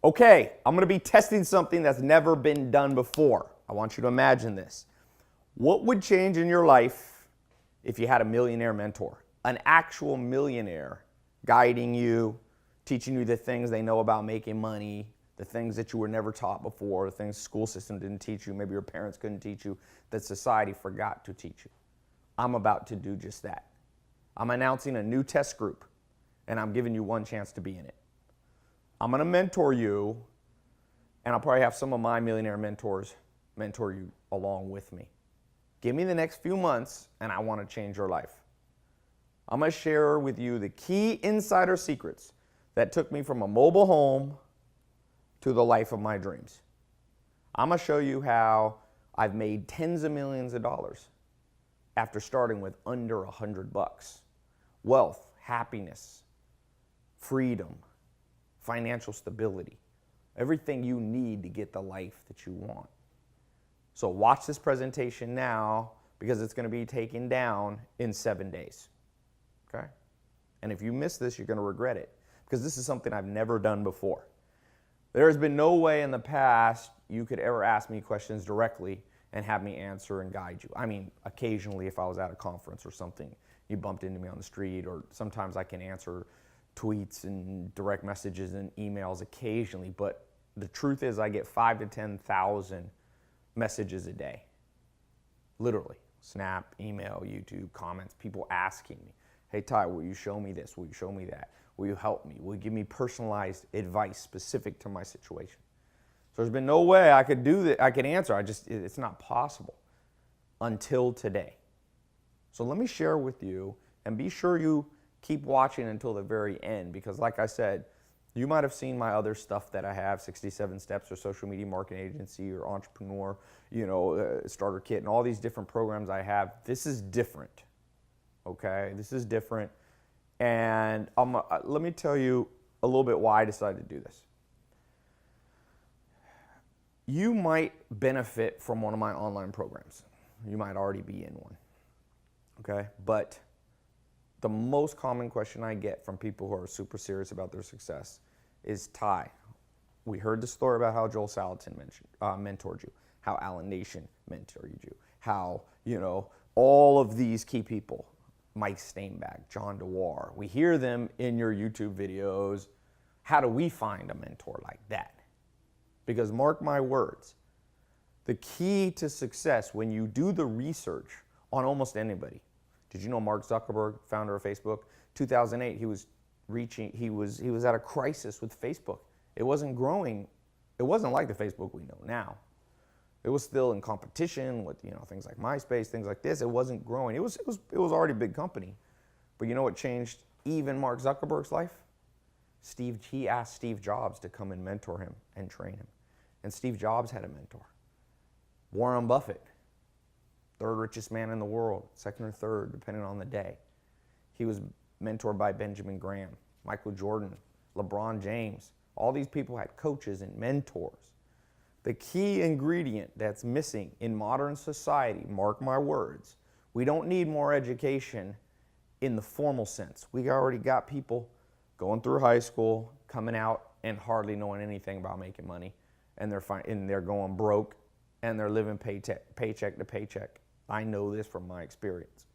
Okay, I'm going to be testing something that's never been done before. I want you to imagine this. What would change in your life if you had a millionaire mentor? An actual millionaire guiding you, teaching you the things they know about making money, the things that you were never taught before, the things the school system didn't teach you, maybe your parents couldn't teach you, that society forgot to teach you. I'm about to do just that. I'm announcing a new test group, and I'm giving you one chance to be in it. I'm going to mentor you, and I'll probably have some of my millionaire mentors mentor you along with me. Give me the next few months, and I want to change your life. I'm going to share with you the key insider secrets that took me from a mobile home to the life of my dreams. I'm going to show you how I've made tens of millions of dollars after starting with under $100. Wealth, happiness, freedom, financial stability, everything you need to get the life that you want. So watch this presentation now because it's going to be taken down in 7 days. Okay? And if you miss this, you're going to regret it because this is something I've never done before. There has been no way in the past you could ever ask me questions directly and have me answer and guide you. I mean, occasionally if I was at a conference or something, you bumped into me on the street, or sometimes I can answer tweets and direct messages and emails occasionally, but the truth is I get 5,000 to 10,000 messages a day. Literally. Snap, email, YouTube, comments, people asking me, hey Ty, will you show me this? Will you show me that? Will you help me? Will you give me personalized advice specific to my situation? So there's been no way I could do that. I could answer. It's not possible until today. So let me share with you, and be sure you keep watching until the very end, because like I said, you might have seen my other stuff that I have, 67 Steps or Social Media Marketing Agency or Entrepreneur, Starter Kit, and all these different programs I have. This is different, okay? This is different, and let me tell you a little bit why I decided to do this. You might benefit from one of my online programs. You might already be in one, okay? But the most common question I get from people who are super serious about their success is, Ty, we heard the story about how Joel Salatin mentored you, how Alan Nation mentored you, how, all of these key people, Mike Steinbach, John DeWar, we hear them in your YouTube videos. How do we find a mentor like that? Because mark my words, the key to success when you do the research on almost anybody. Did you know Mark Zuckerberg, founder of Facebook, 2008, he was at a crisis with Facebook. It wasn't growing. It wasn't like the Facebook we know now. It was still in competition with, things like MySpace, things like this. It wasn't growing. It was already a big company. But you know what changed even Mark Zuckerberg's life? He asked Steve Jobs to come and mentor him and train him. And Steve Jobs had a mentor. Warren Buffett, third richest man in the world, second or third, depending on the day. He was mentored by Benjamin Graham, Michael Jordan, LeBron James. All these people had coaches and mentors. The key ingredient that's missing in modern society, mark my words, we don't need more education in the formal sense. We already got people going through high school, coming out, and hardly knowing anything about making money, and they're going broke, and they're living paycheck to paycheck. I know this from my experience.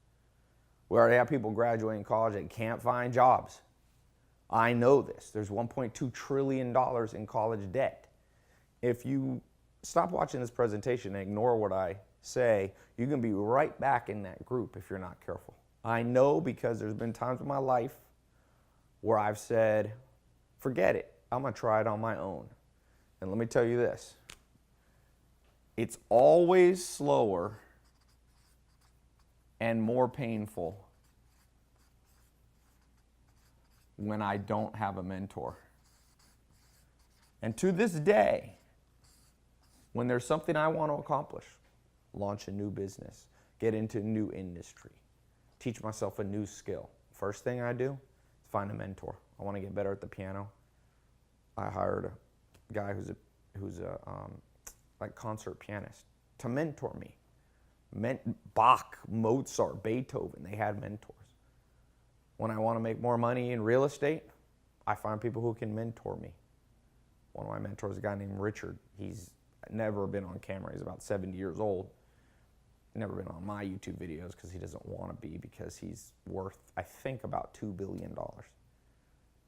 We already have people graduating college that can't find jobs. I know this. There's $1.2 trillion in college debt. If you stop watching this presentation and ignore what I say, you can be right back in that group if you're not careful. I know because there's been times in my life where I've said, forget it, I'm going to try it on my own. And let me tell you this, it's always slower and more painful when I don't have a mentor. And to this day, when there's something I want to accomplish, launch a new business, get into a new industry, teach myself a new skill, first thing I do is find a mentor. I want to get better at the piano. I hired a guy who's a concert pianist to mentor me. Bach, Mozart, Beethoven, they had mentors. When I want to make more money in real estate, I find people who can mentor me. One of my mentors, a guy named Richard. He's never been on camera. He's about 70 years old. Never been on my YouTube videos because he doesn't want to be, because he's worth, I think, about $2 billion.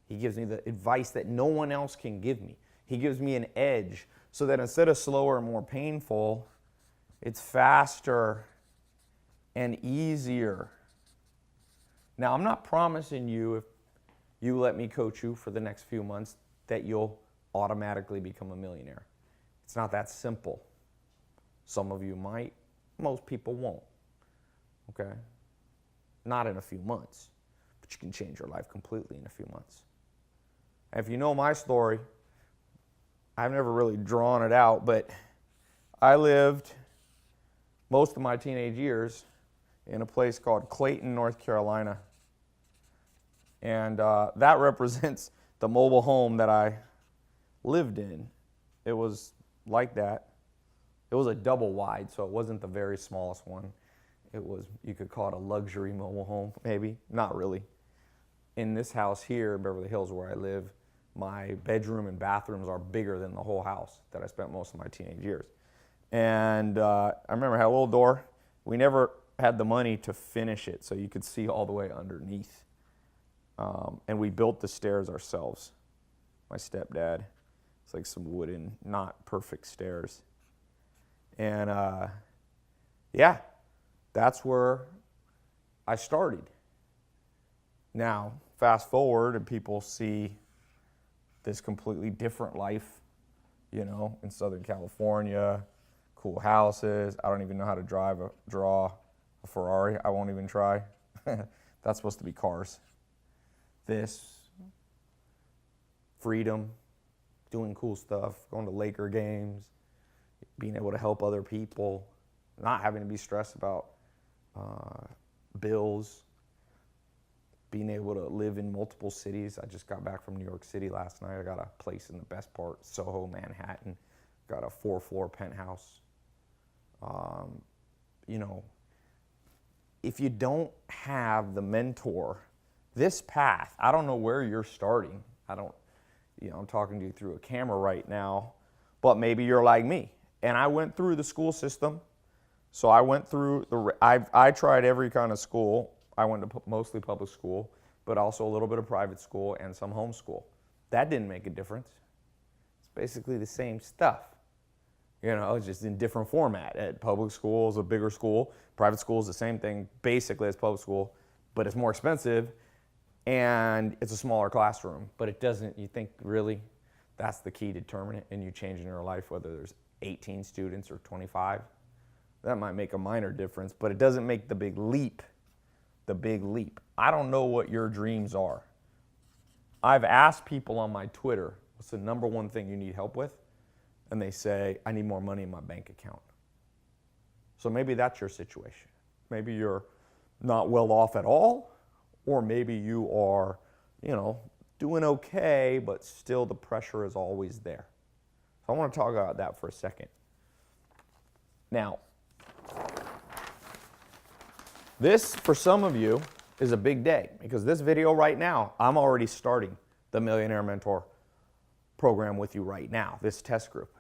He gives me the advice that no one else can give me. He gives me an edge so that instead of slower and more painful, it's faster and easier. Now, I'm not promising you, if you let me coach you for the next few months, that you'll automatically become a millionaire. It's not that simple. Some of you might, most people won't. Okay? Not in a few months, but you can change your life completely in a few months. And if you know my story, I've never really drawn it out, but I lived most of my teenage years in a place called Clayton, North Carolina. And that represents the mobile home that I lived in. It was like that. It was a double wide, so it wasn't the very smallest one. It was, you could call it a luxury mobile home, maybe. Not really. In this house here in Beverly Hills where I live, my bedroom and bathrooms are bigger than the whole house that I spent most of my teenage years. And I remember I had a little door. We never had the money to finish it, so you could see all the way underneath. And we built the stairs ourselves. My stepdad. It's like some wooden, not perfect stairs. And yeah, that's where I started. Now, fast forward and people see this completely different life, you know, in Southern California, cool houses. I don't even know how to draw a Ferrari. I won't even try. That's supposed to be cars. This, freedom, doing cool stuff, going to Laker games, being able to help other people, not having to be stressed about bills, being able to live in multiple cities. I just got back from New York City last night. I got a place in the best part, Soho, Manhattan. Got a 4-floor penthouse. You know, if you don't have the mentor, this path, I don't know where you're starting. I'm talking to you through a camera right now, but maybe you're like me. And I went through the school system. So I went through I tried every kind of school. I went to mostly public school, but also a little bit of private school and some homeschool. That didn't make a difference. It's basically the same stuff. You know, it's just in different format. At public school is a bigger school. Private school is the same thing basically as public school, but it's more expensive and it's a smaller classroom. But it doesn't, you think really that's the key determinant in you changing your life, whether there's 18 students or 25? That might make a minor difference, but it doesn't make the big leap. The big leap. I don't know what your dreams are. I've asked people on my Twitter, what's the number one thing you need help with? And they say, I need more money in my bank account. So maybe that's your situation. Maybe you're not well off at all, or maybe you are, doing okay, but still the pressure is always there. So I want to talk about that for a second. Now, this, for some of you, is a big day, because this video right now, I'm already starting the Millionaire Mentor program with you right now, this test group.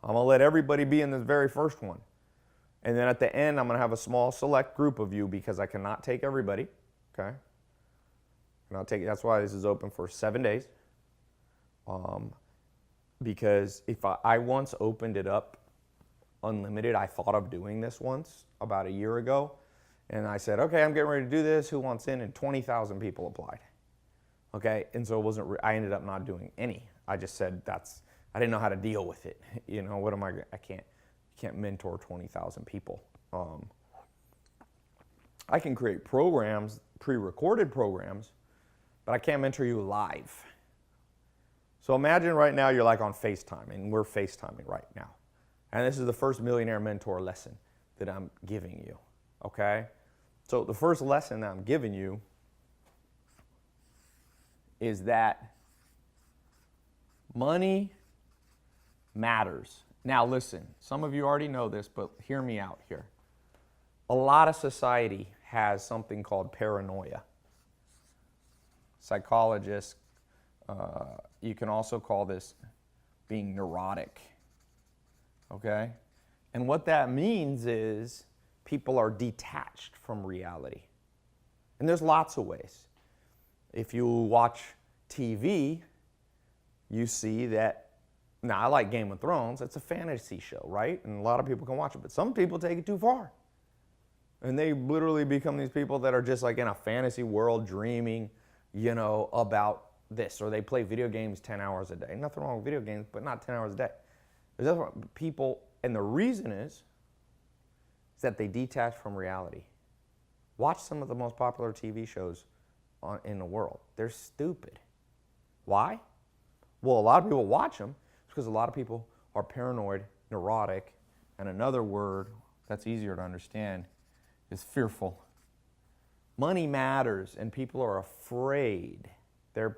I'm going to let everybody be in this very first one. And then at the end, I'm going to have a small select group of you, because I cannot take everybody, okay? That's why this is open for 7 days. Because if I once opened it up unlimited, I thought of doing this once about a year ago. And I said, okay, I'm getting ready to do this. Who wants in? And 20,000 people applied. Okay, and so I ended up not doing any. I just said I didn't know how to deal with it. I can't mentor 20,000 people. I can create programs, pre-recorded programs, but I can't mentor you live. So imagine right now you're like on FaceTime, and we're FaceTiming right now. And this is the first Millionaire Mentor lesson that I'm giving you, okay? So the first lesson that I'm giving you is that money matters. Now listen, some of you already know this, but hear me out here. A lot of society has something called paranoia. Psychologists, you can also call this being neurotic. Okay? And what that means is people are detached from reality. And there's lots of ways. If you watch TV, you see that, now I like Game of Thrones, it's a fantasy show, right? And a lot of people can watch it, but some people take it too far. And they literally become these people that are just like in a fantasy world dreaming, about this. Or they play video games 10 hours a day. Nothing wrong with video games, but not 10 hours a day. There's other people, and the reason is that they detach from reality. Watch some of the most popular TV shows in the world. They're stupid. Why? Well, a lot of people watch them because a lot of people are paranoid, neurotic, and another word that's easier to understand is fearful. Money matters, and people are afraid. They're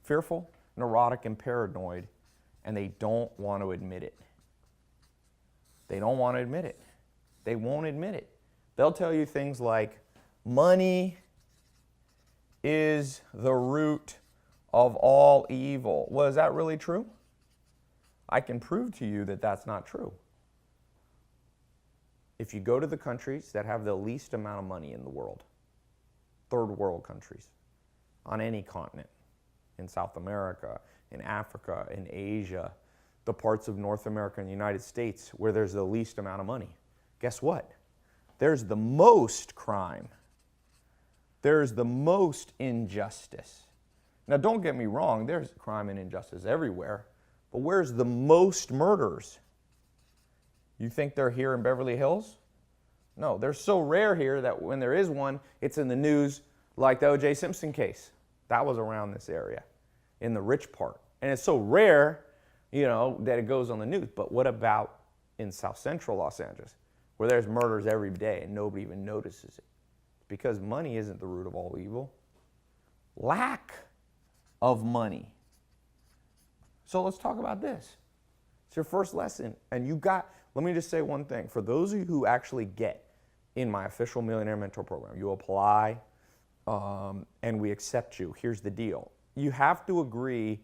fearful, neurotic, and paranoid, and they don't want to admit it. They don't want to admit it. They won't admit it. They'll tell you things like, money is the root of all evil. Well, is that really true? I can prove to you that that's not true. If you go to the countries that have the least amount of money in the world, third world countries, on any continent, in South America, in Africa, in Asia, the parts of North America and the United States where there's the least amount of money, guess what? There's the most crime. There's the most injustice. Now, don't get me wrong, there's crime and injustice everywhere, but where's the most murders? You think they're here in Beverly Hills? No, they're so rare here that when there is one, it's in the news, like the O.J. Simpson case. That was around this area, in the rich part. And it's so rare, that it goes on the news. But what about in South Central Los Angeles, where there's murders every day and nobody even notices it? Because money isn't the root of all evil. Lack of money. So let's talk about this. It's your first lesson. And let me just say one thing. For those of you who actually get in my official Millionaire Mentor program, you apply and we accept you. Here's the deal. You have to agree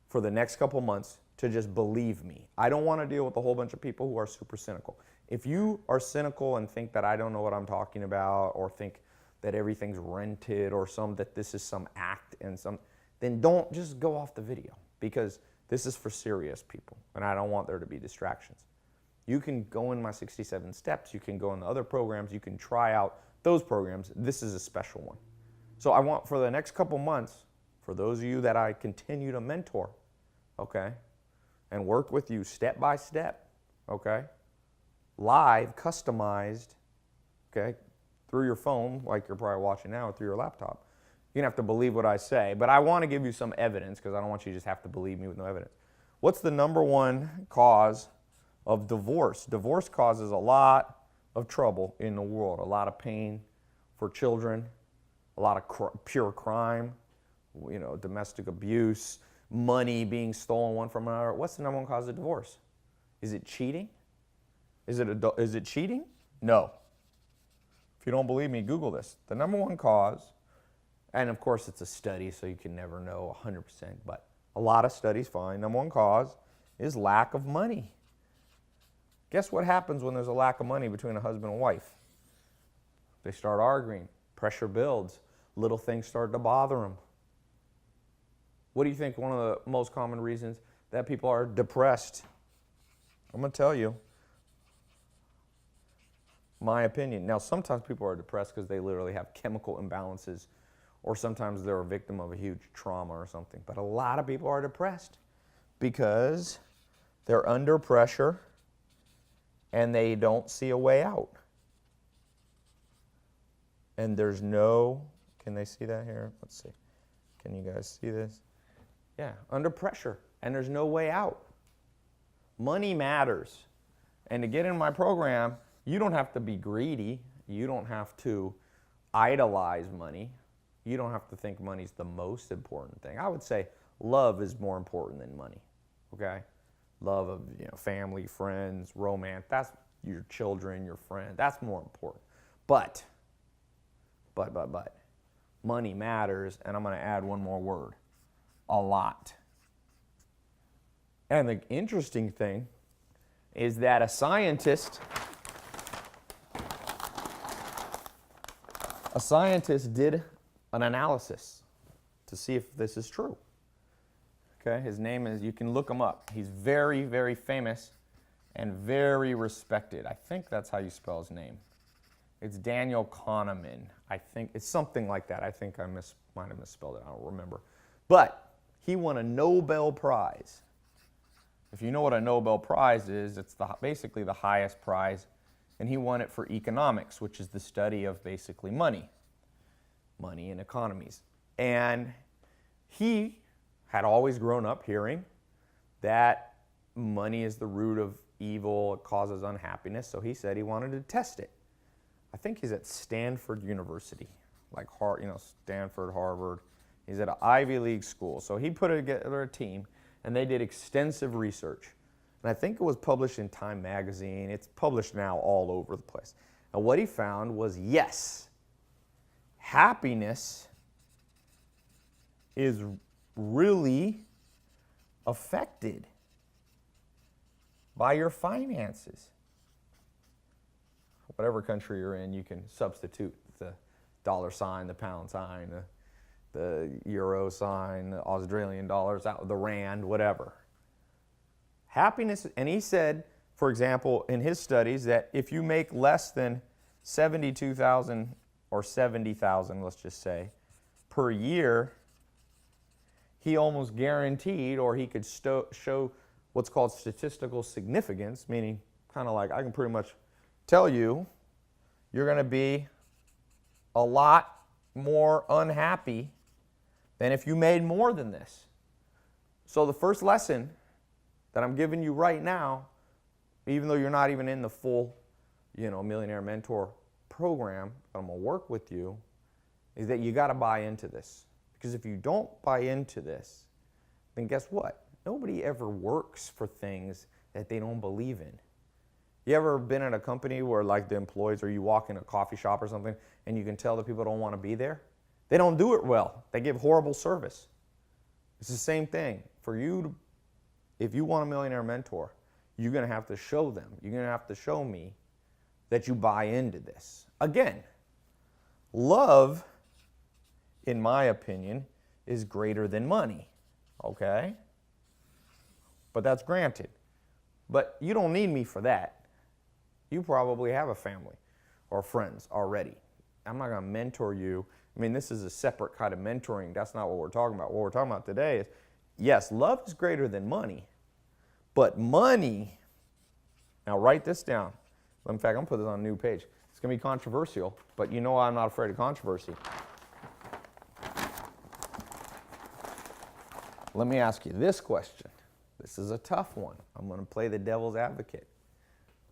for the next couple months to just believe me. I don't want to deal with a whole bunch of people who are super cynical. If you are cynical and think that I don't know what I'm talking about, or think that everything's rented, or that this is some act then don't just go off the video, because this is for serious people and I don't want there to be distractions. You can go in my 67 steps, you can go in the other programs, you can try out those programs. This is a special one. So I want, for the next couple months, for those of you that I continue to mentor, okay, and work with you step by step, okay, live, customized, okay, through your phone, like you're probably watching now, or through your laptop. You're going to have to believe what I say, but I want to give you some evidence, because I don't want you to just have to believe me with no evidence. What's the number one cause of divorce? Divorce causes a lot of trouble in the world, a lot of pain for children, a lot of pure crime, domestic abuse, money being stolen one from another. What's the number one cause of divorce? Is it cheating? Is it cheating? No. If you don't believe me, Google this. The number one cause, and of course it's a study, so you can never know 100%, but a lot of studies find number one cause is lack of money. Guess what happens when there's a lack of money between a husband and wife? They start arguing. Pressure builds. Little things start to bother them. What do you think one of the most common reasons that people are depressed? I'm going to tell you my opinion. Now, sometimes people are depressed because they literally have chemical imbalances, or sometimes they're a victim of a huge trauma or something. But a lot of people are depressed because they're under pressure and they don't see a way out. And there's no, can they see that here? Let's see. Can you guys see this? Yeah, under pressure, and there's no way out. Money matters. And to get in my program, you don't have to be greedy. You don't have to idolize money. You don't have to think money's the most important thing. I would say love is more important than money, okay? Love of family, friends, romance, that's your children, your friends, that's more important. But, money matters, and I'm going to add one more word, a lot. And the interesting thing is that a scientist did an analysis to see if this is true. Okay, his name is, you can look him up. He's very, very famous and very respected. I think that's how you spell his name. It's Daniel Kahneman. I think it's something like that. I think I might have misspelled it. I don't remember. But he won a Nobel Prize. If you know what a Nobel Prize is, it's basically the highest prize. And he won it for economics, which is the study of basically money and economies. And he had always grown up hearing that money is the root of evil, it causes unhappiness, so he said he wanted to test it. I think he's at Stanford University, like Stanford, Harvard. He's at an Ivy League school. So he put together a team, and they did extensive research. And I think it was published in Time magazine. It's published now all over the place. And what he found was, yes, happiness is really affected by your finances. Whatever country you're in, you can substitute the dollar sign, the pound sign, the euro sign, the Australian dollars, the rand, whatever. Happiness, and he said, for example, in his studies, that if you make less than $72,000 or $70,000, let's just say, per year, he almost guaranteed, or he could show what's called statistical significance, meaning kind of like I can pretty much tell you you're going to be a lot more unhappy than if you made more than this. So the first lesson that I'm giving you right now, even though you're not even in the full, Millionaire Mentor program, but I'm going to work with you, is that you got to buy into this. Because if you don't buy into this, then guess what? Nobody ever works for things that they don't believe in. You ever been in a company where like the employees, or you walk in a coffee shop or something and you can tell that people don't want to be there? They don't do it well. They give horrible service. It's the same thing. For you, if you want a millionaire mentor, you're going to have to show them. You're going to have to show me that you buy into this. Again, love, in my opinion, is greater than money. Okay? But that's granted. But you don't need me for that. You probably have a family or friends already. I'm not going to mentor you. I mean, this is a separate kind of mentoring. That's not what we're talking about. What we're talking about today is, yes, love is greater than money. But money, now write this down. In fact, I'm going to put this on a new page. It's going to be controversial, but you know I'm not afraid of controversy. Let me ask you this question. This is a tough one. I'm going to play the devil's advocate.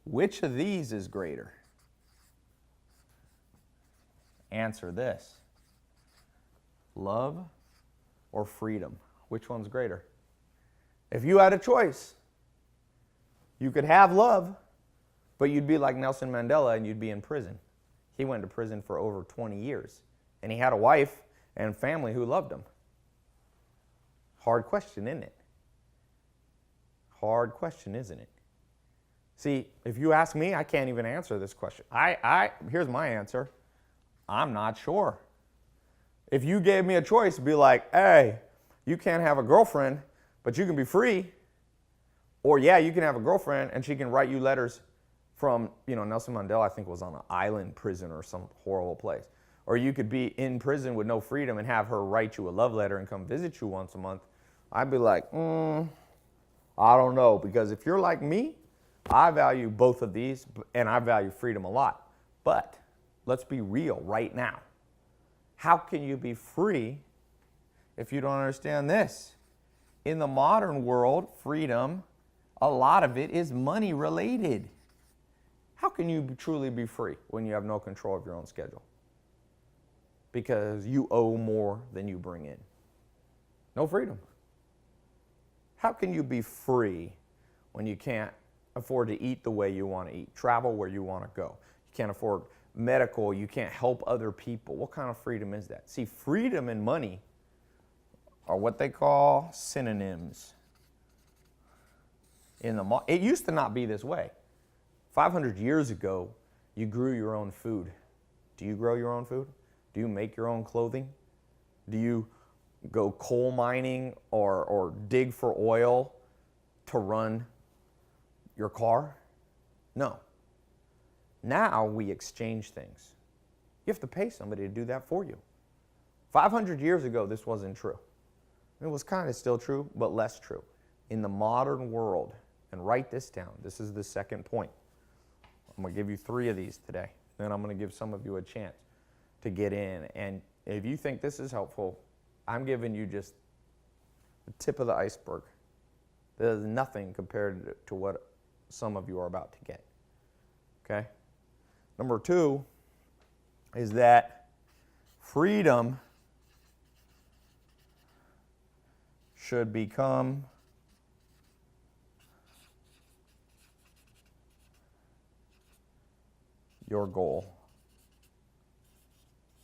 Which of these is greater? Answer this. Love or freedom? Which one's greater? If you had a choice, you could have love, but you'd be like Nelson Mandela and you'd be in prison. He went to prison for over 20 years, and he had a wife and family who loved him. Hard question, isn't it? Hard question, isn't it? See, if you ask me, I can't even answer this question. Here's my answer. I'm not sure. If you gave me a choice, it'd be like, hey, you can't have a girlfriend, but you can be free. Or yeah, you can have a girlfriend and she can write you letters from, Nelson Mandela, I think, was on an island prison or some horrible place. Or you could be in prison with no freedom and have her write you a love letter and come visit you once a month. I'd be like, I don't know. Because if you're like me, I value both of these and I value freedom a lot. But let's be real right now. How can you be free if you don't understand this? In the modern world, freedom, a lot of it is money related. How can you truly be free when you have no control of your own schedule? Because you owe more than you bring in. No freedom. How can you be free when you can't afford to eat the way you want to eat, travel where you want to go? You can't afford medical, you can't help other people. What kind of freedom is that? See, freedom and money are what they call synonyms. It used to not be this way. 500 years ago, you grew your own food. Do you grow your own food? Do you make your own clothing? Do you go coal mining or dig for oil to run your car? No. Now we exchange things. You have to pay somebody to do that for you. 500 years ago, this wasn't true. It was kind of still true, but less true. In the modern world, and write this down, this is the second point. I'm going to give you 3 of these today. Then I'm going to give some of you a chance to get in. And if you think this is helpful, I'm giving you just the tip of the iceberg. There's nothing compared to what some of you are about to get. Okay? Number 2 is that freedom should become your goal.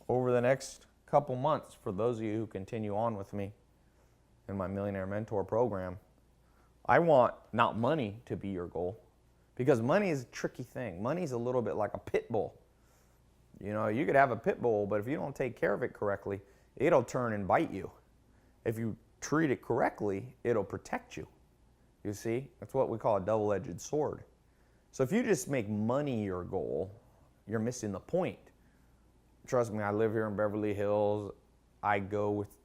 Over the next couple months, for those of you who continue on with me in my Millionaire Mentor program, I want not money to be your goal, because money is a tricky thing. Money is a little bit like a pit bull. You know, you could have a pit bull, but if you don't take care of it correctly, it'll turn and bite you. If you treat it correctly, it'll protect you. You see? That's what we call a double-edged sword. So if you just make money your goal, you're missing the point. Trust me, I live here in Beverly Hills. I go with,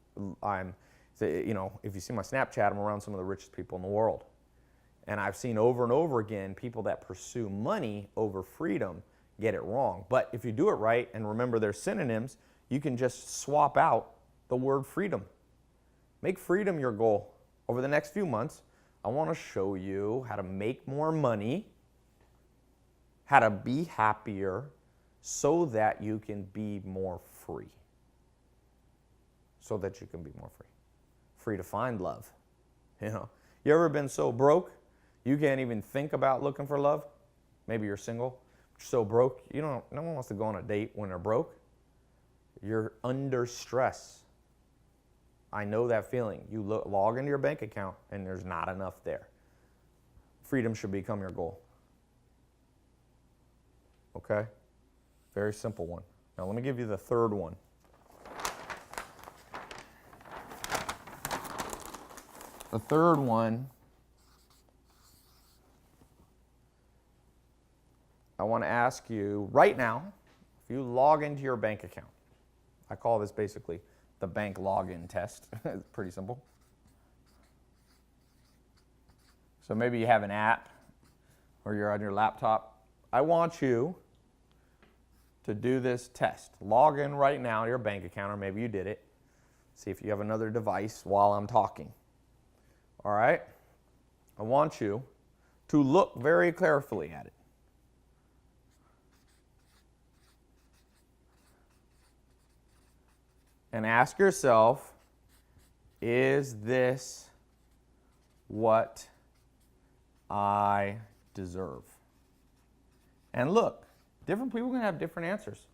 if you see my Snapchat, I'm around some of the richest people in the world. And I've seen over and over again people that pursue money over freedom get it wrong. But if you do it right, and remember they're synonyms, you can just swap out the word freedom. Make freedom your goal. Over the next few months, I want to show you how to make more money, how to be happier, so that you can be more free. So that you can be more free. Free to find love. You know, you ever been so broke you can't even think about looking for love? Maybe you're single, you're so broke, no one wants to go on a date when they're broke. You're under stress. I know that feeling. You log into your bank account and there's not enough there. Freedom should become your goal. Okay? Very simple one. Now let me give you the third one. The third one, I want to ask you right now, if you log into your bank account, I call this basically the bank login test. It's pretty simple. So maybe you have an app or you're on your laptop. I want you to do this test. Log in right now to your bank account, or maybe you did it. See if you have another device while I'm talking. All right? I want you to look very carefully at it. And ask yourself, is this what I deserve? And look, different people can have different answers.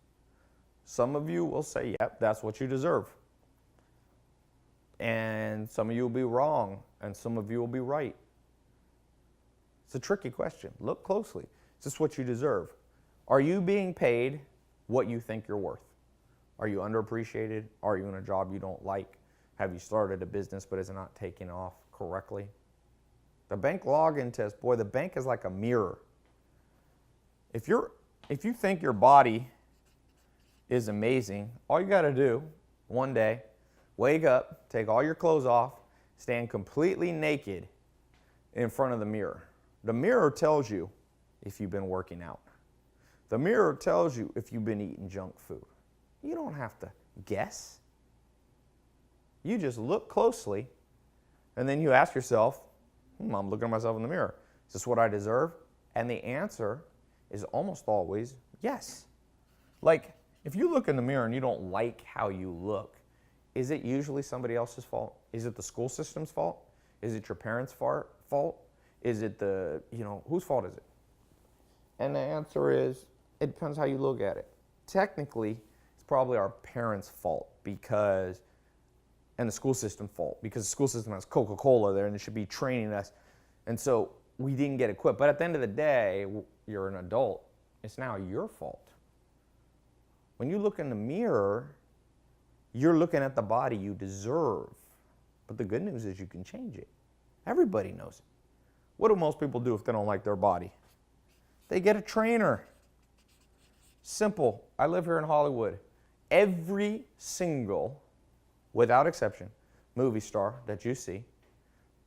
Some of you will say, yep, that's what you deserve. And some of you will be wrong, and some of you will be right. It's a tricky question. Look closely. Is this what you deserve? Are you being paid what you think you're worth? Are you underappreciated? Are you in a job you don't like? Have you started a business but is it not taking off correctly? The bank login test, boy, the bank is like a mirror. If you think your body is amazing, all you got to do one day, wake up, take all your clothes off, stand completely naked in front of the mirror. The mirror tells you if you've been working out. The mirror tells you if you've been eating junk food. You don't have to guess. You just look closely, and then you ask yourself, I'm looking at myself in the mirror. Is this what I deserve? And the answer is almost always yes. Like, if you look in the mirror and you don't like how you look, is it usually somebody else's fault? Is it the school system's fault? Is it your parents' fault? Is it whose fault is it? And the answer is, it depends how you look at it. Technically, it's probably our parents' fault and the school system's fault, because the school system has Coca-Cola there and it should be training us. And so we didn't get equipped. But at the end of the day, you're an adult. It's now your fault. When you look in the mirror, you're looking at the body you deserve. But the good news is you can change it. Everybody knows it. What do most people do if they don't like their body? They get a trainer. Simple. I live here in Hollywood. Every single, without exception, movie star that you see,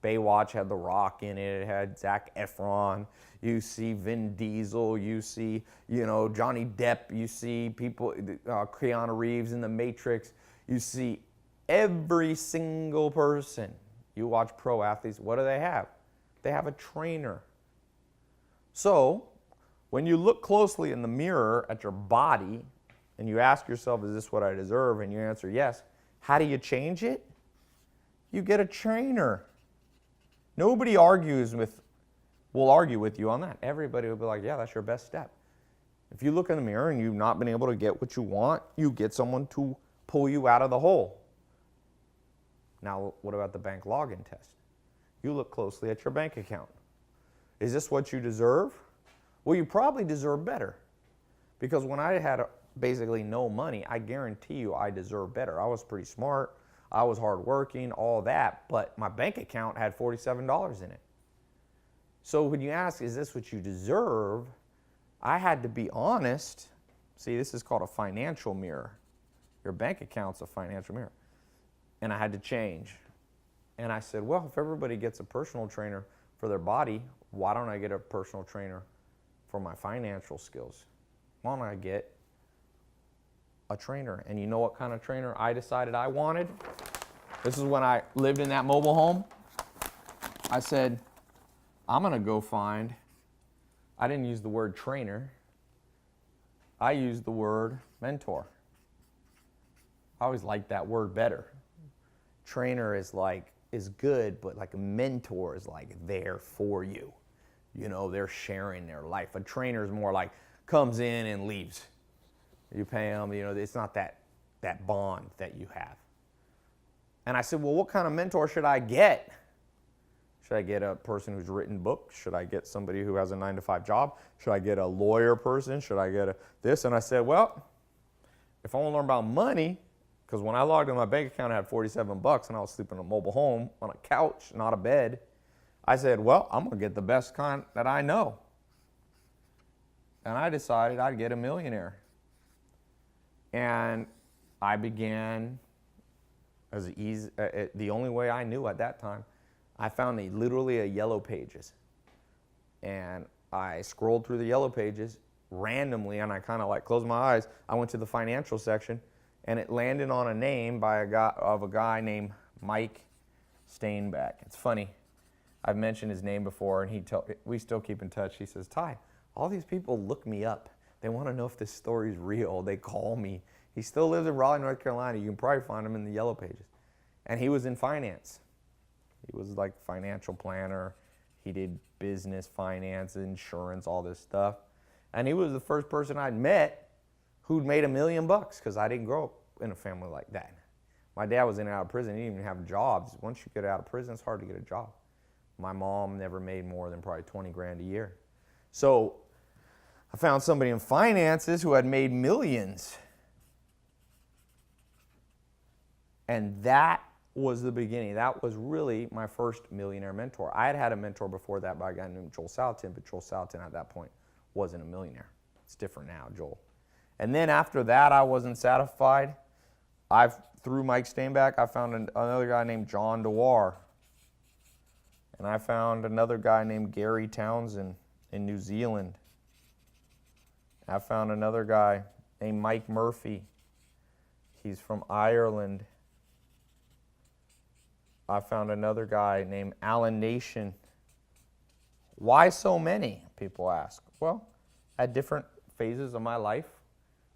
Baywatch had The Rock in it, it had Zac Efron, you see Vin Diesel, you see, Johnny Depp, you see people, Keanu Reeves in The Matrix, you see every single person. You watch pro athletes, what do they have? They have a trainer. So, when you look closely in the mirror at your body and you ask yourself, is this what I deserve? And you answer yes, how do you change it? You get a trainer. Nobody will argue with you on that. Everybody will be like, yeah, that's your best step. If you look in the mirror and you've not been able to get what you want, you get someone to pull you out of the hole. Now, what about the bank login test? You look closely at your bank account. Is this what you deserve? Well, you probably deserve better. Because when I had basically no money, I guarantee you I deserve better. I was pretty smart. I was hardworking, all that, but my bank account had $47 in it. So when you ask, is this what you deserve? I had to be honest. See, this is called a financial mirror. Your bank account's a financial mirror. And I had to change. And I said, well, if everybody gets a personal trainer for their body, why don't I get a personal trainer for my financial skills? Why don't I get a trainer? And you know what kind of trainer I decided I wanted? This is when I lived in that mobile home. I said, I'm going to go find, I didn't use the word trainer. I used the word mentor. I always liked that word better. Trainer is good, but like a mentor is like there for you. They're sharing their life. A trainer is more like comes in and leaves. You pay them, it's not that bond that you have. And I said, well, what kind of mentor should I get? Should I get a person who's written books? Should I get somebody who has a 9-to-5 job? Should I get a lawyer person? Should I get this? And I said, well, if I want to learn about money, because when I logged in my bank account, I had $47 and I was sleeping in a mobile home on a couch, not a bed. I said, well, I'm going to get the best kind that I know. And I decided I'd get a millionaire. And I began the only way I knew at that time. I found literally a yellow pages. And I scrolled through the yellow pages randomly, and I kind of closed my eyes. I went to the financial section, and it landed on a name of a guy named Mike Steinbeck. It's funny. I've mentioned his name before, and we still keep in touch. He says, Ty, all these people look me up. They want to know if this story's real. They call me. He still lives in Raleigh, North Carolina. You can probably find him in the yellow pages. And he was in finance. He was like financial planner. He did business, finance, insurance, all this stuff. And he was the first person I'd met who'd made $1 million because I didn't grow up in a family like that. My dad was in and out of prison. He didn't even have jobs. Once you get out of prison, it's hard to get a job. My mom never made more than probably 20 grand a year. So I found somebody in finances who had made millions. And that was the beginning. That was really my first millionaire mentor. I had had a mentor before that by a guy named Joel Salatin, but Joel Salatin at that point wasn't a millionaire. It's different now, Joel. And then after that, I wasn't satisfied. Through Mike Steinbeck, I found another guy named John Dewar. And I found another guy named Gary Townsend in New Zealand. I found another guy named Mike Murphy. He's from Ireland. I found another guy named Alan Nation. Why so many, people ask? Well, at different phases of my life,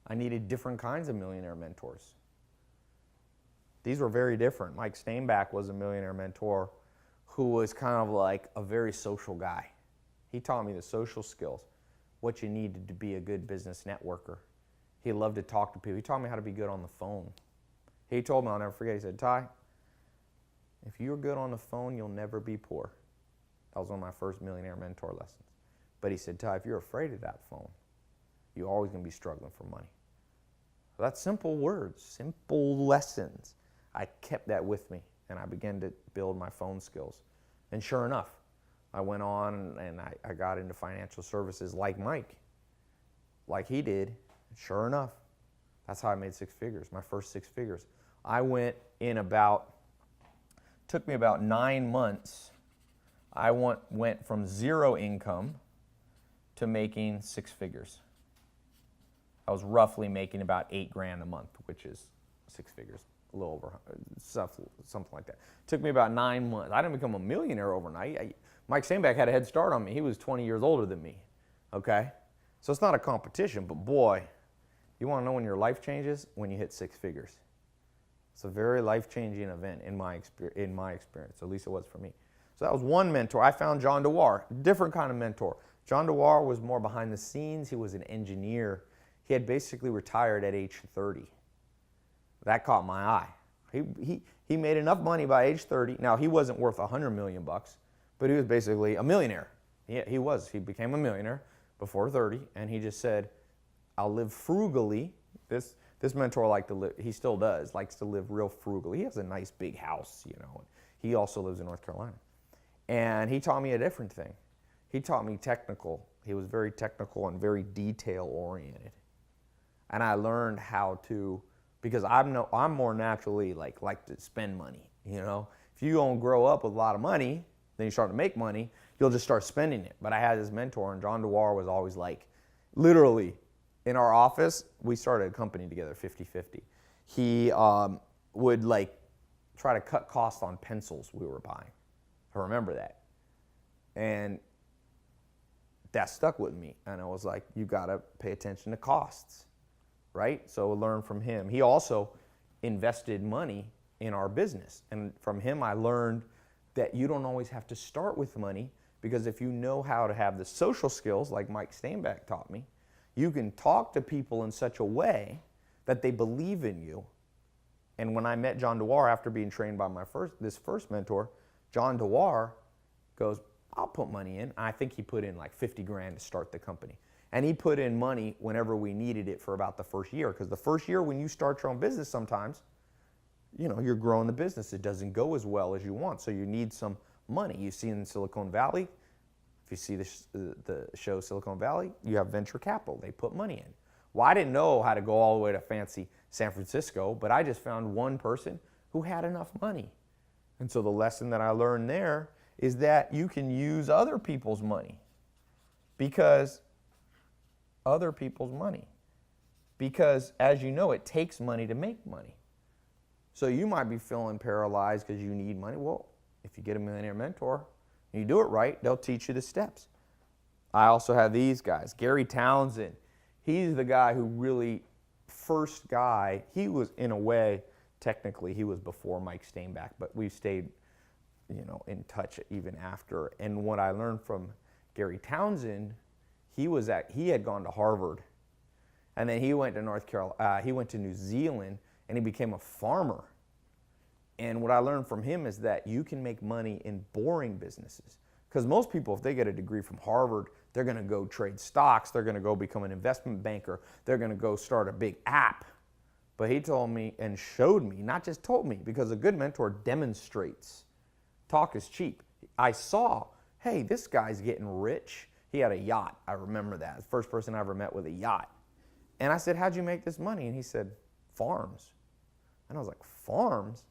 I needed different kinds of millionaire mentors. These were very different. Mike Steinbeck was a millionaire mentor who was kind of like a very social guy. He taught me the social skills, what you needed to be a good business networker. He loved to talk to people. He taught me how to be good on the phone. He told me, I'll never forget, he said, Ty, if you're good on the phone, you'll never be poor. That was one of my first millionaire mentor lessons. But he said, Ty, if you're afraid of that phone, you're always going to be struggling for money. So that's simple words, simple lessons. I kept that with me, and I began to build my phone skills. And sure enough, I went on and I got into financial services like Mike, like he did. And sure enough, that's how I made 6 figures, my first 6 figures. I went in took me about 9 months. I went from 0 income to making 6 figures. I was roughly making about 8 grand a month, which is 6 figures, a little over, something like that. Took me about 9 months. I didn't become a millionaire overnight. Mike Steinbeck had a head start on me. He was 20 years older than me, okay? So it's not a competition, but boy, you want to know when your life changes? When you hit 6 figures. It's a very life-changing event in my experience, at least it was for me. So that was one mentor. I found John DeWar, different kind of mentor. John DeWar was more behind the scenes. He was an engineer. He had basically retired at age 30. That caught my eye. He made enough money by age 30. Now, he wasn't worth $100 million, but he was basically a millionaire. He was. He became a millionaire before 30, and he just said, I'll live frugally. This mentor liked to live, he still does, likes to live real frugally. He has a nice big house, you know. He also lives in North Carolina. And he taught me a different thing. He taught me technical. He was very technical and very detail-oriented. And I learned how to, because I'm more naturally like to spend money, you know. If you don't grow up with a lot of money, then you start to make money, you'll just start spending it. But I had this mentor, and John DeWar was always like, literally, in our office, we started a company together, 50-50. He would like try to cut costs on pencils we were buying. I remember that. And that stuck with me. And I was like, you gotta pay attention to costs, right? So learn from him. He also invested money in our business. And from him, I learned that you don't always have to start with money, because if you know how to have the social skills, like Mike Steinbeck taught me, you can talk to people in such a way that they believe in you. And when I met John DeWar after being trained by this first mentor, John DeWar goes, I'll put money in. I think he put in like 50 grand to start the company. And he put in money whenever we needed it for about the first year. Because the first year when you start your own business sometimes, you know, you're growing the business. It doesn't go as well as you want. So you need some money. You see in Silicon Valley, if you see the show Silicon Valley, you have venture capital. They put money in. Well, I didn't know how to go all the way to fancy San Francisco, but I just found one person who had enough money. And so the lesson that I learned there is that you can use other people's money. Because as you know, it takes money to make money. So you might be feeling paralyzed because you need money. Well, if you get a millionaire mentor, and you do it right, they'll teach you the steps. I also have these guys. Gary Townsend, he's the guy who really, first guy, he was in a way, technically he was before Mike Steinbeck, but we've stayed, you know, in touch even after. And what I learned from Gary Townsend, he had gone to Harvard, and then he went to North Carolina, he went to New Zealand, and he became a farmer. And what I learned from him is that you can make money in boring businesses. Because most people, if they get a degree from Harvard, they're going to go trade stocks, they're going to go become an investment banker, they're going to go start a big app. But he told me and showed me, not just told me, because a good mentor demonstrates. Talk is cheap. I saw, hey, this guy's getting rich. He had a yacht. I remember that. The first person I ever met with a yacht. And I said, how'd you make this money? And he said, farms. And I was like, farms?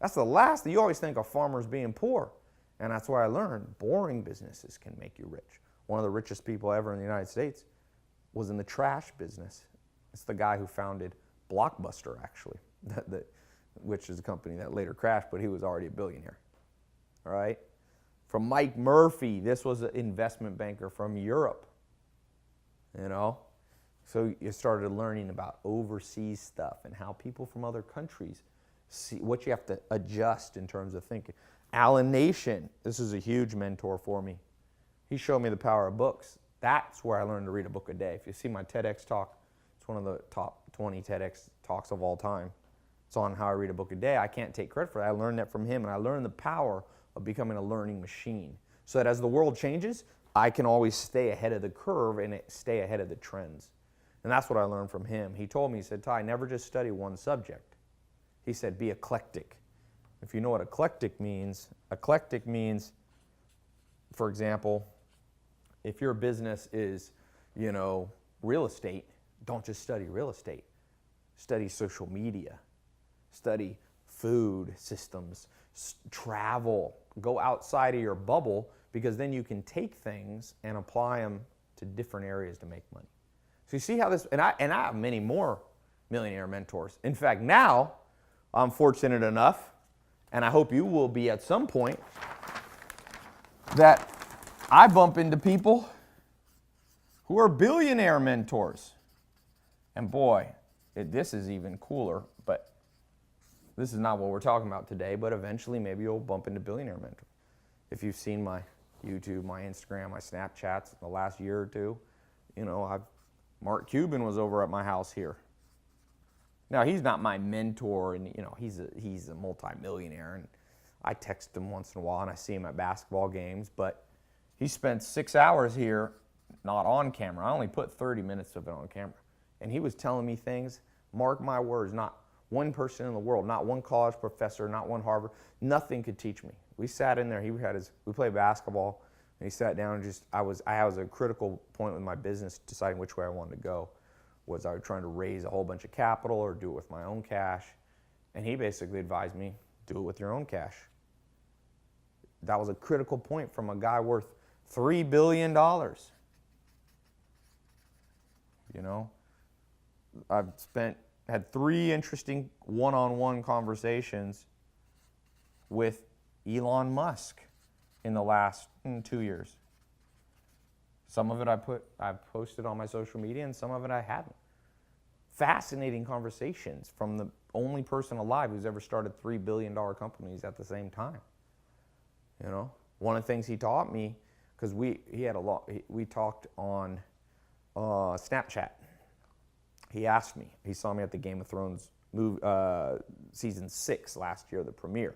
That's the last thing. You always think of farmers being poor. And that's why I learned boring businesses can make you rich. One of the richest people ever in the United States was in the trash business. It's the guy who founded Blockbuster, actually, which is a company that later crashed, but he was already a billionaire. All right? From Mike Murphy, this was an investment banker from Europe. You know? So you started learning about overseas stuff and how people from other countries see what you have to adjust in terms of thinking. Alan Nation, this is a huge mentor for me. He showed me the power of books. That's where I learned to read a book a day. If you see my TEDx talk, it's one of the top 20 TEDx talks of all time. It's on how I read a book a day. I can't take credit for that. I learned that from him, and I learned the power of becoming a learning machine. so that as the world changes, I can always stay ahead of the curve and stay ahead of the trends. And that's what I learned from him. He told me, he said, Ty, never just study one subject. He said, be eclectic. If you know what eclectic means, for example, if your business is, real estate, don't just study real estate. Study social media, study food systems, travel, go outside of your bubble, because then you can take things and apply them to different areas to make money. So you see how this, and I have many more millionaire mentors. In fact, now I'm fortunate enough, and I hope you will be at some point, that I bump into people who are billionaire mentors. And boy, this is even cooler, but this is not what we're talking about today, but eventually maybe you'll bump into billionaire mentors. If you've seen my YouTube, my Instagram, my Snapchats the last year or two, Mark Cuban was over at my house here. Now, he's not my mentor, and he's a multi-millionaire, and I text him once in a while, and I see him at basketball games, but he spent 6 hours here, not on camera. I only put 30 minutes of it on camera. And he was telling me things, mark my words, not one person in the world, not one college professor, not one Harvard, nothing could teach me. We sat in there, we played basketball, and he sat down and I was a critical point with my business, deciding which way I wanted to go. Was I trying to raise a whole bunch of capital or do it with my own cash? And he basically advised me, do it with your own cash. That was a critical point from a guy worth $3 billion. I've had 3 interesting one-on-one conversations with Elon Musk in the last 2 years. Some of it I've posted on my social media, and some of it I haven't. Fascinating conversations from the only person alive who's ever started $3 billion companies at the same time. One of the things he taught me, because we talked on Snapchat. He asked me, he saw me at the Game of Thrones season 6 last year, the premiere.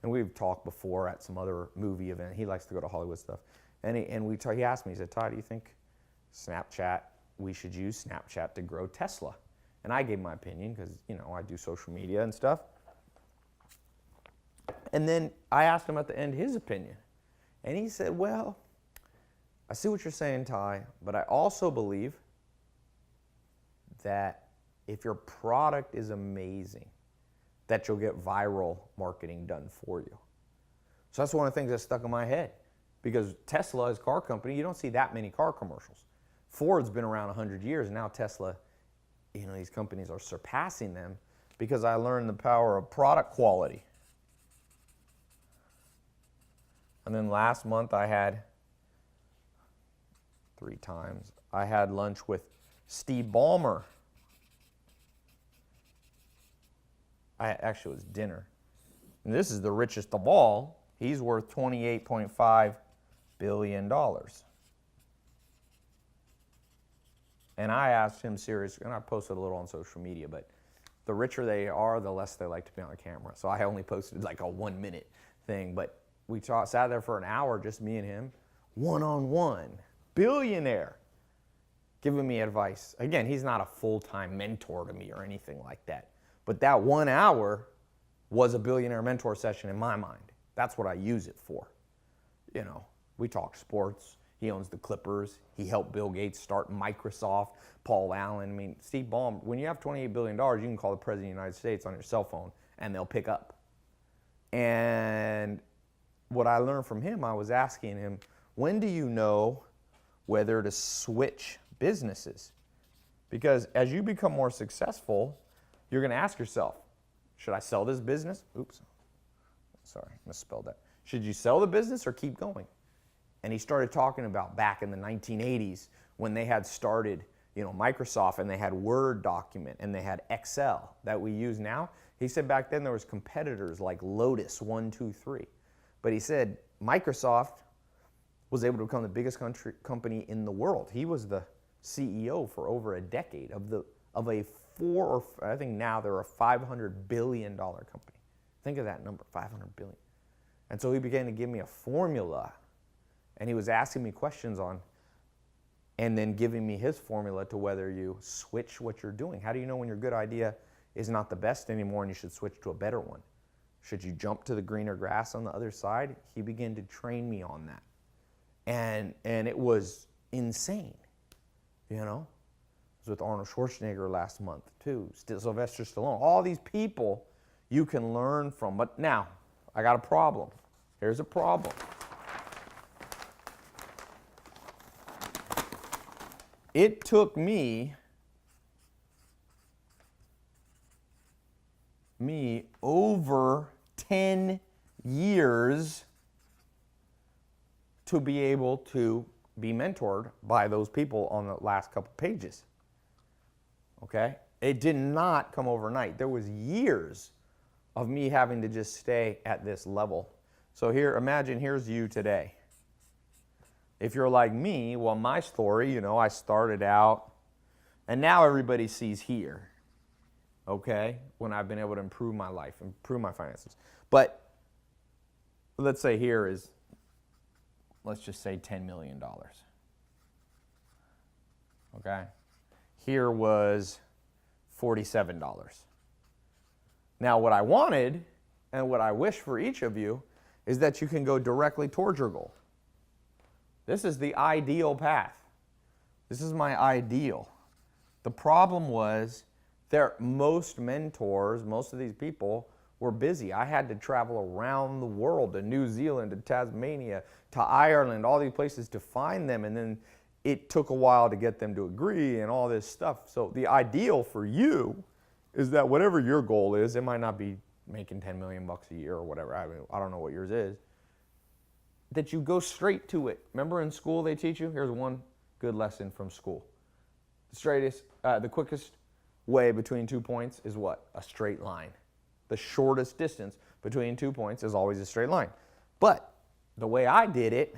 And we've talked before at some other movie event. He likes to go to Hollywood stuff. And he asked me, he said, Todd, do you think we should use Snapchat to grow Tesla? And I gave my opinion because, I do social media and stuff. And then I asked him at the end his opinion. And he said, well, I see what you're saying, Ty, but I also believe that if your product is amazing, that you'll get viral marketing done for you. So that's one of the things that stuck in my head. Because Tesla is a car company, you don't see that many car commercials. Ford's been around 100 years, and now Tesla, these companies are surpassing them because I learned the power of product quality. And then last month I had 3 times, I had lunch with Steve Ballmer. Actually, it was dinner. And this is the richest of all. He's worth $28.5 billion. And I asked him seriously, and I posted a little on social media, but the richer they are, the less they like to be on camera. So I only posted like a 1-minute thing, but we sat there for an hour, just me and him, one-on-one, billionaire, giving me advice. Again, he's not a full-time mentor to me or anything like that, but that 1 hour was a billionaire mentor session in my mind. That's what I use it for. We talk sports. He owns the Clippers. He helped Bill Gates start Microsoft, Paul Allen. Steve Ballmer, when you have $28 billion, you can call the President of the United States on your cell phone and they'll pick up. And what I learned from him, I was asking him, when do you know whether to switch businesses? Because as you become more successful, you're going to ask yourself, should I sell this business? Oops. Sorry, misspelled that. Should you sell the business or keep going? And he started talking about back in the 1980s when they had started, Microsoft, and they had Word document and they had Excel that we use now. He said back then there was competitors like Lotus 1, 2, 3. But he said Microsoft was able to become the biggest company in the world. He was the CEO for over a decade of a I think now they're a $500 billion company. Think of that number, $500 billion. And so he began to give me a formula And he was asking me questions on, and then giving me his formula to whether you switch what you're doing. How do you know when your good idea is not the best anymore and you should switch to a better one? Should you jump to the greener grass on the other side? He began to train me on that. And it was insane, you know? I was with Arnold Schwarzenegger last month too, Sylvester Stallone. All these people you can learn from. But now, I got a problem. Here's a problem. It took me over 10 years to be able to be mentored by those people on the last couple pages. Okay? It did not come overnight. There was years of me having to just stay at this level. So here, imagine here's you today. If you're like me, well, my story, you know, I started out, and now everybody sees here, okay, when I've been able to improve my life, improve my finances. But let's say here is, let's just say $10 million. Okay? Here was $47. Now, what I wanted and what I wish for each of you is that you can go directly towards your goal. This is the ideal path. This is my ideal. The problem was most mentors, most of these people were busy. I had to travel around the world, to New Zealand, to Tasmania, to Ireland, all these places to find them, and then it took a while to get them to agree and all this stuff. So the ideal for you is that whatever your goal is, it might not be making 10 million bucks a year or whatever. I don't know what yours is. That you go straight to it. Remember in school they teach you? Here's one good lesson from school. The quickest way between 2 points is what? A straight line. The shortest distance between 2 points is always a straight line. But the way I did it,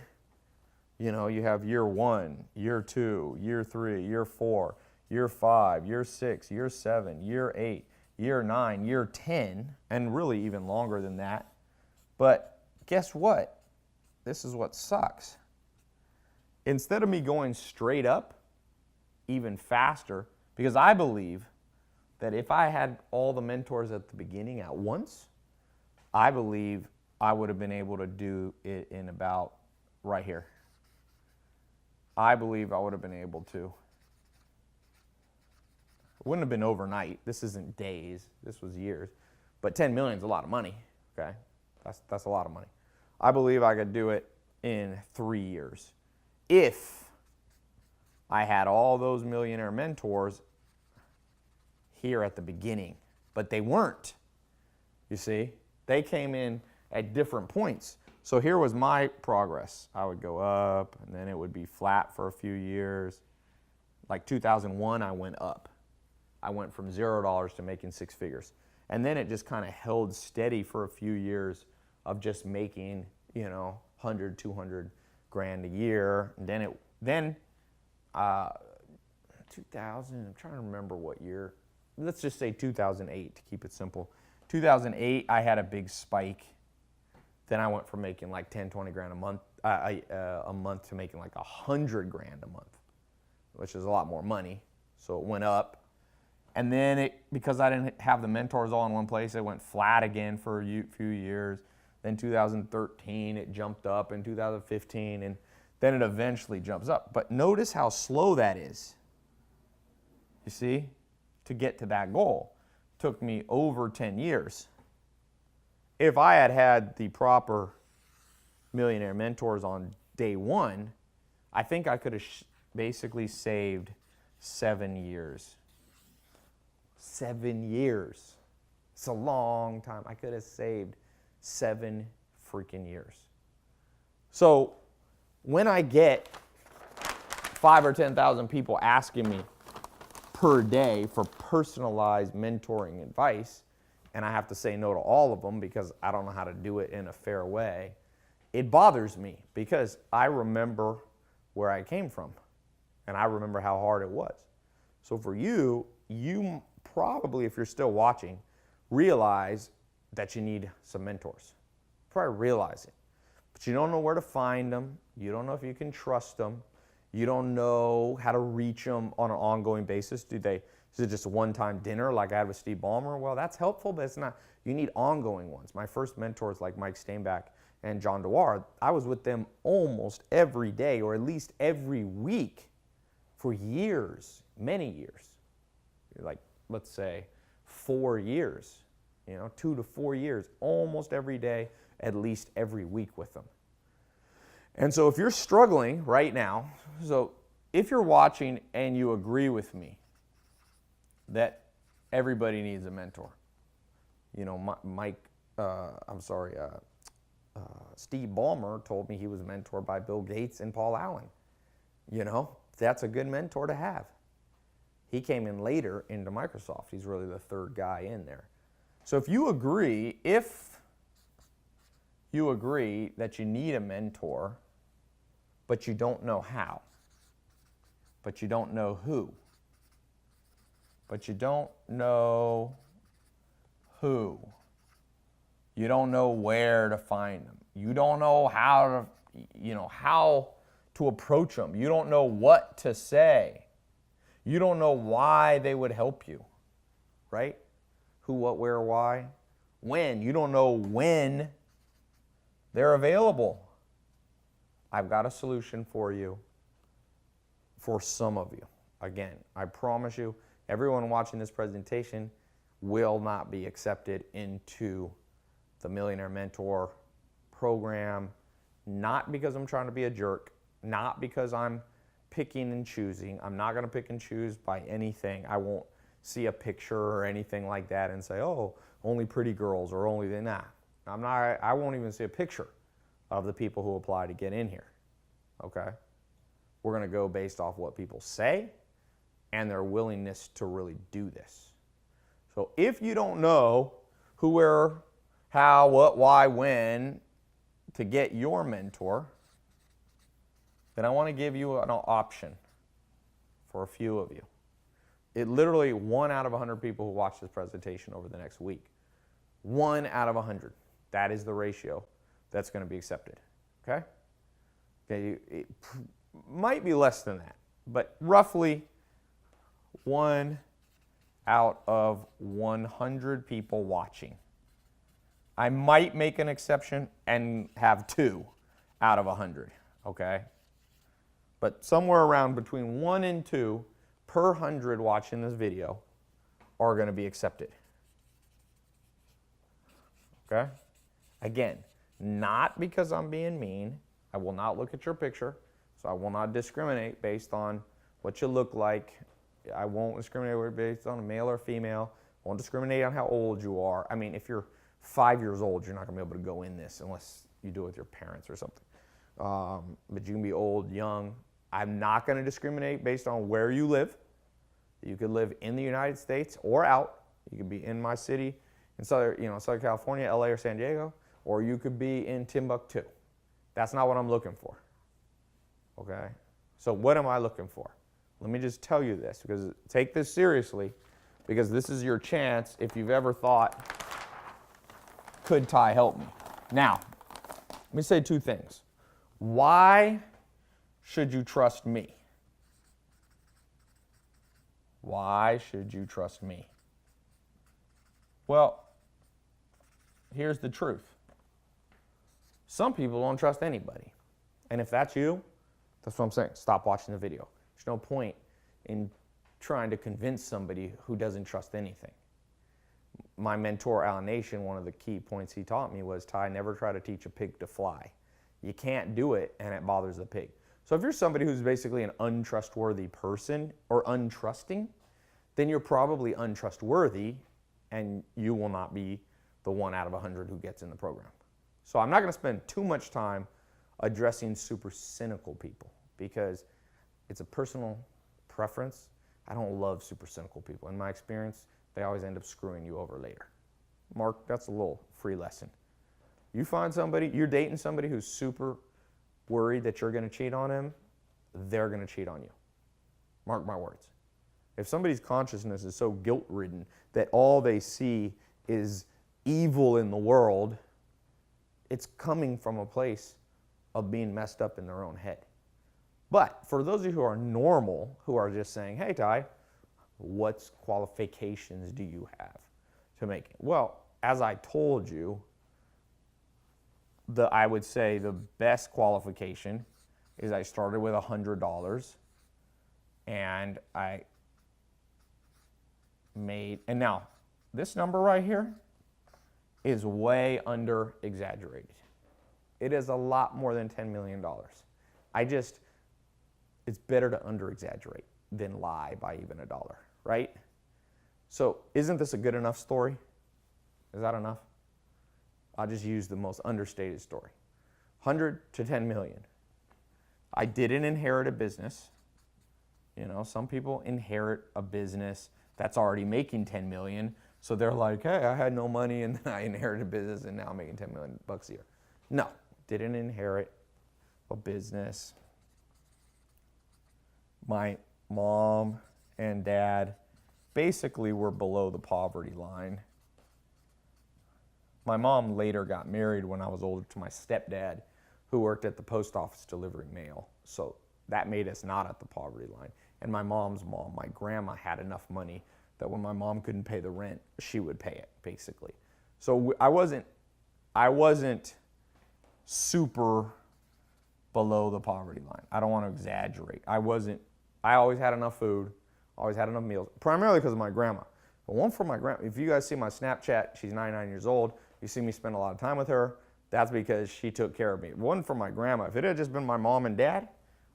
you know, you have year 1, year 2, year 3, year 4, year 5, year 6, year 7, year 8, year 9, year 10, and really even longer than that. But guess what? This is what sucks. Instead of me going straight up even faster, because I believe that if I had all the mentors at the beginning at once, I believe I would have been able to do it in about right here. I believe I would have been able to. It wouldn't have been overnight. This isn't days. This was years. But 10 million is a lot of money, okay? That's a lot of money. I believe I could do it in 3 years if I had all those millionaire mentors here at the beginning. But they weren't, you see. They came in at different points. So here was my progress. I would go up, and then it would be flat for a few years. Like 2001, I went up. I went from $0 to making 6 figures. And then it just kind of held steady for a few years of just making, you know, 100, 200 grand a year. And then 2000, I'm trying to remember what year. Let's just say 2008 to keep it simple. 2008, I had a big spike. Then I went from making like 10, 20 grand a month to making like 100 grand a month, which is a lot more money. So it went up. And then because I didn't have the mentors all in one place, it went flat again for a few years. Then 2013, it jumped up. In 2015, and then it eventually jumps up. But notice how slow that is. You see? To get to that goal took me over 10 years. If I had had the proper millionaire mentors on day one, I think I could have basically saved 7 years. 7 years. It's a long time. I could have saved 7 freaking years. So when I get 5 or 10,000 people asking me per day for personalized mentoring advice, and I have to say no to all of them because I don't know how to do it in a fair way, it bothers me because I remember where I came from and I remember how hard it was. So for you, you probably, if you're still watching, realize that you need some mentors. Probably realize it. but you don't know where to find them. You don't know if you can trust them. You don't know how to reach them on an ongoing basis. Is it just a one-time dinner like I had with Steve Ballmer? Well, that's helpful, but it's not. You need ongoing ones. My first mentors like Mike Steinbach and John Dewar, I was with them almost every day or at least every week for years, many years. Like, let's say 4 years, 2 to 4 years, almost every day, at least every week with them. And so if you're struggling right now, so if you're watching and you agree with me that everybody needs a mentor, Steve Ballmer told me he was mentored by Bill Gates and Paul Allen. That's a good mentor to have. He came in later into Microsoft. He's really the third guy in there. So if you agree that you need a mentor, but you don't know how, but you don't know who, you don't know where to find them, you don't know how to approach them, you don't know what to say, you don't know why they would help you, right? Who, what, where, why, when. You don't know when they're available. I've got a solution for you, for some of you. Again, I promise you, everyone watching this presentation will not be accepted into the Millionaire Mentor program, not because I'm trying to be a jerk, not because I'm picking and choosing. I'm not going to pick and choose by anything. I won't see a picture or anything like that and say, oh, only pretty girls or only that. I won't even see a picture of the people who apply to get in here, okay? We're going to go based off what people say and their willingness to really do this. So if you don't know who, where, how, what, why, when to get your mentor, then I want to give you an option for a few of you. It literally 1 out of 100 people who watch this presentation over the next week. 1 out of 100. That is the ratio that's going to be accepted. Okay? It might be less than that, but roughly 1 out of 100 people watching. I might make an exception and have 2 out of 100. Okay? But somewhere around between 1 and 2 per 100 watching this video are going to be accepted. Okay? Again, not because I'm being mean. I will not look at your picture, so I will not discriminate based on what you look like. I won't discriminate based on a male or female. I won't discriminate on how old you are. I mean, if you're 5 years old, you're not going to be able to go in this unless you do it with your parents or something. But you can be old, young. I'm not going to discriminate based on where you live. You could live in the United States or out. You could be in my city in Southern California, LA, or San Diego, or you could be in Timbuktu. That's not what I'm looking for. Okay? So what am I looking for? Let me just tell you this, because take this seriously, because this is your chance if you've ever thought, could Ty help me? Now, let me say 2 things. Why should you trust me? Why should you trust me? Well, here's the truth. Some people don't trust anybody. And if that's you, that's what I'm saying. Stop watching the video. There's no point in trying to convince somebody who doesn't trust anything. My mentor, Alan Nation, one of the key points he taught me was, Ty, never try to teach a pig to fly. You can't do it, and it bothers the pig. So if you're somebody who's basically an untrustworthy person or untrusting, then you're probably untrustworthy, and you will not be the 1 out of 100 who gets in the program. So I'm not going to spend too much time addressing super cynical people because it's a personal preference. I don't love super cynical people. In my experience, they always end up screwing you over later. Mark, that's a little free lesson. You find somebody, you're dating somebody who's super worried that you're going to cheat on him, they're going to cheat on you. Mark my words. If somebody's consciousness is so guilt-ridden that all they see is evil in the world, it's coming from a place of being messed up in their own head. But for those of you who are normal, who are just saying, hey, Ty, what qualifications do you have to make it? Well, as I told you, I would say the best qualification is I started with $100 and I made, and now this number right here is way under exaggerated. It is a lot more than $10 million. It's better to under exaggerate than lie by even a dollar, right? So isn't this a good enough story? Is that enough? I'll just use the most understated story. 100 to 10 million. I didn't inherit a business. You know, some people inherit a business that's already making 10 million. So they're like, hey, I had no money and then I inherited a business and now I'm making 10 million bucks a year. No, didn't inherit a business. My mom and dad basically were below the poverty line. My mom later got married when I was older to my stepdad, who worked at the post office delivering mail. So that made us not at the poverty line. And my mom's mom, my grandma, had enough money that when my mom couldn't pay the rent, she would pay it, basically. So I wasn't super below the poverty line. I don't want to exaggerate. I always had enough food, always had enough meals, primarily because of my grandma. But one for my grandma, if you guys see my Snapchat, she's 99 years old. You see me spend a lot of time with her. That's because she took care of me. One for my grandma. If it had just been my mom and dad,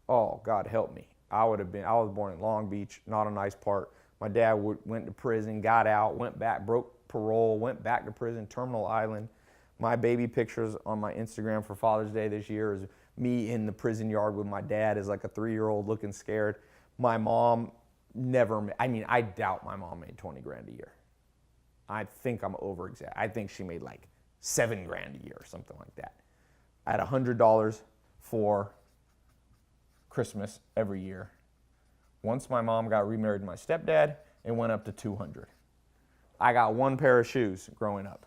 oh, God help me. I was born in Long Beach, not a nice part. My dad went to prison, got out, went back, broke parole, went back to prison, Terminal Island. My baby pictures on my Instagram for Father's Day this year is me in the prison yard with my dad as like a 3-year-old looking scared. My mom I doubt my mom made 20 grand a year. I think I'm over-exaggerating. I think she made like $7 grand a year or something like that. I had $100 for Christmas every year. Once my mom got remarried to my stepdad, it went up to 200. I got one pair of shoes growing up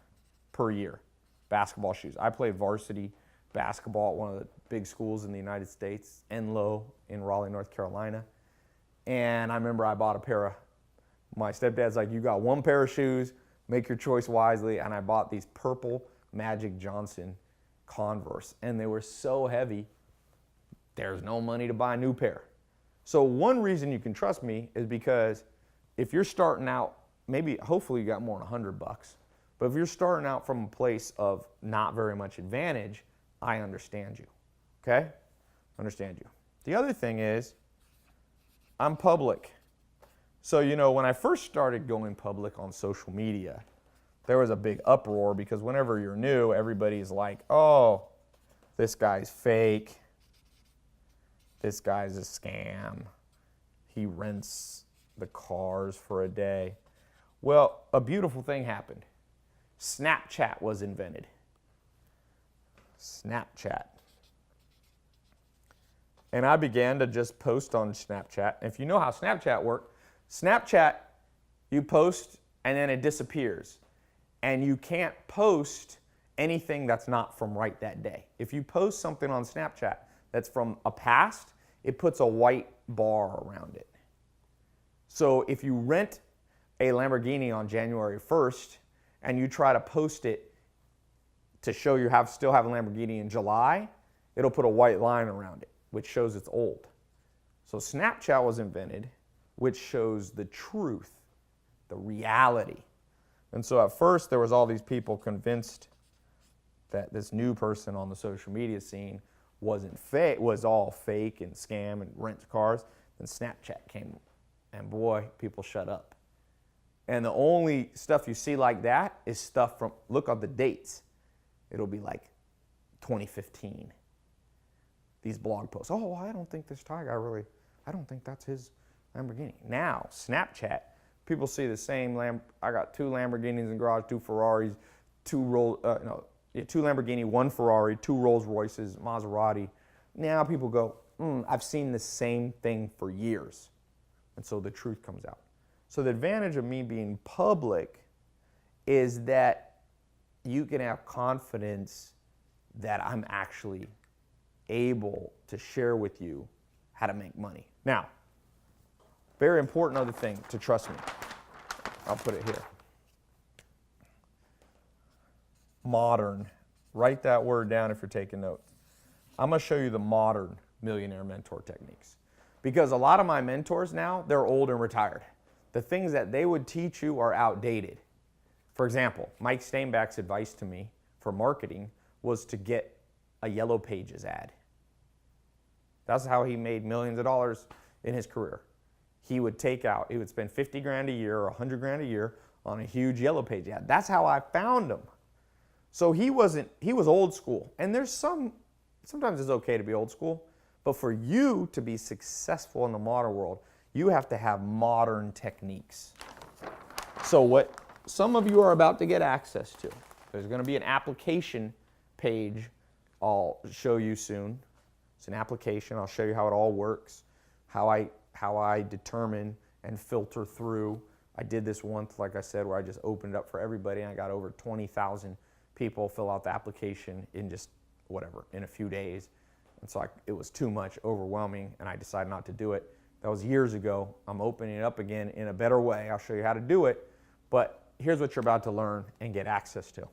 per year, basketball shoes. I played varsity basketball at one of the big schools in the United States, Enloe in Raleigh, North Carolina. And I remember I bought a pair of, my stepdad's like, you got one pair of shoes, make your choice wisely. And I bought these purple Magic Johnson Converse. And they were so heavy, there's no money to buy a new pair. So one reason you can trust me is because if you're starting out, hopefully you got more than $100, but if you're starting out from a place of not very much advantage, I understand you, okay? Understand you. The other thing is, I'm public. So, when I first started going public on social media, there was a big uproar because whenever you're new, everybody's like, oh, this guy's fake. This guy's a scam. He rents the cars for a day. Well, a beautiful thing happened. Snapchat was invented. Snapchat. And I began to just post on Snapchat. If you know how Snapchat works, Snapchat, you post and then it disappears. And you can't post anything that's not from right that day. If you post something on Snapchat that's from a past, it puts a white bar around it. So if you rent a Lamborghini on January 1st and you try to post it to show you still have a Lamborghini in July, it'll put a white line around it, which shows it's old. So Snapchat was invented, which shows the truth, the reality. And so at first there was all these people convinced that this new person on the social media scene wasn't fake, was all fake and scam and rent cars. Then Snapchat came, and boy, people shut up. And the only stuff you see like that is stuff from, look at the dates. It'll be like 2015. These blog posts. Oh, I don't think this Thai guy I don't think that's his Lamborghini. Now, Snapchat, people see the same I got 2 Lamborghinis in the garage, 2 Ferraris, 2 Lamborghini, 1 Ferrari, 2 Rolls Royces, Maserati. Now people go, I've seen the same thing for years. And so the truth comes out. So the advantage of me being public is that you can have confidence that I'm actually able to share with you how to make money. Now, very important other thing to trust me. I'll put it here. Modern. Write that word down if you're taking notes. I'm going to show you the modern millionaire mentor techniques. Because a lot of my mentors now, they're old and retired. The things that they would teach you are outdated. For example, Mike Steinbach's advice to me for marketing was to get a Yellow Pages ad. That's how he made millions of dollars in his career. He would spend 50 grand a year or 100 grand a year on a huge Yellow Page ad. That's how I found him. So he was old school. And sometimes it's okay to be old school, but for you to be successful in the modern world, you have to have modern techniques. So what some of you are about to get access to, there's going to be an application page I'll show you soon. It's an application. I'll show you how it all works, how I determine and filter through. I did this once, like I said, where I just opened it up for everybody, and I got over 20,000 people fill out the application in just in a few days. And so it was too much, overwhelming, and I decided not to do it. That was years ago. I'm opening it up again in a better way. I'll show you how to do it, but here's what you're about to learn and get access to,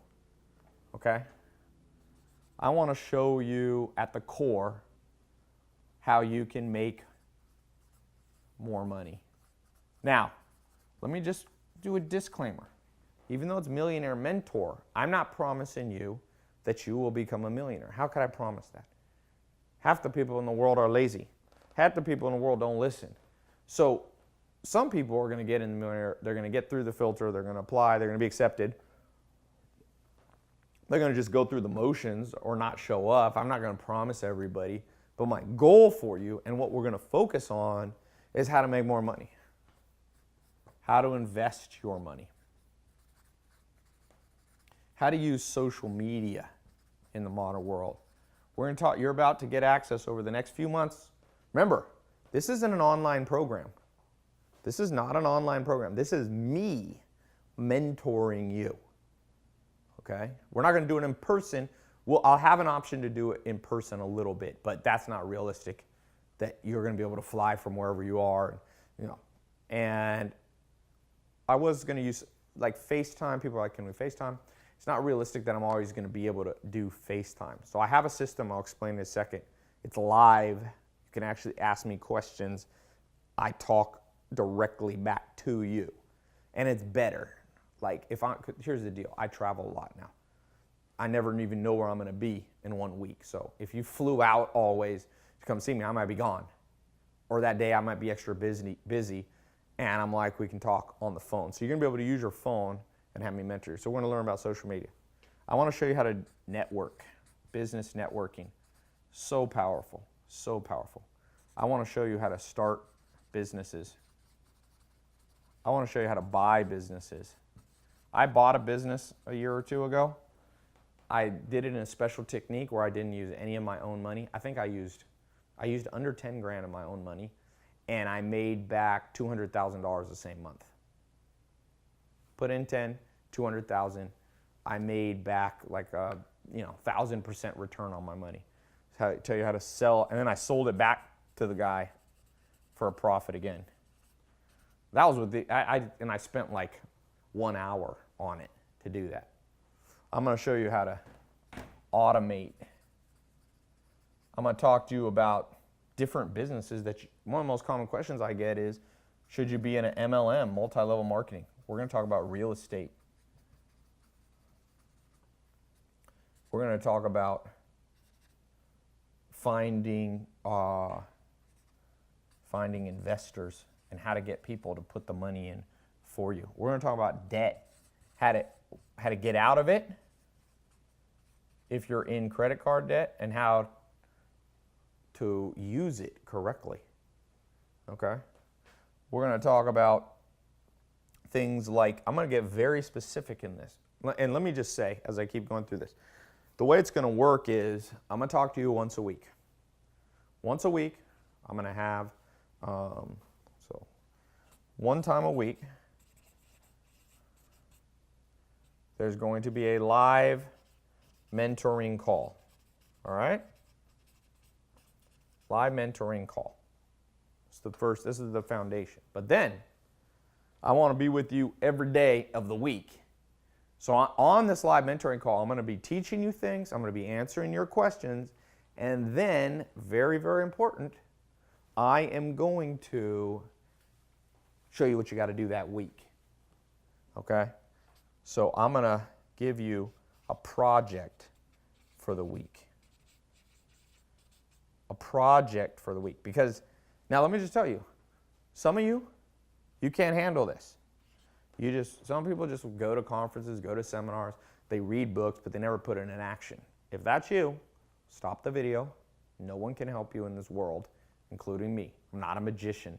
okay? I want to show you at the core how you can make more money. Now, let me just do a disclaimer. Even though it's Millionaire Mentor, I'm not promising you that you will become a millionaire. How could I promise that? Half the people in the world are lazy. Half the people in the world don't listen. So some people are going to get in the millionaire, they're going to get through the filter, they're going to apply, they're going to be accepted. They're going to just go through the motions or not show up. I'm not going to promise everybody. But my goal for you and what we're going to focus on is how to make more money. How to invest your money. How to use social media in the modern world. We're going to talk, you're about to get access over the next few months. Remember, this isn't an online program. This is not an online program. This is me mentoring you. Okay? We're not going to do it in person. I'll have an option to do it in person a little bit, but that's not realistic that you're going to be able to fly from wherever you are, And I was going to use like FaceTime. People are like, can we FaceTime? It's not realistic that I'm always going to be able to do FaceTime. So I have a system. I'll explain in a second. It's live. You can actually ask me questions. I talk directly back to you, and it's better. Like here's the deal. I travel a lot now. I never even know where I'm going to be in 1 week. So if you flew out always to come see me, I might be gone. Or that day I might be extra busy, and I'm like, we can talk on the phone. So you're going to be able to use your phone and have me mentor you. So we're going to learn about social media. I want to show you how to network, business networking. So powerful, so powerful. I want to show you how to start businesses. I want to show you how to buy businesses. I bought a business a year or two ago. I did it in a special technique where I didn't use any of my own money. I think I used under 10 grand of my own money, and I made back $200,000 the same month. Put in 10, 200,000. I made back like a 1,000% return on my money. So I tell you how to sell, and then I sold it back to the guy for a profit again. That was with I spent like 1 hour on it to do that. I'm going to show you how to automate. I'm going to talk to you about different businesses one of the most common questions I get is, should you be in an MLM, multi-level marketing? We're going to talk about real estate. We're going to talk about finding investors and how to get people to put the money in for you. We're going to talk about debt, how to get out of it if you're in credit card debt, and how to use it correctly. Okay? We're going to talk about things like, I'm going to get very specific in this. And let me just say, as I keep going through this, the way it's going to work is I'm going to talk to you once a week. Once a week, I'm going to have, one time a week, there's going to be a live mentoring call. All right? live mentoring call. This is the foundation. But then, I want to be with you every day of the week. So on this live mentoring call, I'm going to be teaching you things, I'm going to be answering your questions, and then, very, very important, I am going to show you what you got to do that week. Okay? So I'm going to give you a project for the week. A project for the week. Because, now let me just tell you, some of you can't handle this. Some people just go to conferences, go to seminars, they read books, but they never put it in action. If that's you, stop the video. No one can help you in this world, including me. I'm not a magician.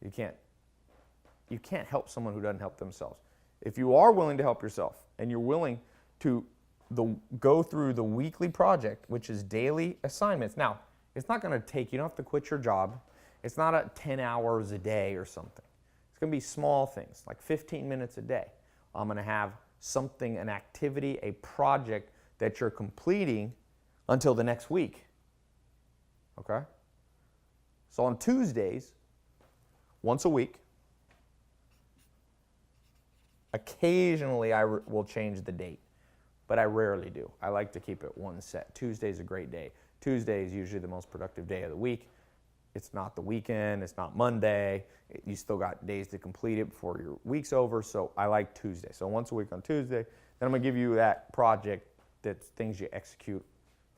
You can't help someone who doesn't help themselves. If you are willing to help yourself and you're willing to go through the weekly project, which is daily assignments. Now, it's not going to you don't have to quit your job. It's not 10 hours a day or something. It's going to be small things, like 15 minutes a day. I'm going to have something, an activity, a project that you're completing until the next week. Okay? So on Tuesdays, once a week, occasionally I will change the date, but I rarely do. I like to keep it one set. Tuesday's a great day. Tuesday is usually the most productive day of the week. It's not the weekend, it's not Monday. You still got days to complete it before your week's over, so I like Tuesday. So once a week on Tuesday, then I'm gonna give you that project, that's things you execute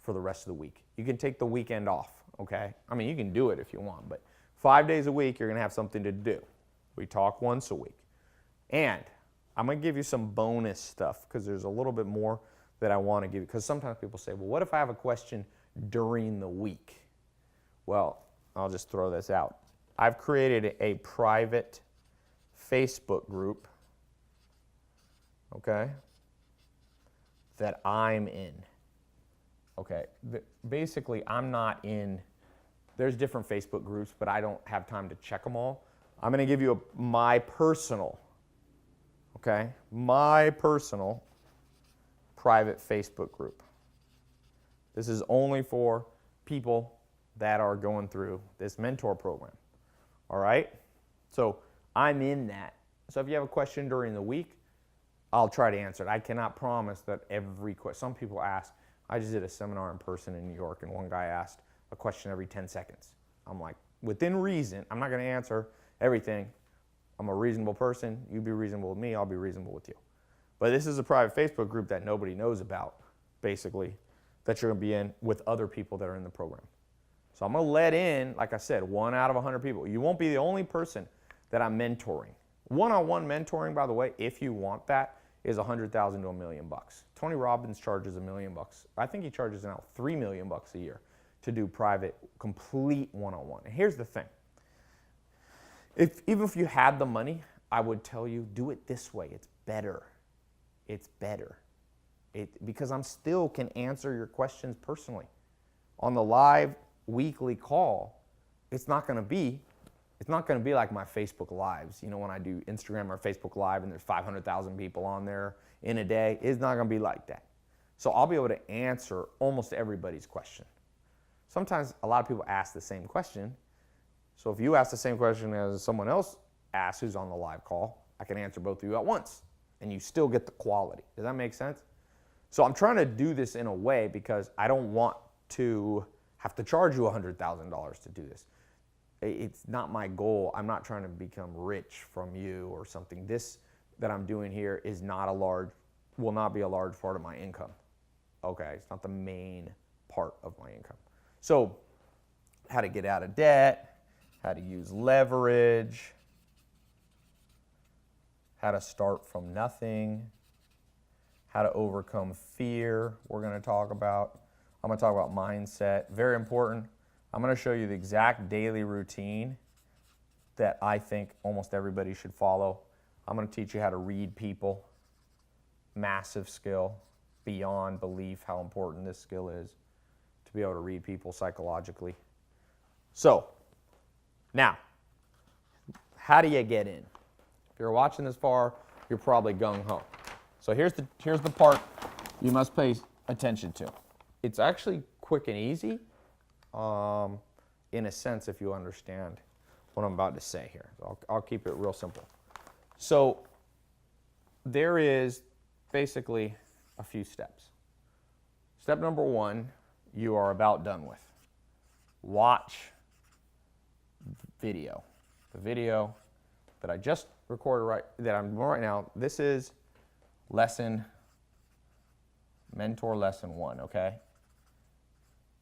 for the rest of the week. You can take the weekend off, okay? I mean, you can do it if you want, but 5 days a week, you're gonna have something to do. We talk once a week. And I'm gonna give you some bonus stuff because there's a little bit more that I wanna give you. Because sometimes people say, well, what if I have a question during the week? Well, I'll just throw this out. I've created a private Facebook group, okay, that I'm in. Okay, basically I'm not in, there's different Facebook groups, but I don't have time to check them all. I'm gonna give you my personal, okay, my personal private Facebook group. This is only for people that are going through this mentor program. All right? So I'm in that. So if you have a question during the week, I'll try to answer it. I cannot promise that every question. Some people ask, I just did a seminar in person in New York, and one guy asked a question every 10 seconds. I'm like, within reason, I'm not going to answer everything. I'm a reasonable person. You be reasonable with me, I'll be reasonable with you. But this is a private Facebook group that nobody knows about, basically, that you're going to be in with other people that are in the program. So I'm going to let in, like I said, 1 out of 100 people. You won't be the only person that I'm mentoring. One-on-one mentoring, by the way, if you want that, is $100,000 to $1 million. Tony Robbins charges $1 million. I think he charges now $3 million a year to do private, complete one-on-one. And here's the thing. Even if you had the money, I would tell you, do it this way. It's better. It's better. Because I'm still can answer your questions personally. On the live weekly call, it's not going to be like my Facebook Lives. You know, when I do Instagram or Facebook Live and there's 500,000 people on there in a day, it's not going to be like that. So I'll be able to answer almost everybody's question. Sometimes a lot of people ask the same question. So if you ask the same question as someone else asks who's on the live call, I can answer both of you at once and you still get the quality. Does that make sense? So I'm trying to do this in a way because I don't want to have to charge you $100,000 to do this. It's not my goal. I'm not trying to become rich from you or something. This that I'm doing here is will not be a large part of my income. Okay, it's not the main part of my income. So how to get out of debt, how to use leverage, how to start from nothing, how to overcome fear, we're going to talk about. I'm going to talk about mindset, very important. I'm going to show you the exact daily routine that I think almost everybody should follow. I'm going to teach you how to read people, massive skill, beyond belief how important this skill is to be able to read people psychologically. So, now, how do you get in? If you're watching this far, you're probably gung-ho. So here's the part you must pay attention to. It's actually quick and easy. in a sense, if you understand what I'm about to say here. I'll keep it real simple. So there is basically a few steps. Step number one, you are about done with. Watch video. The video that I just recorded that I'm doing right now, this is mentor lesson 1, okay?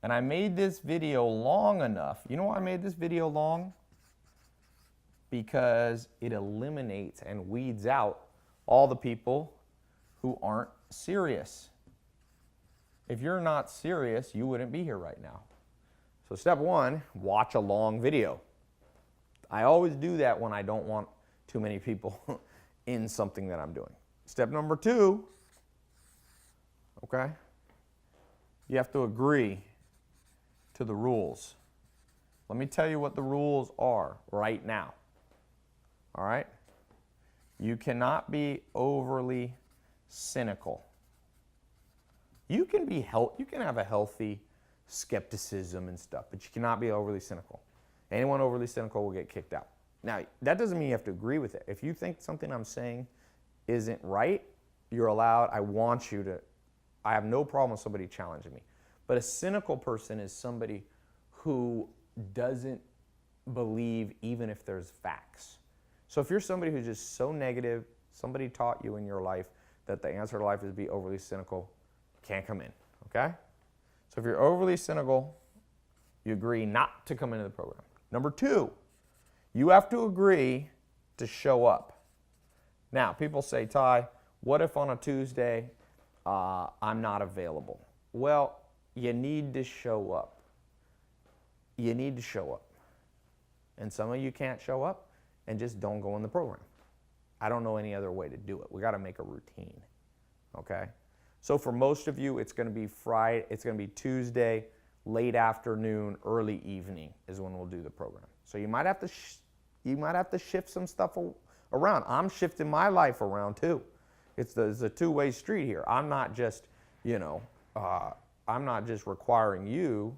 And I made this video long enough. You know why I made this video long? Because it eliminates and weeds out all the people who aren't serious. If you're not serious, you wouldn't be here right now. So step one, watch a long video. I always do that when I don't want too many people in something that I'm doing. Step number two, okay, you have to agree to the rules. Let me tell you what the rules are right now. All right? You cannot be overly cynical. You can have a healthy skepticism and stuff, but you cannot be overly cynical. Anyone overly cynical will get kicked out. Now, that doesn't mean you have to agree with it. If you think something I'm saying isn't right, you're allowed. I have no problem with somebody challenging me. But a cynical person is somebody who doesn't believe even if there's facts. So if you're somebody who's just so negative, somebody taught you in your life that the answer to life is be overly cynical, can't come in, okay? So if you're overly cynical, you agree not to come into the program. Number two, you have to agree to show up. Now, people say, Ty, what if on a Tuesday I'm not available? Well, you need to show up. You need to show up. And some of you can't show up and just don't go in the program. I don't know any other way to do it. We got to make a routine, okay? So for most of you, it's going to be Friday, it's going to be Tuesday, late afternoon, early evening is when we'll do the program. So you might have to shift some stuff around. I'm shifting my life around too. It's a two-way street here. I'm not just, I'm not just requiring you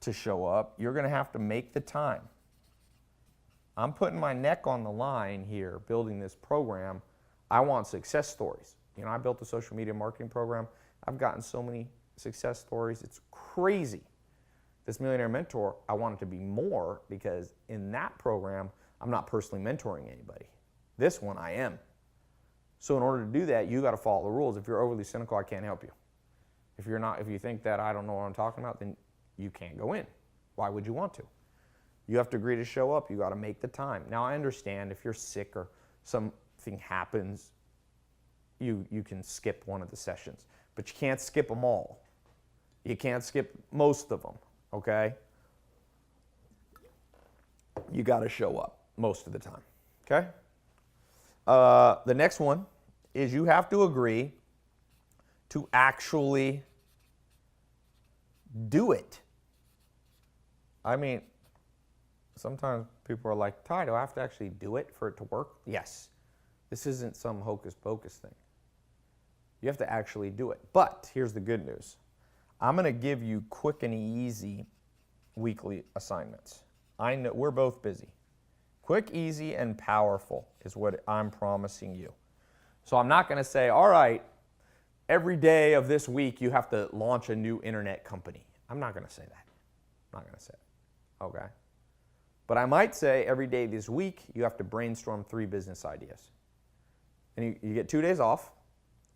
to show up. You're going to have to make the time. I'm putting my neck on the line here, building this program. I want success stories. I built a social media marketing program. I've gotten so many success stories. It's crazy. This Millionaire Mentor, I want it to be more because in that program, I'm not personally mentoring anybody. This one, I am. So in order to do that, you got to follow the rules. If you're overly cynical, I can't help you. If you think that I don't know what I'm talking about, then you can't go in. Why would you want to? You have to agree to show up. You got to make the time. Now, I understand if you're sick or something happens, you can skip one of the sessions, but you can't skip them all. You can't skip most of them, okay? You got to show up most of the time, okay? The next one is you have to agree to actually do it. I mean, sometimes people are like, Ty, do I have to actually do it for it to work? Yes. This isn't some hocus pocus thing. You have to actually do it. But here's the good news. I'm going to give you quick and easy weekly assignments. I know we're both busy. Quick, easy, and powerful is what I'm promising you. So I'm not going to say, all right, every day of this week you have to launch a new internet company. I'm not going to say that. I'm not going to say it. Okay? But I might say every day this week you have to brainstorm 3 business ideas. And you get 2 days off.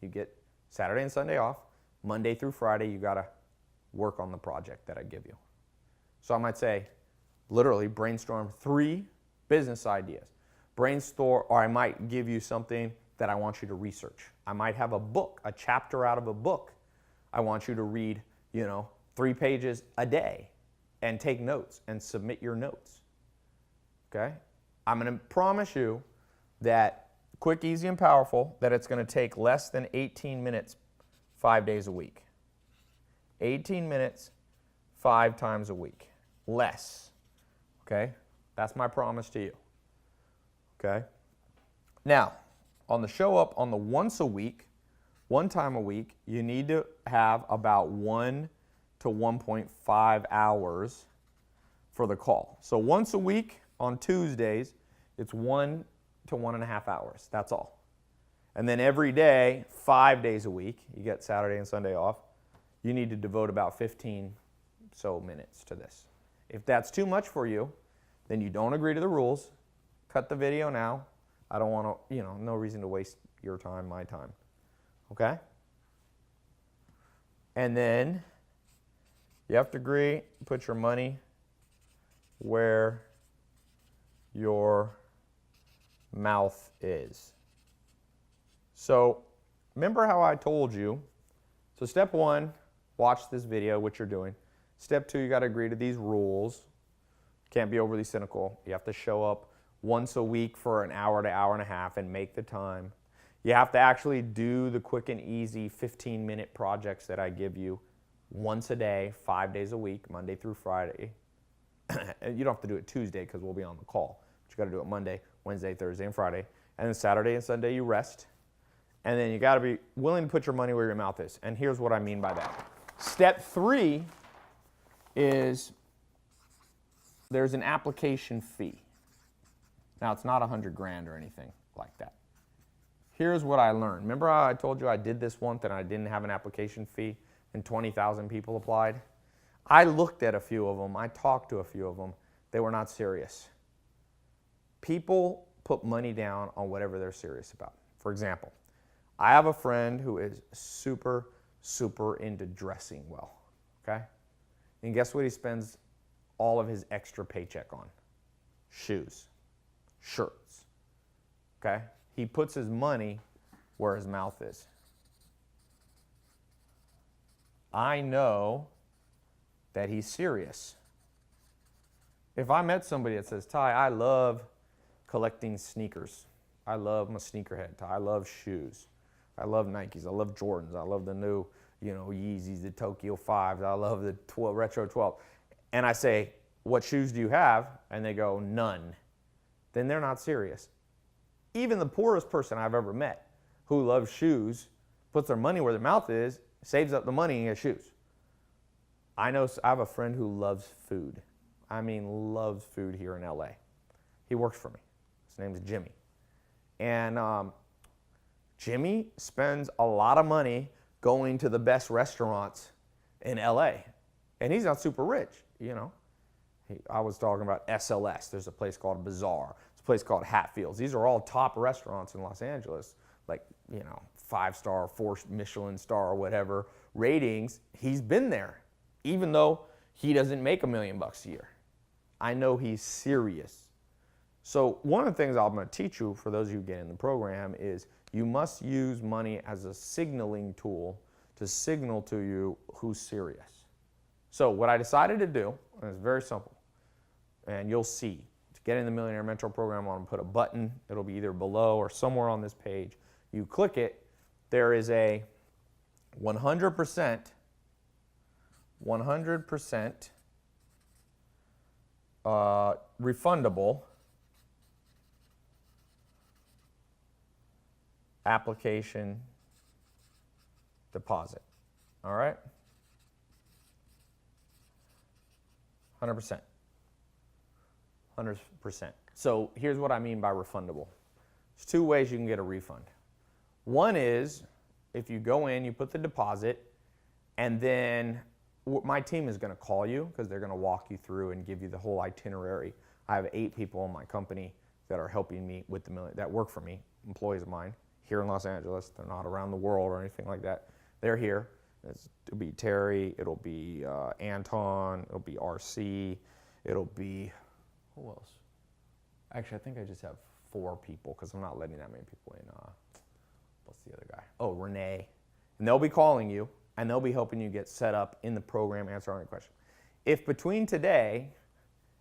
You get Saturday and Sunday off. Monday through Friday, you got to work on the project that I give you. So I might say, literally brainstorm 3 business ideas. Brainstorm, or I might give you something that I want you to research. I might have a book, a chapter out of a book. I want you to read, 3 pages a day and take notes and submit your notes. Okay? I'm going to promise you that quick, easy, and powerful, that it's going to take less than 18 minutes 5 days a week. 18 minutes 5 times a week. Less. Okay? That's my promise to you. Okay? Now, on the show up on the once a week, 1 time a week, you need to have about 1 to 1.5 hours for the call. So once a week on Tuesdays, it's 1 to 1.5 hours. That's all. And then every day, 5 days a week, you get Saturday and Sunday off, you need to devote about 15 so minutes to this. If that's too much for you, then you don't agree to the rules. Cut the video now. I don't want to, no reason to waste your time, my time. Okay? And then you have to agree, put your money where your mouth is. So remember how I told you, so step 1, watch this video, which you're doing. Step 2, you got to agree to these rules. Can't be overly cynical. You have to show up once a week for an hour to hour and a half and make the time. You have to actually do the quick and easy 15-minute projects that I give you once a day, 5 days a week, Monday through Friday. You don't have to do it Tuesday because we'll be on the call. But you got to do it Monday, Wednesday, Thursday, and Friday. And then Saturday and Sunday you rest. And then you got to be willing to put your money where your mouth is. And here's what I mean by that. Step 3 is there's an application fee. Now, it's not $100,000 or anything like that. Here's what I learned. Remember how I told you I did this once and I didn't have an application fee and 20,000 people applied? I looked at a few of them. I talked to a few of them. They were not serious. People put money down on whatever they're serious about. For example, I have a friend who is super, super into dressing well, okay? And guess what he spends all of his extra paycheck on? Shoes, shirts, okay? He puts his money where his mouth is. I know that he's serious. If I met somebody that says, Ty, I love collecting sneakers. I love my sneakerhead. Ty, I love shoes. I love Nikes. I love Jordans. I love the new, Yeezys, the Tokyo 5s. I love the Retro 12. And I say, what shoes do you have? And they go, none. Then they're not serious. Even the poorest person I've ever met who loves shoes, puts their money where their mouth is, saves up the money and gets shoes. I have a friend who loves food. I mean, loves food here in LA. He works for me. His name is Jimmy. And Jimmy spends a lot of money going to the best restaurants in LA. And he's not super rich, I was talking about SLS. There's a place called Bazaar. There's a place called Hatfields. These are all top restaurants in Los Angeles, like, 5-star, 4 Michelin star, or whatever ratings. He's been there, even though he doesn't make $1 million a year. I know he's serious. So one of the things I'm going to teach you, for those of you who get in the program, is you must use money as a signaling tool to signal to you who's serious. So what I decided to do, and it's very simple, and you'll see, to get in the Millionaire Mentor program, I'm going to put a button. It'll be either below or somewhere on this page. You click it, there is a 100% refundable application deposit. All right? 100%. 100%. So here's what I mean by refundable. There's 2 ways you can get a refund. One is if you go in, you put the deposit, and then my team is going to call you because they're going to walk you through and give you the whole itinerary. I have 8 people in my company that are helping me with that work for me, employees of mine here in Los Angeles. They're not around the world or anything like that. They're here. It'll be Terry. It'll be Anton. It'll be RC. It'll be, who else? Actually, I think I just have 4 people because I'm not letting that many people in. What's the other guy? Oh, Renee. And they'll be calling you, and they'll be helping you get set up in the program, answer all your questions. If between today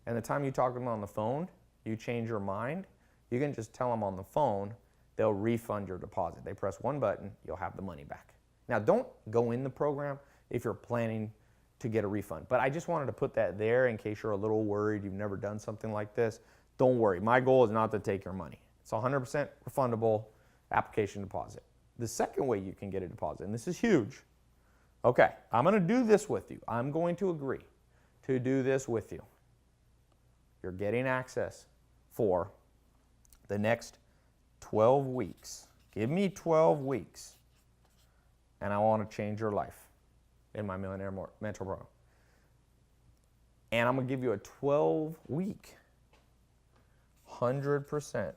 and the time you talk to them on the phone, you change your mind, you can just tell them on the phone, they'll refund your deposit. They press one button, you'll have the money back. Now, don't go in the program if you're planning to get a refund. But I just wanted to put that there in case you're a little worried, you've never done something like this. Don't worry. My goal is not to take your money. It's 100% refundable application deposit. The second way you can get a deposit, and this is huge. Okay, I'm going to do this with you. I'm going to agree to do this with you. you're getting access for the next 12 weeks. Give me 12 weeks, and I want to change your life in my Millionaire Mentor Program. And I'm going to give you a 12-week, 100%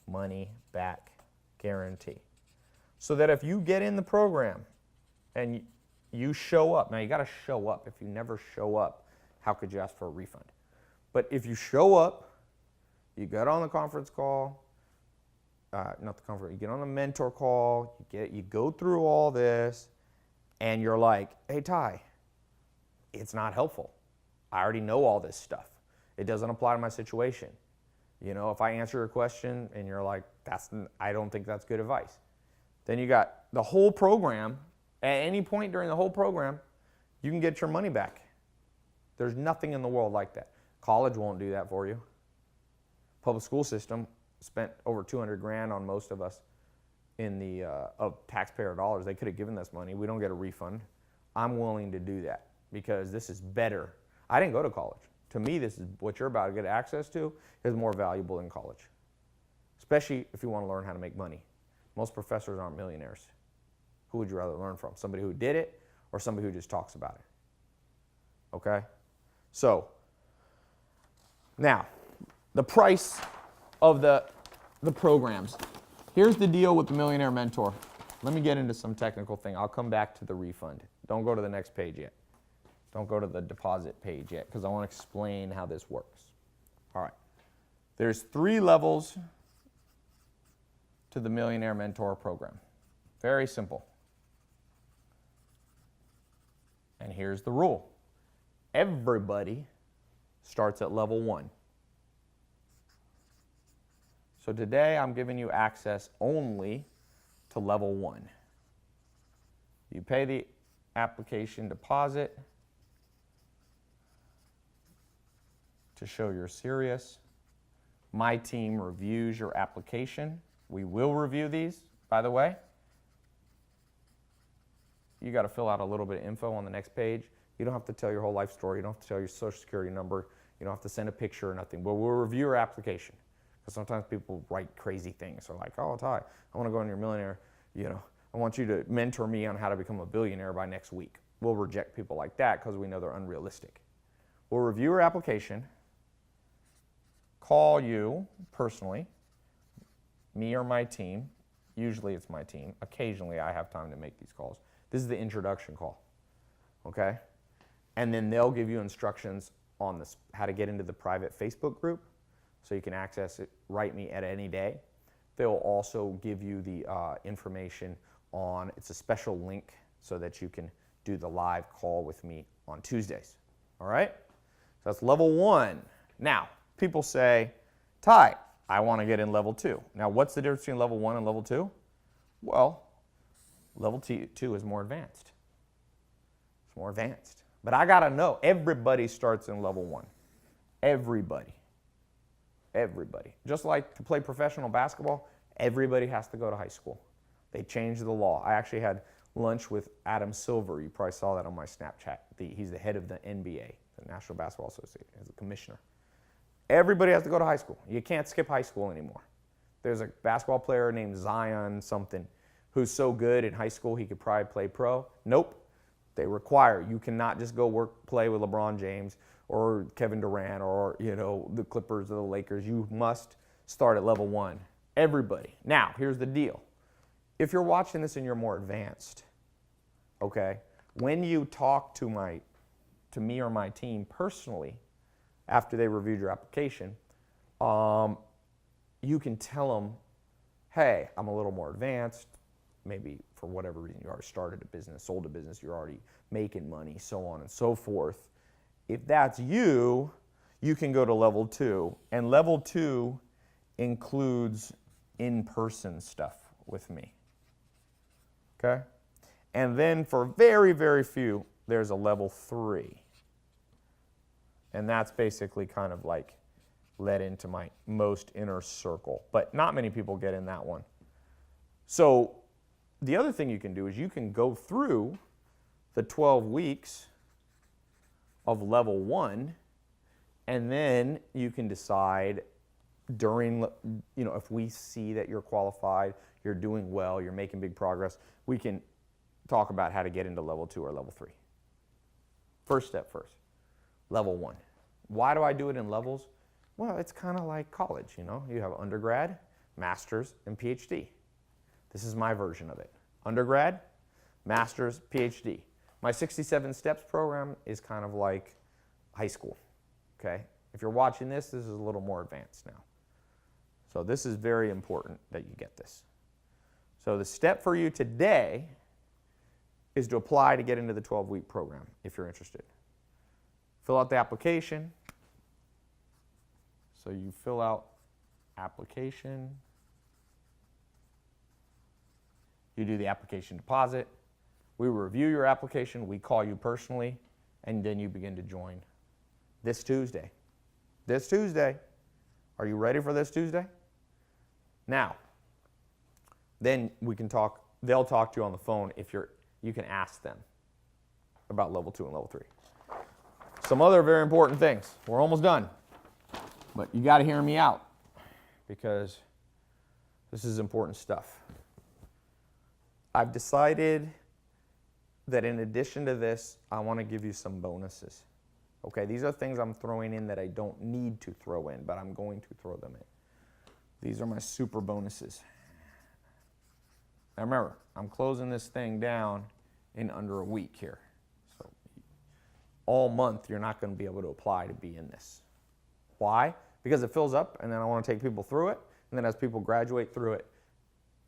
money back guarantee. So that if you get in the program and you show up, now you got to show up. If you never show up, how could you ask for a refund? But if you show up, you get on the conference call, not the conference, you get on the mentor call, you go through all this, and you're like, hey, Ty, it's not helpful. I already know all this stuff. It doesn't apply to my situation. You know, if I answer your question and you're like, I don't think that's good advice. Then you got the whole program. At any point during the whole program, you can get your money back. There's nothing in the world like that. College won't do that for you. Public school system spent over 200 grand on most of us in the of taxpayer dollars. They could have given us money. We don't get a refund. I'm willing to do that because this is better. I didn't go to college. To me, this is what you're about to get access to is more valuable than college, especially if you want to learn how to make money. Most professors aren't millionaires. Who would you rather learn from? Somebody who did it or somebody who just talks about it? Okay? So, now, the price of the programs. Here's the deal with the Millionaire Mentor. Let me get into some technical thing. I'll come back to the refund. Don't go to the next page yet. Don't go to the deposit page yet because I want to explain how this works. All right. There's 3 levels to the Millionaire Mentor program. Very simple. And here's the rule. Everybody starts at level 1. So today I'm giving you access only to level 1. You pay the application deposit to show you're serious. My team reviews your application. We will review these, by the way. You got to fill out a little bit of info on the next page. You don't have to tell your whole life story. You don't have to tell your social security number. You don't have to send a picture or nothing. But we'll review your application. Because sometimes people write crazy things. They're like, oh, Ty, I want to go on your millionaire, I want you to mentor me on how to become a billionaire by next week. We'll reject people like that because we know they're unrealistic. We'll review your application, call you personally, me or my team. Usually it's my team. Occasionally I have time to make these calls. This is the introduction call, okay? And then they'll give you instructions on this, how to get into the private Facebook group so you can access it, write me at any day. They'll also give you the information on, it's a special link so that you can do the live call with me on Tuesdays, all right? So that's level 1. Now, people say, Ty, I want to get in level 2. Now, what's the difference between level 1 and level 2? Well, level 2 is more advanced. It's more advanced. But I got to know, everybody starts in level 1. Everybody. Everybody. Just like to play professional basketball, everybody has to go to high school. They changed the law. I actually had lunch with Adam Silver. You probably saw that on my Snapchat. He's the head of the NBA, the National Basketball Association, as a commissioner. Everybody has to go to high school. You can't skip high school anymore. There's a basketball player named Zion something who's so good in high school he could probably play pro. Nope. They require you cannot just go play with LeBron James or Kevin Durant or the Clippers or the Lakers. You must start at level 1. Everybody. Now, here's the deal. If you're watching this and you're more advanced, okay, when you talk to me or my team personally after they reviewed your application, you can tell them, hey, I'm a little more advanced. Maybe for whatever reason you already started a business, sold a business, you're already making money, so on and so forth. If that's you, you can go to level 2. And level 2 includes in-person stuff with me. Okay? And then for very, very few, there's a level 3. And that's basically kind of like led into my most inner circle. But not many people get in that one. So the other thing you can do is you can go through the 12 weeks of level 1 And then you can decide during, if we see that you're qualified, you're doing well, you're making big progress, we can talk about how to get into level 2 or level 3. First step first, level 1. Why do I do it in levels? Well, it's kind of like college, You have undergrad, master's, and PhD. This is my version of it. Undergrad, master's, PhD. My 67 steps program is kind of like high school, okay? If you're watching this is a little more advanced now. So this is very important that you get this. So the step for you today is to apply to get into the 12-week program if you're interested. Fill out the application. So you fill out application. You do the application deposit. We review your application. We call you personally, and then you begin to join this Tuesday. This Tuesday. Are you ready for this Tuesday? Now, then we can talk. They'll talk to you on the phone if you can ask them about level 2 and level 3. Some other very important things. We're almost done. But you got to hear me out because this is important stuff. I've decided that in addition to this, I want to give you some bonuses. Okay, these are things I'm throwing in that I don't need to throw in, but I'm going to throw them in. These are my super bonuses. Now remember, I'm closing this thing down in under a week here. So all month, you're not going to be able to apply to be in this. Why? Because it fills up, and then I want to take people through it, and then as people graduate through it,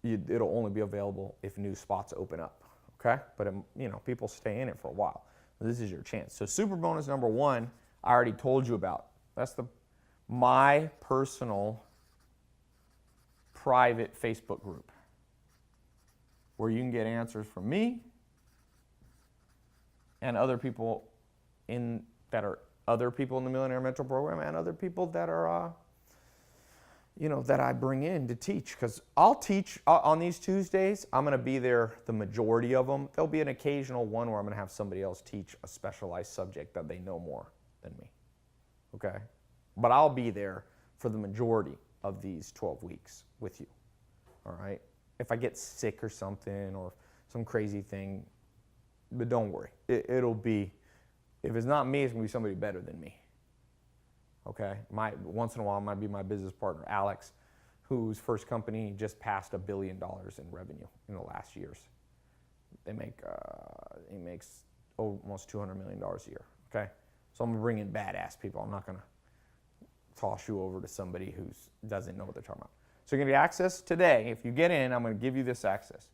it'll only be available if new spots open up, okay? But, people stay in it for a while. This is your chance. So super bonus number 1, I already told you about. That's my personal private Facebook group where you can get answers from me and other people that are other people in the Millionaire Mentor Program and other people that are, that I bring in to teach. Because I'll teach on these Tuesdays. I'm going to be there the majority of them. There'll be an occasional one where I'm going to have somebody else teach a specialized subject that they know more than me. Okay? But I'll be there for the majority of these 12 weeks with you. All right? If I get sick or something or some crazy thing, but don't worry. It'll be, if it's not me, it's going to be somebody better than me. Okay? Once in a while, it might be my business partner, Alex, whose first company just passed $1 billion in revenue in the last years. He makes almost $200 million a year. Okay? So I'm going to bring in badass people. I'm not going to toss you over to somebody who doesn't know what they're talking about. So you're going to get access today. If you get in, I'm going to give you this access.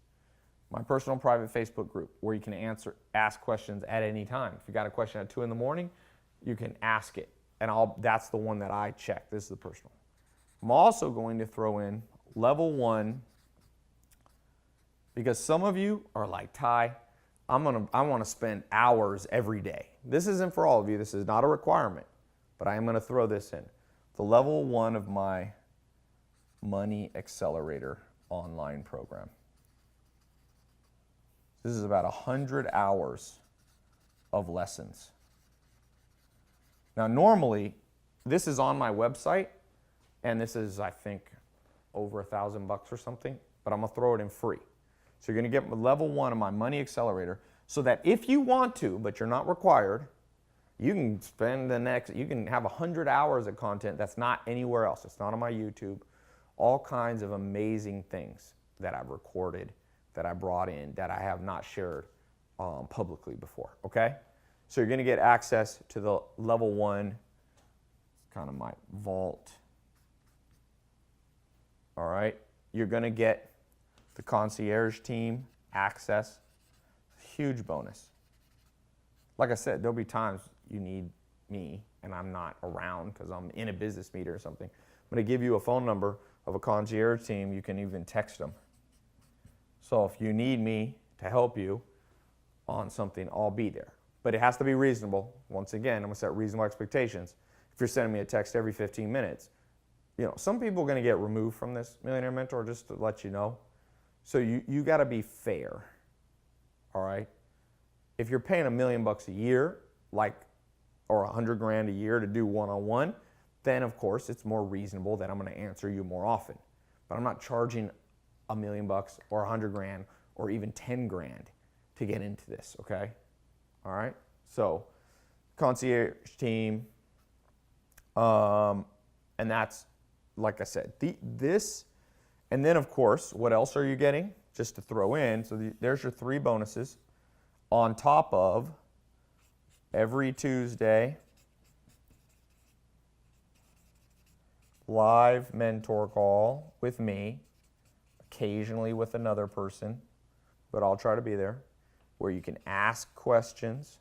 My personal private Facebook group where you can ask questions at any time. If you got a question at 2 in the morning, you can ask it. And that's the one that I check. This is the personal. I'm also going to throw in level 1 because some of you are like, Ty, I want to spend hours every day. This isn't for all of you. This is not a requirement, but I am going to throw this in. The level 1 of my Money Accelerator online program. This is about 100 hours of lessons. Now, normally, this is on my website, and this is, I think, over $1,000 or something, but I'm going to throw it in free. So you're going to get level 1 of my Money Accelerator so that if you want to, but you're not required, you can you can have 100 hours of content that's not anywhere else. It's not on my YouTube. All kinds of amazing things that I've recorded, that I brought in, that I have not shared publicly before, okay? So you're going to get access to the level 1, kind of my vault. All right? You're going to get the concierge team access. Huge bonus. Like I said, there'll be times you need me and I'm not around because I'm in a business meeting or something. I'm going to give you a phone number of a concierge team. You can even text them. So if you need me to help you on something, I'll be there. But it has to be reasonable. Once again, I'm going to set reasonable expectations. If you're sending me a text every 15 minutes, some people are going to get removed from this Millionaire Mentor, just to let you know. So you got to be fair. All right? If you're paying $1 million a year, like or 100 grand a year to do one-on-one, then of course it's more reasonable that I'm going to answer you more often. But I'm not charging $1 million or 100 grand or even 10 grand to get into this, okay? All right? So, concierge team, and that's, like I said, this, and then of course, what else are you getting? Just to throw in, so there's your 3 bonuses on top of every Tuesday, live mentor call with me, occasionally with another person, but I'll try to be there, where you can ask questions,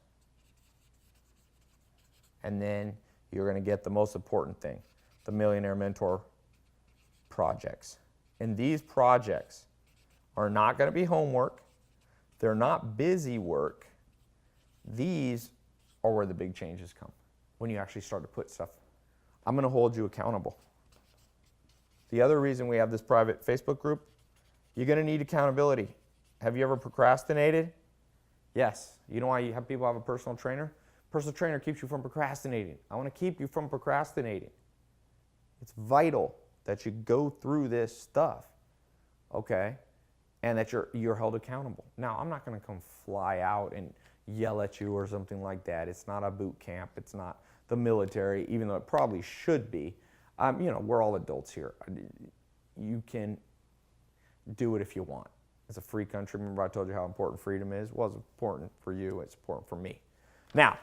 and then you're going to get the most important thing, the Millionaire Mentor projects. And these projects are not going to be homework. They're not busy work. These are where the big changes come, when you actually start to put stuff. I'm going to hold you accountable. The other reason we have this private Facebook group, you're going to need accountability. Have you ever procrastinated? Yes. You know why you have people have a personal trainer? Personal trainer keeps you from procrastinating. I want to keep you from procrastinating. It's vital that you go through this stuff, okay? And that you're held accountable. Now, I'm not going to come fly out and yell at you or something like that. It's not a boot camp. It's not the military, even though it probably should be. We're all adults here. You can do it if you want. It's a free country. Remember I told you how important freedom is? Well, it's important for you. It's important for me. Now,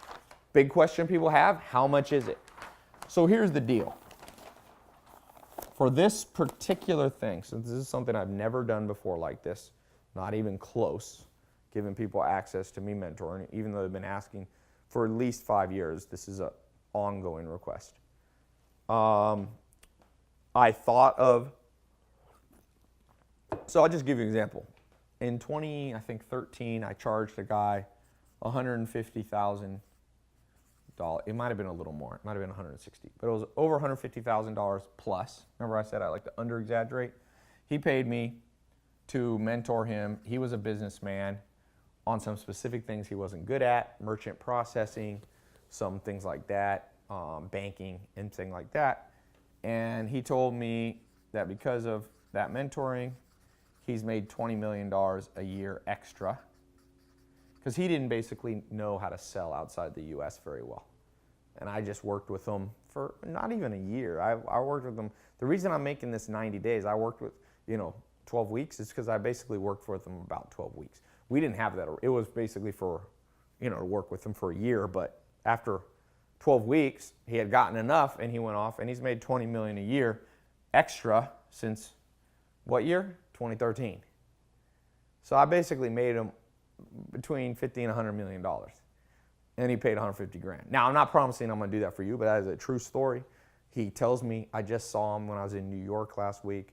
big question people have, how much is it? So here's the deal. For this particular thing, so this is something I've never done before like this, not even close, giving people access to me mentoring, even though they've been asking for at least 5 years. This is an ongoing request. I thought of, so I'll just give you an example. In 2013, I charged a guy $150,000. It might have been a little more. It might have been $160,000, but it was over $150,000 plus. Remember I said I like to under-exaggerate? He paid me to mentor him. He was a businessman on some specific things he wasn't good at, merchant processing, some things like that, banking, and things like that. And he told me that because of that mentoring, he's made $20 million a year extra, because he didn't basically know how to sell outside the U.S. very well. And I just worked with him for not even a year. I worked with him. The reason I'm making this 90 days, I worked with, 12 weeks, is because I basically worked with him about 12 weeks. We didn't have that. It was basically for, to work with him for a year. But after 12 weeks, he had gotten enough, and he went off, and he's made $20 million a year extra since what year? 2013. So I basically made him between $50 and $100 million. And he paid 150 grand. Now, I'm not promising I'm going to do that for you, but that is a true story. He tells me, I just saw him when I was in New York last week,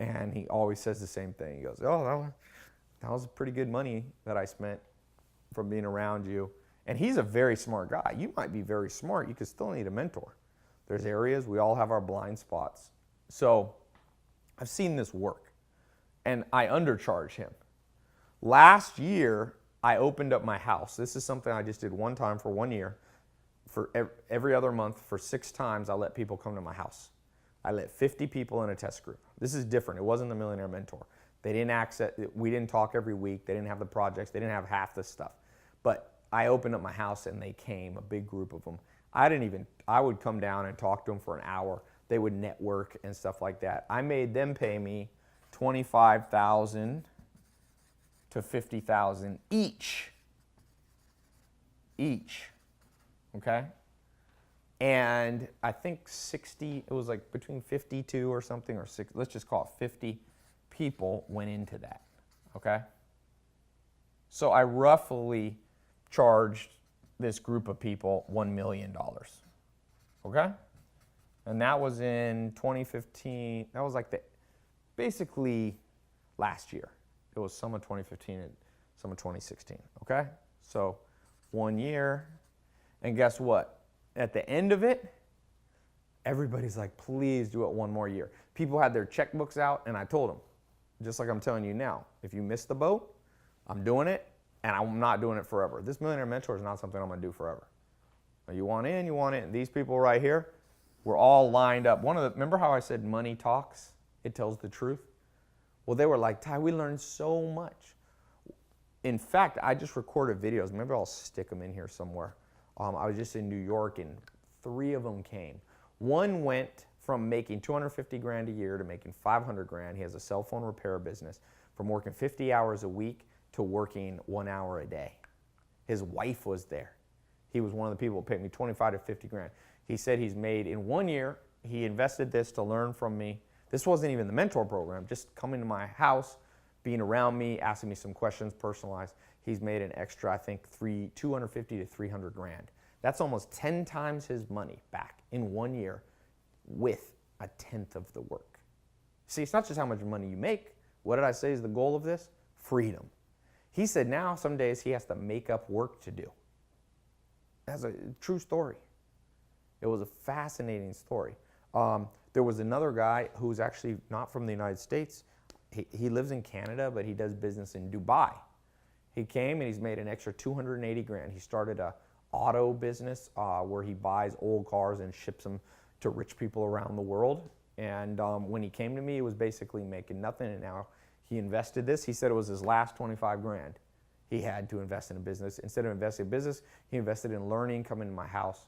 and he always says the same thing. He goes, oh, that was pretty good money that I spent from being around you. And he's a very smart guy. You might be very smart. You could still need a mentor. There's areas, we all have our blind spots. So I've seen this work, and I undercharge him. Last year, I opened up my house. This is something I just did one time for 1 year. For every other month, for 6 times, I let people come to my house. I let 50 people in a test group. This is different. It wasn't the Millionaire Mentor. They didn't access, we didn't talk every week. They didn't have the projects. They didn't have half the stuff. But I opened up my house, and they came, a big group of them. I would come down and talk to them for an hour. They would network and stuff like that. I made them pay me $25,000 to $50,000 each, okay? And I think 60, it was like between 52 or something, or 6, let's just call it 50 people went into that, okay? So I roughly charged this group of people $1 million, okay? And that was in 2015, that was like basically last year. It was some of 2015 and some of 2016, okay? So 1 year, and guess what? At the end of it, everybody's like, please do it 1 more year. People had their checkbooks out, and I told them, just like I'm telling you now, if you miss the boat, I'm doing it, and I'm not doing it forever. This Millionaire Mentor is not something I'm gonna do forever. You want in, you want in. These people right here were all lined up. Remember how I said money talks? It tells the truth. Well, they were like, Ty, we learned so much. In fact, I just recorded videos. Maybe I'll stick them in here somewhere. I was just in New York and 3 of them came. One went from making 250 grand a year to making 500 grand. He has a cell phone repair business. From working 50 hours a week to working 1 hour a day. His wife was there. He was one of the people who paid me 25 to 50 grand. He said he's made, in 1 year, he invested this to learn from me. This wasn't even the mentor program, just coming to my house, being around me, asking me some questions, personalized. He's made an extra, I think, 250 to 300 grand. That's almost 10 times his money back in 1 year with a tenth of the work. See, it's not just how much money you make. What did I say is the goal of this? Freedom. He said now some days he has to make up work to do. That's a true story. It was a fascinating story. There was another guy who's actually not from the United States. He lives in Canada, but he does business in Dubai. He came and he's made an extra 280 grand. He started a auto business where he buys old cars and ships them to rich people around the world. And when he came to me, he was basically making nothing. And now he invested this. He said it was his last 25 grand he had to invest in a business. Instead of investing in business, he invested in learning, coming to my house,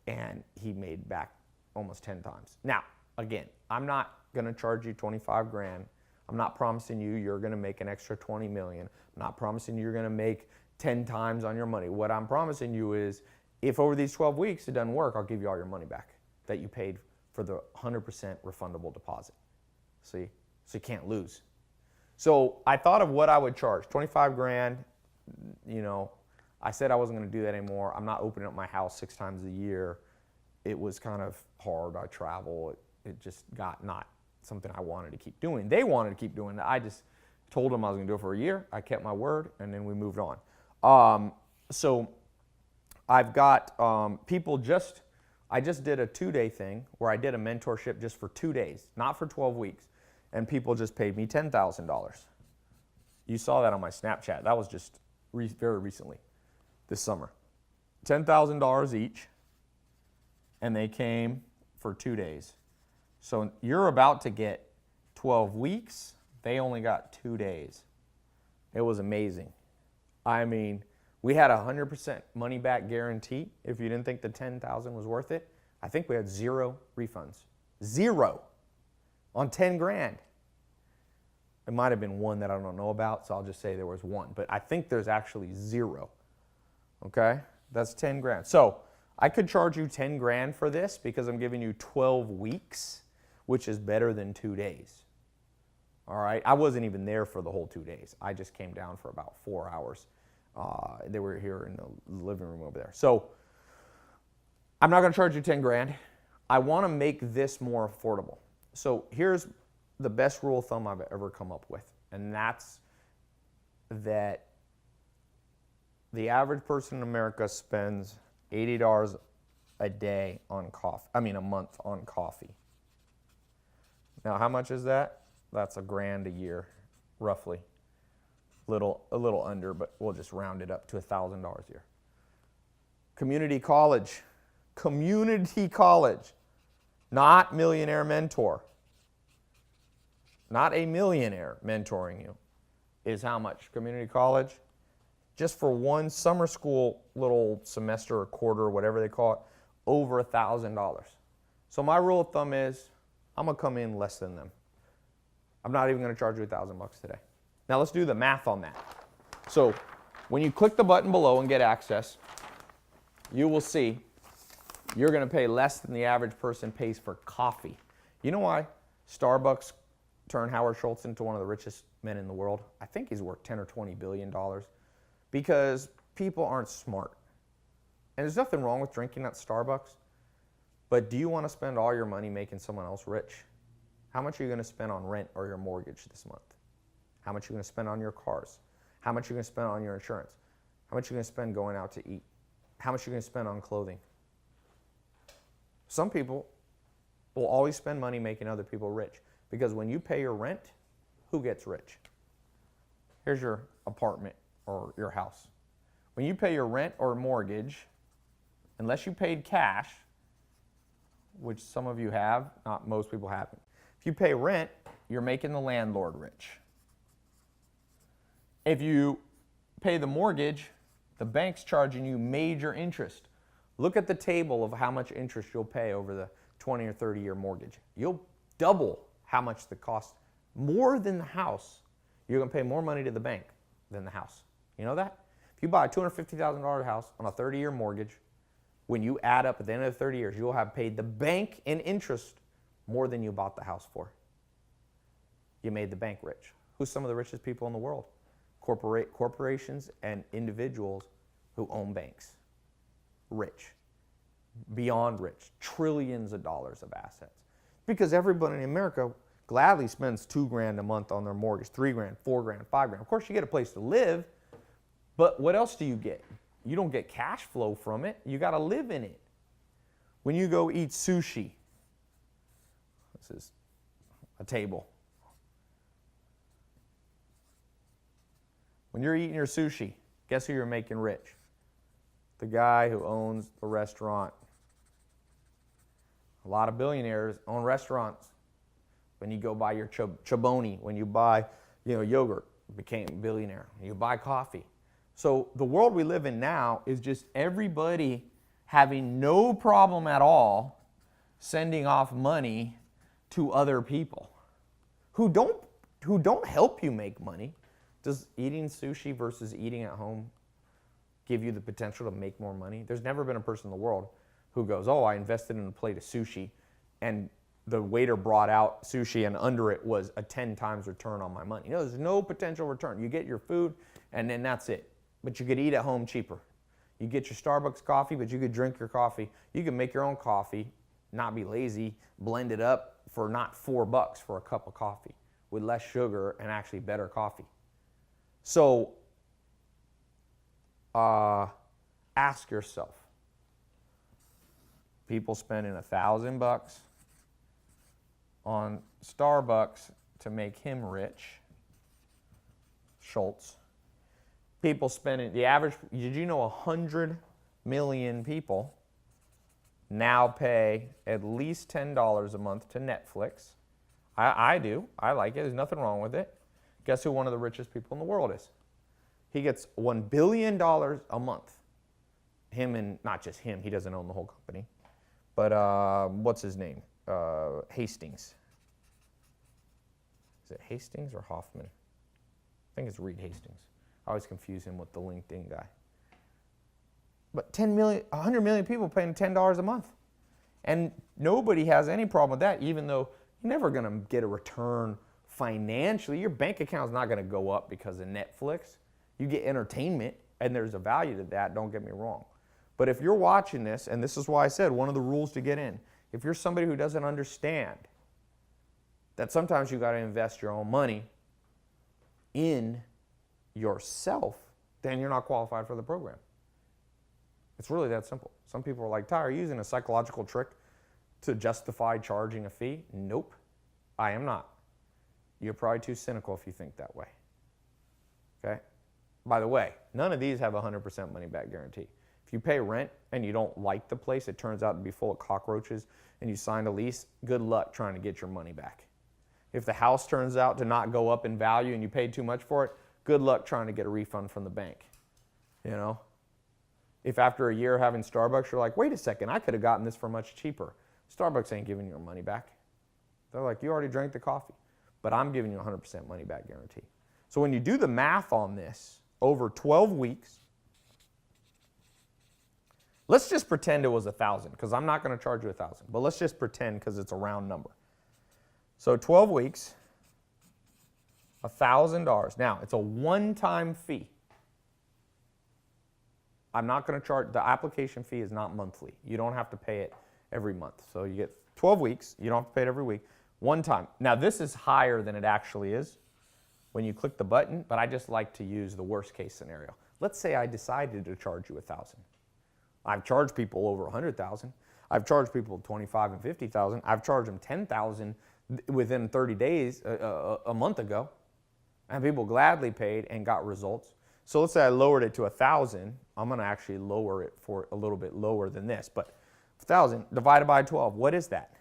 and he made back almost 10 times. Now, again, I'm not going to charge you 25 grand. I'm not promising you you're going to make an extra 20 million. I'm not promising you're going to make 10 times on your money. What I'm promising you is if over these 12 weeks it doesn't work, I'll give you all your money back that you paid for the 100% refundable deposit. See? So you can't lose. So I thought of what I would charge. 25 grand, you know, I said I wasn't going to do that anymore. I'm not opening up my house 6 times a year. It was kind of hard. I travel. It just got not something I wanted to keep doing. They wanted to keep doing it. I just told them I was going to do it for a year. I kept my word, and then we moved on. So I've got people I just did a 2-day thing where I did a mentorship just for 2 days, not for 12 weeks. And people just paid me $10,000. You saw that on my Snapchat. That was just very recently, this summer. $10,000 each, and they came for 2 days. So you're about to get 12 weeks. They only got 2 days. It was amazing. I mean, we had a 100% money back guarantee. If you didn't think the $10,000 was worth it, I think we had 0 refunds. 0 on 10 grand. It might have been 1 that I don't know about, so I'll just say there was 1. But I think there's actually 0. Okay? That's 10 grand. So I could charge you 10 grand for this because I'm giving you 12 weeks, which is better than 2 days. All right? I wasn't even there for the whole 2 days. I just came down for about 4 hours. They were here in the living room over there. So I'm not going to charge you 10 grand. I want to make this more affordable. So here's the best rule of thumb I've ever come up with, and that's that the average person in America spends $80 a day on coffee. I mean, a month on coffee. Now, how much is that? That's $1,000 a year, roughly. A little under, but we'll just round it up to $1,000 a year. Community college, not millionaire mentor. Not a millionaire mentoring you is how much? Community college, just for one summer school little semester or quarter or whatever they call it, over $1,000. So my rule of thumb is I'm going to come in less than them. I'm not even going to charge you $1,000 today. Now let's do the math on that. So when you click the button below and get access, you will see you're going to pay less than the average person pays for coffee. You know why Starbucks turned Howard Schultz into one of the richest men in the world? I think he's worth 10 or 20 billion dollars because people aren't smart. And there's nothing wrong with drinking at Starbucks, but do you want to spend all your money making someone else rich? How much are you going to spend on rent or your mortgage this month? How much are you going to spend on your cars? How much are you going to spend on your insurance? How much are you going to spend going out to eat? How much are you going to spend on clothing? Some people will always spend money making other people rich. Because when you pay your rent, who gets rich? Here's your apartment or your house. When you pay your rent or mortgage, unless you paid cash, which some of you have, not most people haven't. If you pay rent, you're making the landlord rich. If you pay the mortgage, the bank's charging you major interest. Look at the table of how much interest you'll pay over the 20 or 30-year mortgage. You'll double how much the cost, more than the house. You're going to pay more money to the bank than the house. You know that? If you buy a $250,000 house on a 30-year mortgage, when you add up at the end of the 30 years, you'll have paid the bank in interest more than you bought the house for. You made the bank rich. Who's some of the richest people in the world? Corporations and individuals who own banks. Rich. Beyond rich. Trillions of dollars of assets. Because everybody in America gladly spends $2,000 a month on their mortgage, $3,000, $4,000, $5,000. Of course, you get a place to live, but what else do you get? You don't get cash flow from it. You got to live in it. When you go eat sushi, this is a table. When you're eating your sushi, guess who you're making rich? The guy who owns the restaurant. A lot of billionaires own restaurants. When you go buy your Chobani, when you buy yogurt, became a billionaire. You buy coffee. So the world we live in now is just everybody having no problem at all sending off money to other people who don't help you make money. Does eating sushi versus eating at home give you the potential to make more money? There's never been a person in the world who goes, oh, I invested in a plate of sushi and the waiter brought out sushi and under it was a 10 times return on my money. There's no potential return. You get your food and then that's it. But you could eat at home cheaper. You get your Starbucks coffee, but you could drink your coffee. You can make your own coffee, not be lazy, blend it up for not $4 for a cup of coffee with less sugar and actually better coffee. So ask yourself, people spending $1,000 on Starbucks to make him rich, Schultz. People spending, the average, did you know 100 million people now pay at least $10 a month to Netflix? I do. I like it. There's nothing wrong with it. Guess who one of the richest people in the world is? He gets $1 billion a month. Him and, not just him, he doesn't own the whole company. But what's his name? Hastings. Is it Hastings or Hoffman? I think it's Reed Hastings. I always confuse him with the LinkedIn guy. But 100 million people paying $10 a month. And nobody has any problem with that, even though you're never going to get a return financially. Your bank account's not going to go up because of Netflix. You get entertainment, and there's a value to that, don't get me wrong. But if you're watching this, and this is why I said one of the rules to get in, if you're somebody who doesn't understand that sometimes you got to invest your own money in yourself, then you're not qualified for the program. It's really that simple. Some people are like, Ty, are you using a psychological trick to justify charging a fee? Nope, I am not. You're probably too cynical if you think that way. Okay? By the way, none of these have a 100% money back guarantee. If you pay rent and you don't like the place, it turns out to be full of cockroaches, and you signed a lease, good luck trying to get your money back. If the house turns out to not go up in value and you paid too much for it, good luck trying to get a refund from the bank. If after a year having Starbucks, you're like, wait a second, I could have gotten this for much cheaper. Starbucks ain't giving you your money back. They're like, you already drank the coffee, but I'm giving you 100% money back guarantee. So when you do the math on this over 12 weeks, let's just pretend it was 1,000, because I'm not going to charge you 1,000, but let's just pretend because it's a round number. So 12 weeks, $1,000. Now, it's a one-time fee. I'm not going to charge, the application fee is not monthly. You don't have to pay it every month. So you get 12 weeks, you don't have to pay it every week, one time. Now, this is higher than it actually is when you click the button, but I just like to use the worst case scenario. Let's say I decided to charge you 1,000. I've charged people over 100,000. I've charged people 25 and 50,000. I've charged them 10,000 within 30 days, a month ago. And people gladly paid and got results. So let's say I lowered it to 1,000. I'm going to actually lower it for a little bit lower than this. But 1,000 divided by 12, what is that?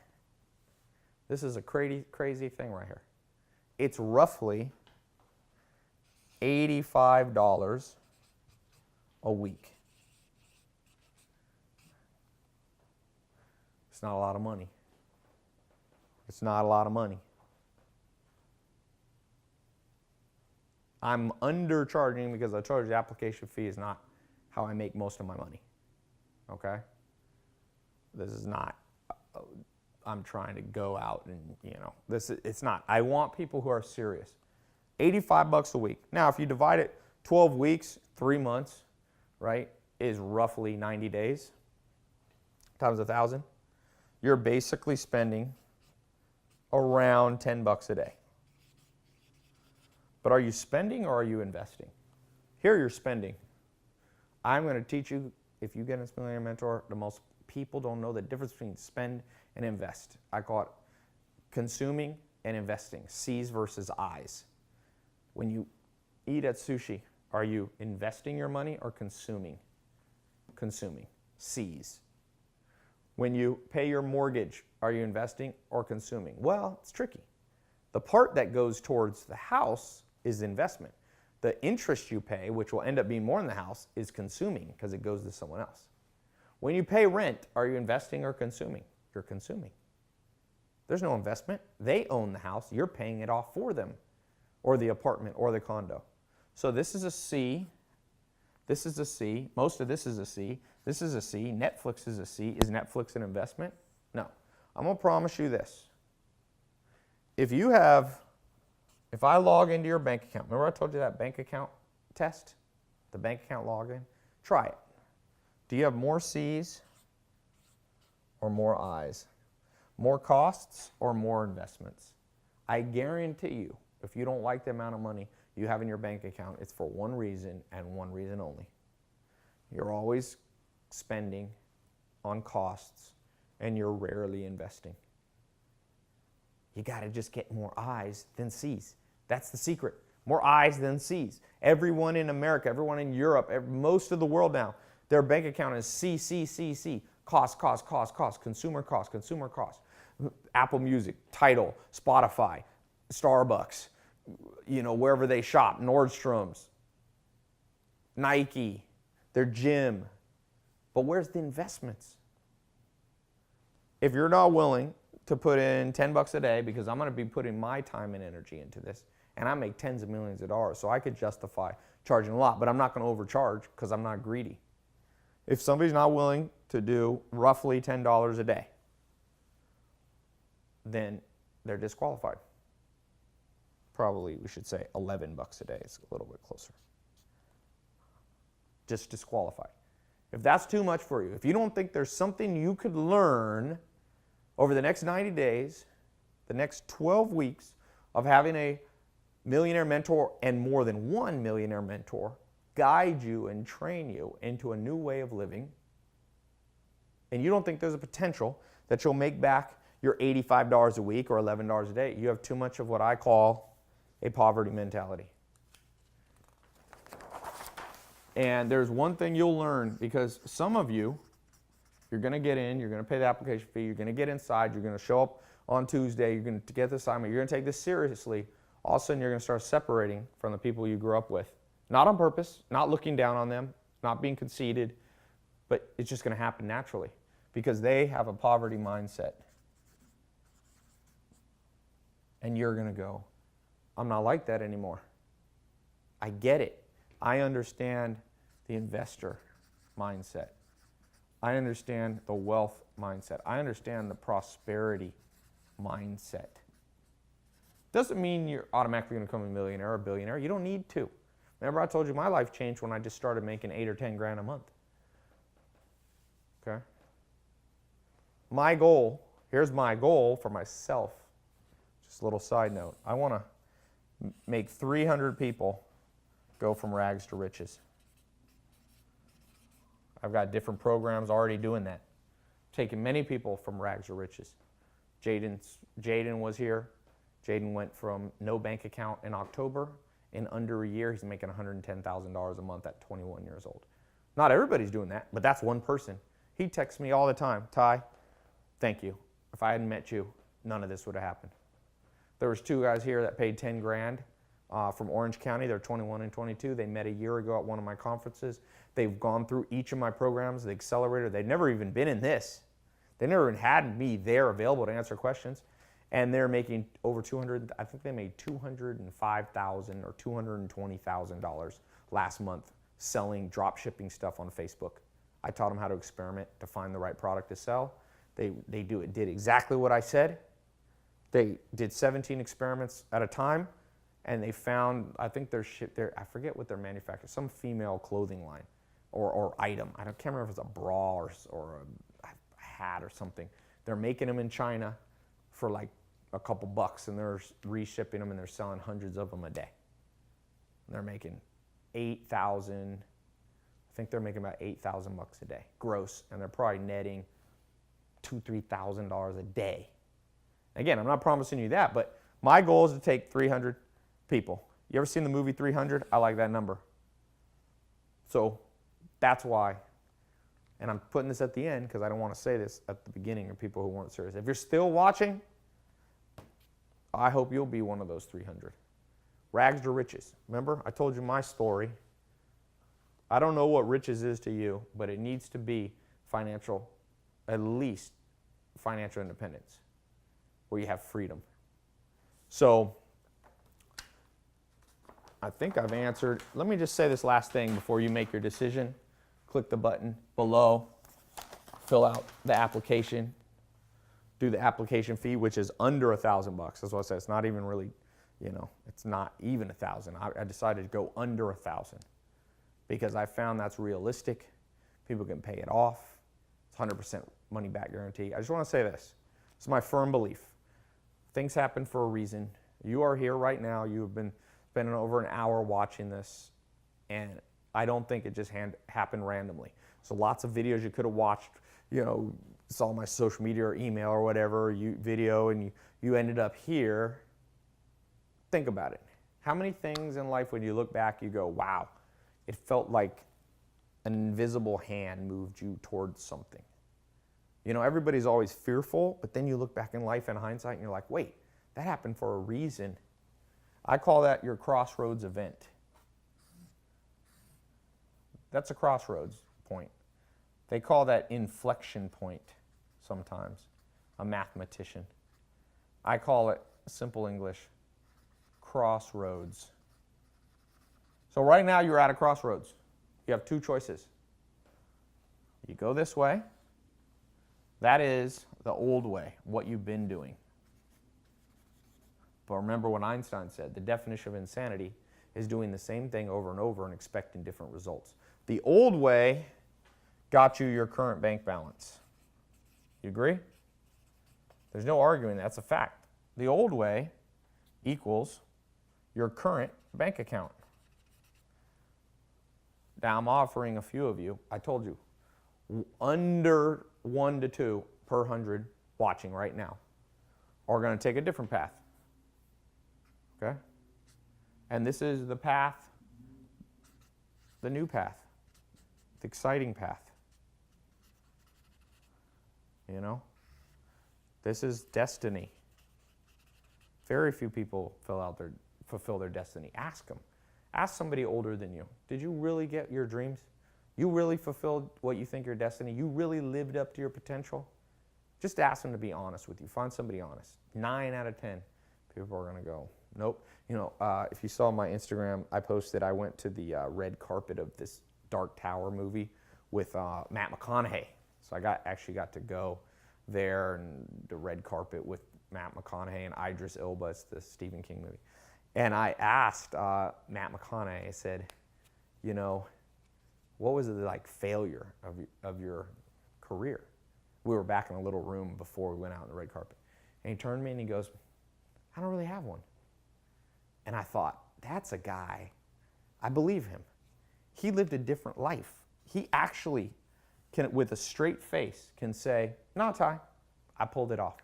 This is a crazy thing right here. It's roughly $85 a week. It's not a lot of money. It's not a lot of money. I'm undercharging because I charge the application fee is not how I make most of my money. Okay? This is not, I'm trying to go out and, it's not. I want people who are serious. 85 bucks a week. Now, if you divide it 12 weeks, 3 months, right, is roughly 90 days times 1,000. You're basically spending around 10 bucks a day. But are you spending or are you investing? Here you're spending. I'm going to teach you, if you get a Millionaire Mentor, the most people don't know the difference between spend and invest. I call it consuming and investing, C's versus I's. When you eat at sushi, are you investing your money or consuming? Consuming, C's. When you pay your mortgage, are you investing or consuming? Well, it's tricky. The part that goes towards the house is investment. The interest you pay, which will end up being more in the house, is consuming because it goes to someone else. When you pay rent, are you investing or consuming? You're consuming. There's no investment. They own the house. You're paying it off for them, or the apartment or the condo. So this is a C. This is a C. Most of this is a C. This is a C. Netflix is a C. Is Netflix an investment? No. I'm going to promise you this. If I log into your bank account, remember I told you that bank account test? The bank account login? Try it. Do you have more C's or more I's? More costs or more investments? I guarantee you, if you don't like the amount of money you have in your bank account, it's for one reason and one reason only. You're always spending on costs and you're rarely investing. You got to just get more I's than C's. That's the secret. More I's than C's. Everyone in America, everyone in Europe, most of the world now, their bank account is C, C, C, C. Cost, cost, cost, cost. Consumer cost, consumer cost. Apple Music, Tidal, Spotify, Starbucks, wherever they shop, Nordstrom's, Nike, their gym. But where's the investments? If you're not willing to put in 10 bucks a day, because I'm going to be putting my time and energy into this, and I make tens of millions of dollars, so I could justify charging a lot, but I'm not going to overcharge because I'm not greedy. If somebody's not willing to do roughly $10 a day, then they're disqualified. Probably we should say 11 bucks a day. It's a little bit closer. Just disqualified. If that's too much for you, if you don't think there's something you could learn over the next 90 days, the next 12 weeks of having a millionaire mentor and more than one millionaire mentor guide you and train you into a new way of living, and you don't think there's a potential that you'll make back your $85 a week or $11 a day, you have too much of what I call a poverty mentality. And there's one thing you'll learn, because some of you, you're going to get in, you're going to pay the application fee, you're going to get inside, you're going to show up on Tuesday, you're going to get the assignment, you're going to take this seriously. All of a sudden, you're going to start separating from the people you grew up with. Not on purpose, not looking down on them, not being conceited, but it's just going to happen naturally because they have a poverty mindset. And you're going to go, I'm not like that anymore. I get it. I understand the investor mindset. I understand the wealth mindset. I understand the prosperity mindset. Doesn't mean you're automatically going to become a millionaire or a billionaire. You don't need to. Remember I told you my life changed when I just started making 8 or 10 grand a month. Okay? My goal, here's my goal for myself. Just a little side note. I want to make 300 people go from rags to riches. I've got different programs already doing that. Taking many people from rags to riches. Jaden was here. Jaden went from no bank account in October, In under a year, he's making $110,000 a month at 21 years old. Not everybody's doing that, but that's one person. He texts me all the time, Ty, thank you. If I hadn't met you, none of this would have happened. There was 2 guys here that paid 10 grand from Orange County. They're 21 and 22. They met a year ago at one of my conferences. They've gone through each of my programs, the accelerator. They've never even been in this. They never even had me there available to answer questions. And they're making over 200, I think they made $205,000 or $220,000 last month selling drop shipping stuff on Facebook. I taught them how to experiment to find the right product to sell. They did exactly what I said. They did 17 experiments at a time, and they found, I think I forget what they're manufacturing, some female clothing line or item. I can't remember if it's a bra or a hat or something. They're making them in China for like a couple bucks, and they're reshipping them, and they're selling hundreds of them a day. And they're making 8,000, I think they're making about 8,000 bucks a day gross, and they're probably netting $2,000-$3,000 a day. Again, I'm not promising you that, but my goal is to take 300 people. You ever seen the movie 300? I like that number. So that's why. And I'm putting this at the end because I don't want to say this at the beginning of people who weren't serious. If you're still watching, I hope you'll be one of those 300. Rags to riches. Remember, I told you my story. I don't know what riches is to you, but it needs to be financial, at least financial independence, where you have freedom. So I think I've answered. Let me just say this last thing before you make your decision. Click the button below, fill out the application, do the application fee, which is under $1,000 bucks. That's what I said. It's not even really, it's not even 1,000. I decided to go under 1,000 because I found that's realistic. People can pay it off. It's 100% money back guarantee. I just want to say this. It's my firm belief. Things happen for a reason. You are here right now. You have been spending over an hour watching this, and I don't think it just happened randomly. So lots of videos you could have watched, saw my social media or email or whatever, video, and you ended up here. Think about it. How many things in life when you look back, you go, wow, it felt like an invisible hand moved you towards something. Everybody's always fearful, but then you look back in life in hindsight and you're like, wait, that happened for a reason. I call that your crossroads event. That's a crossroads point. They call that inflection point sometimes, a mathematician. I call it, simple English, crossroads. So right now you're at a crossroads. You have 2 choices. You go this way. That is the old way, what you've been doing. But remember what Einstein said, the definition of insanity is doing the same thing over and over and expecting different results. The old way got you your current bank balance. You agree? There's no arguing, that's a fact. The old way equals your current bank account. Now I'm offering a few of you, I told you, under 1 to 2 per 100 watching right now are going to take a different path. Okay? And this is the path, the new path, the exciting path. This is destiny. Very few people fulfill their destiny. Ask them. Ask somebody older than you. Did you really get your dreams? You really fulfilled what you think your destiny? You really lived up to your potential? Just ask them to be honest with you. Find somebody honest. 9 out of 10 people are going to go, nope. If you saw my Instagram, I posted I went to the red carpet of this Dark Tower movie with Matt McConaughey. So I actually got to go there and the red carpet with Matt McConaughey and Idris Elba. It's the Stephen King movie. And I asked Matt McConaughey, I said, what was the failure of your career? We were back in a little room before we went out on the red carpet. And he turned to me and he goes, I don't really have one. And I thought, that's a guy, I believe him. He lived a different life. He actually can, with a straight face, can say, no, Ty, I pulled it off.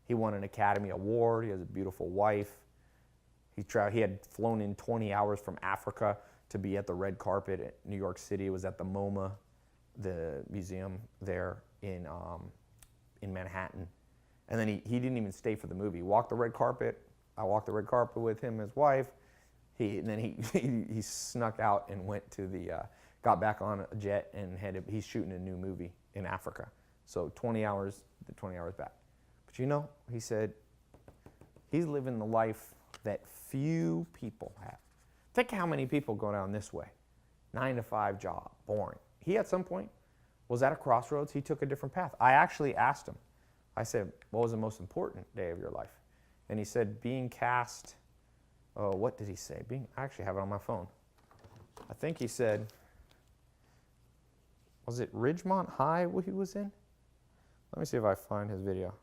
He won an Academy Award. He has a beautiful wife. He had flown in 20 hours from Africa to be at the red carpet at New York City. It was at the MoMA, the museum there in Manhattan. And then he didn't even stay for the movie. He walked the red carpet. I walked the red carpet with him and his wife. And then he snuck out and went to got back on a jet and he's shooting a new movie in Africa. So 20 hours back. But you know, he said, he's living the life that few people have. Think how many people go down this way. 9-to-5 job, boring. He at some point was at a crossroads. He took a different path. I actually asked him. I said, what was the most important day of your life? And he said, being cast, what did he say? I actually have it on my phone. I think he said, was it Ridgemont High what he was in? Let me see if I find his video.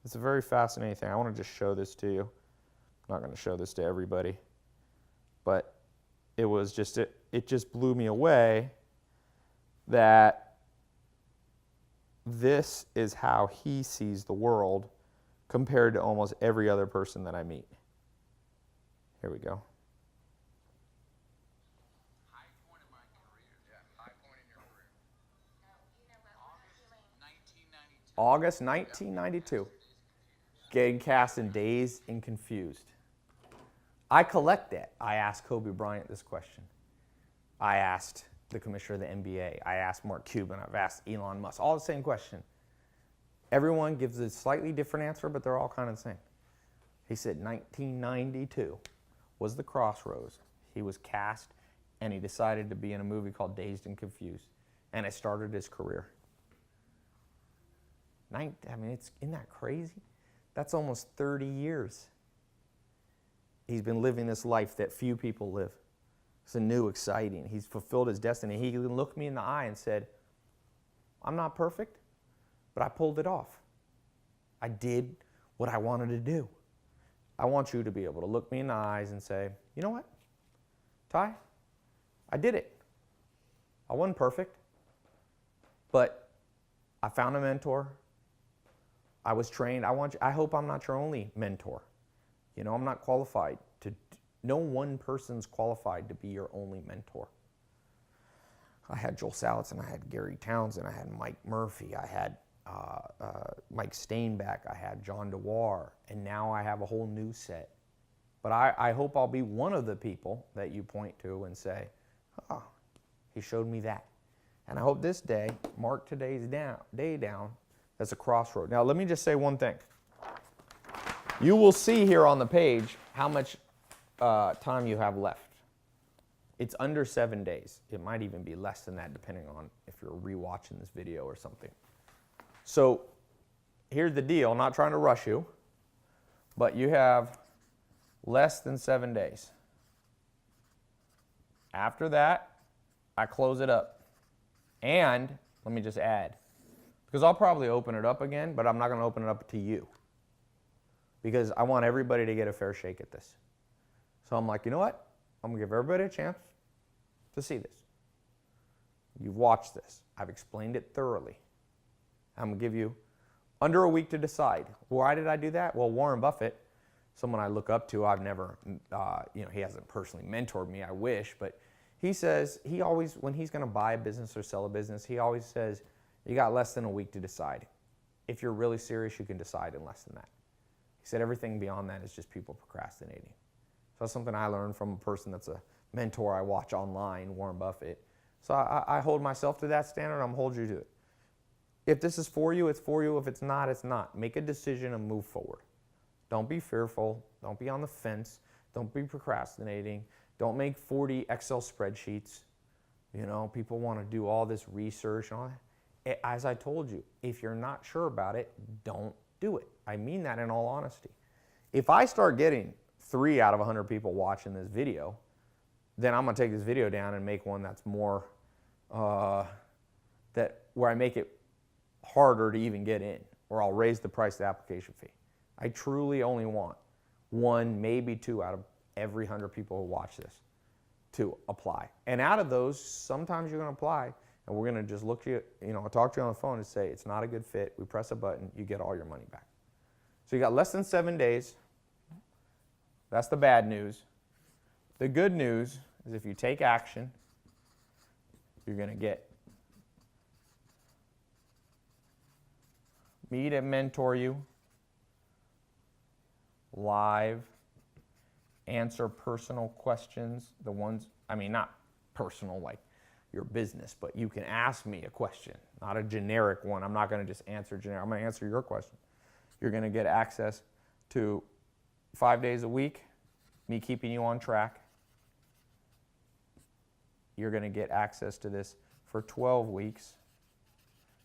It's a very fascinating thing. I want to just show this to you. I'm not going to show this to everybody. But it was just, it just blew me away that this is how he sees the world compared to almost every other person that I meet. Here we go. High point in my career. Yeah, high point in your career. August 1992. Getting cast in Dazed and Confused. I collect that. I asked Kobe Bryant this question. I asked the commissioner of the NBA. I asked Mark Cuban. I've asked Elon Musk. All the same question. Everyone gives a slightly different answer, but they're all kind of the same. He said 1992 was the crossroads. He was cast, and he decided to be in a movie called Dazed and Confused, and it started his career. I mean, isn't that crazy? That's almost 30 years. He's been living this life that few people live. It's a new, exciting. He's fulfilled his destiny. He looked me in the eye and said, I'm not perfect, but I pulled it off. I did what I wanted to do. I want you to be able to look me in the eyes and say, you know what, Ty, I did it. I wasn't perfect, but I found a mentor. I was trained. I hope I'm not your only mentor. You know, I'm not qualified to, no one person's qualified to be your only mentor. I had Joel Salatin, I had Gary Townsend, I had Mike Murphy, I had Mike Steinbeck, I had John DeWar, and now I have a whole new set. But I hope I'll be one of the people that you point to and say, oh, he showed me that. And I hope this day, mark today's day down, as a crossroad. Now, let me just say one thing. You will see here on the page how much time you have left. It's under 7 days. It might even be less than that, depending on if you're rewatching this video or something. So here's the deal. I'm not trying to rush you, but you have less than 7 days. After that, I close it up. And let me just add, because I'll probably open it up again, but I'm not going to open it up to you, because I want everybody to get a fair shake at this. So I'm like, you know what? I'm going to give everybody a chance to see this. You've watched this. I've explained it thoroughly. I'm going to give you under a week to decide. Why did I do that? Well, Warren Buffett, someone I look up to, I've never, he hasn't personally mentored me, I wish, but he says, he always, when he's going to buy a business or sell a business, he always says, you got less than a week to decide. If you're really serious, you can decide in less than that. He said everything beyond that is just people procrastinating. So that's something I learned from a person that's a mentor I watch online, Warren Buffett. So I hold myself to that standard, I'm hold you to it. If this is for you, it's for you. If it's not, it's not. Make a decision and move forward. Don't be fearful. Don't be on the fence. Don't be procrastinating. Don't make 40 Excel spreadsheets. You know, people want to do all this research and all that. As I told you, if you're not sure about it, don't do it. I mean that in all honesty. If I start getting 3 out of 100 people watching this video, then I'm going to take this video down and make one that's more, where I make it harder to even get in, or I'll raise the price of the application fee. I truly only want 1, maybe 2 out of every 100 people who watch this to apply. And out of those, sometimes you're going to apply, and we're going to just look at you, talk to you on the phone and say, it's not a good fit. We press a button, you get all your money back. So you got less than 7 days. That's the bad news. The good news is if you take action, you're going to get me to mentor you, live, answer personal questions, the ones, I mean, not personal like your business, but you can ask me a question, not a generic one. I'm not going to just answer generic. I'm going to answer your question. You're going to get access to 5 days a week, me keeping you on track. You're going to get access to this for 12 weeks.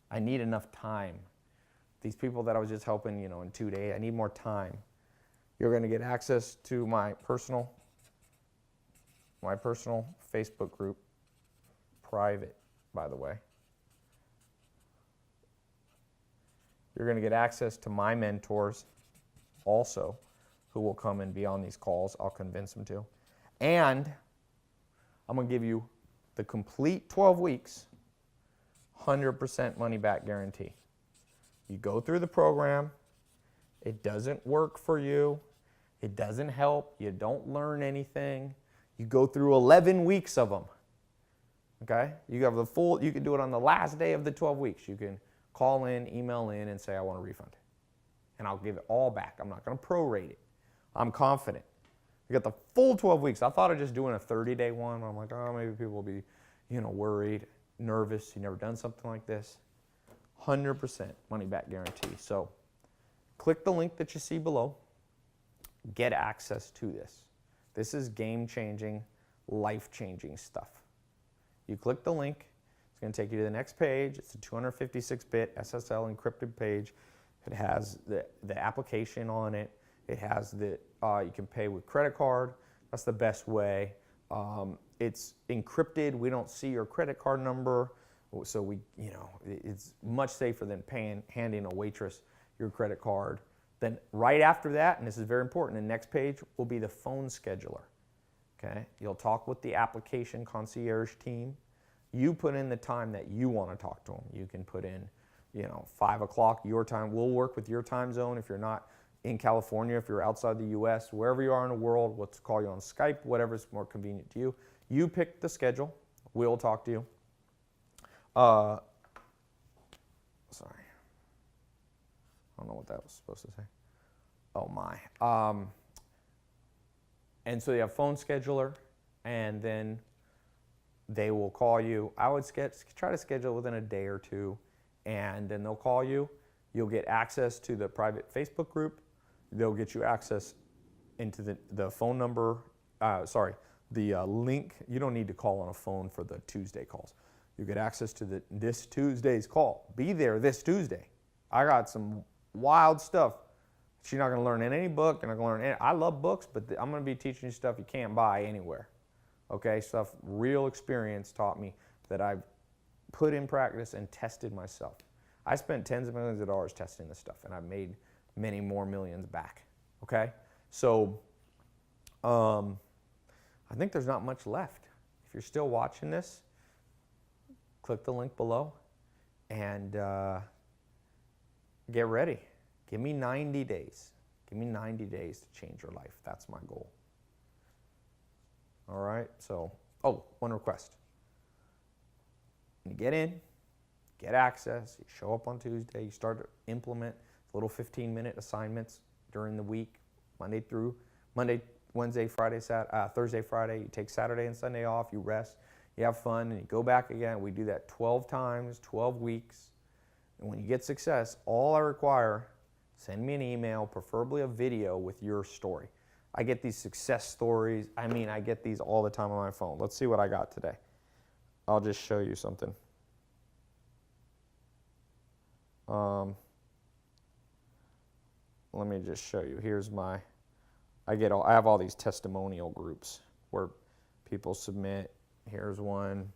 I need enough time. These people that I was just helping, in 2 days, I need more time. You're going to get access to my personal Facebook group, private, by the way. You're going to get access to my mentors also, who will come and be on these calls. I'll convince them to. And I'm going to give you the complete 12 weeks, 100% money back guarantee. You go through the program, it doesn't work for you, it doesn't help, you don't learn anything. You go through 11 weeks of them. Okay? You have the full, you can do it on the last day of the 12 weeks. You can call in, email in, and say, I want a refund. And I'll give it all back. I'm not going to prorate it. I'm confident. You got the full 12 weeks. I thought of just doing a 30-day one. I'm like, oh, maybe people will be, worried, nervous. You've never done something like this. 100% money back guarantee. So click the link that you see below. Get access to this. This is game-changing, life-changing stuff. You click the link. It's going to take you to the next page. It's a 256-bit SSL encrypted page. It has the application on it. It has you can pay with credit card. That's the best way. It's encrypted. We don't see your credit card number. So it's much safer than handing a waitress your credit card. Then right after that, and this is very important, the next page will be the phone scheduler. Okay? You'll talk with the application concierge team. You put in the time that you want to talk to them. You can put in, 5 o'clock your time. We'll work with your time zone if you're not in California, if you're outside the U.S., wherever you are in the world. We'll call you on Skype, whatever's more convenient to you. You pick the schedule. We'll talk to you. Sorry. I don't know what that was supposed to say. Oh my. And so you have phone scheduler, and then they will call you. I would try to schedule within a day or two, and then they'll call you. You'll get access to the private Facebook group. They'll get you access into the phone number. The link. You don't need to call on a phone for the Tuesday calls. You get access to this Tuesday's call. Be there this Tuesday. I got some wild stuff. You're not going to learn in any book. You're not going to learn. I love books, but I'm going to be teaching you stuff you can't buy anywhere. Okay, stuff real experience taught me that I've put in practice and tested myself. I spent tens of millions of dollars testing this stuff, and I've made many more millions back. Okay, so I think there's not much left. If you're still watching this, click the link below and get ready. Give me 90 days. Give me 90 days to change your life. That's my goal. All right, so, one request. You get in, get access, you show up on Tuesday, you start to implement little 15-minute assignments during the week, Monday, Wednesday, Friday, Thursday, Friday. You take Saturday and Sunday off, you rest, you have fun, and you go back again. We do that 12 times, 12 weeks. And when you get success, all I require, send me an email, preferably a video with your story. I get these success stories. I get these all the time on my phone. Let's see what I got today. I'll just show you something. Let me just show you. Here's I have all these testimonial groups where people submit. Here's one.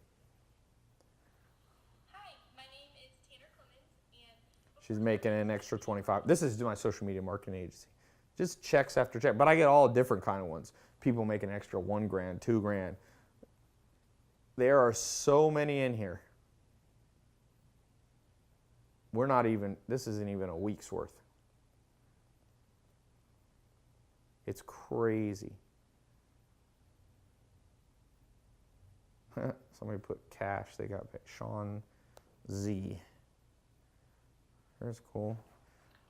Hi, my name is Tanner Clemens, and she's making an extra 25. This is my social media marketing agency. Just checks after check, but I get all different kind of ones. People make an extra $1,000, $2,000. There are so many in here. This isn't even a week's worth. It's crazy. Somebody put cash. They got paid. Sean Z. That's cool.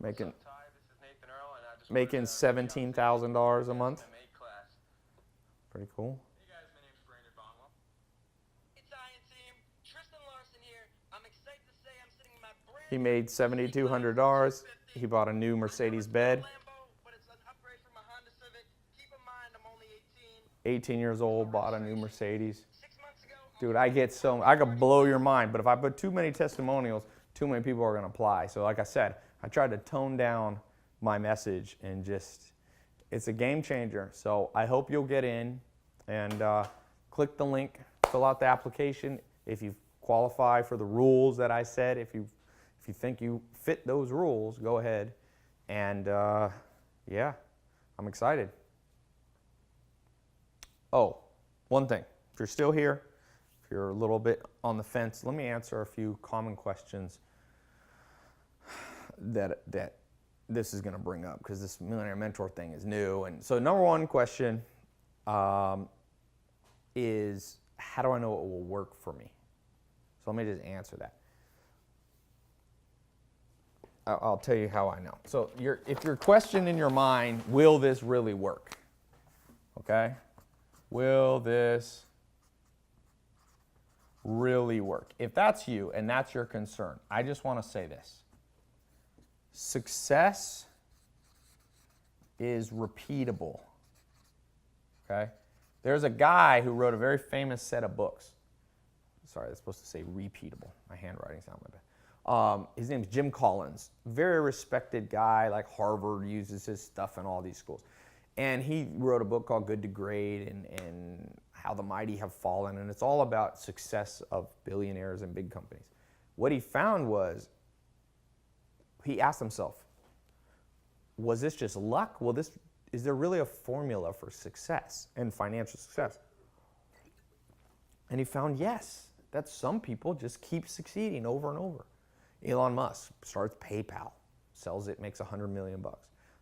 Making What's up, Ty? This is Nathan Earl, and I just making $17,000 a month. MMA class. Pretty cool. Hey guys, my name's Brandon Bonwell. It's Ian team. Tristan Larson here. I'm excited to say I'm sitting in my brand He made $7,200. He bought a new Mercedes bed. Lambo, but it's an upgrade from a Honda Civic. Keep in mind I'm only 18. 18 years old, bought a new Mercedes. 6 months ago, Dude, I could blow your mind, but if I put too many testimonials, too many people are going to apply. So like I said, I tried to tone down my message and just, it's a game changer. So I hope you'll get in and click the link, fill out the application. If you qualify for the rules that I said, if you think you fit those rules, go ahead. And yeah, I'm excited. Oh, one thing, if you're still here, if you're a little bit on the fence, let me answer a few common questions that this is going to bring up, because this Millionaire Mentor thing is new. And so number one question is, how do I know it will work for me? So let me just answer that. I'll tell you how I know. So if your question in your mind, will this really work? Okay? Will this really work? If that's you and that's your concern, I just want to say this. Success is repeatable. Okay? There's a guy who wrote a very famous set of books. Sorry, that's supposed to say repeatable. My handwriting's not my bad. His name's Jim Collins. Very respected guy, like Harvard uses his stuff in all these schools. And he wrote a book called Good to Great and How the Mighty Have Fallen. And it's all about success of billionaires and big companies. What he found was, he asked himself, was this just luck? Is there really a formula for success and financial success? And he found, yes, that some people just keep succeeding over and over. Elon Musk starts PayPal, sells it, makes $100 million.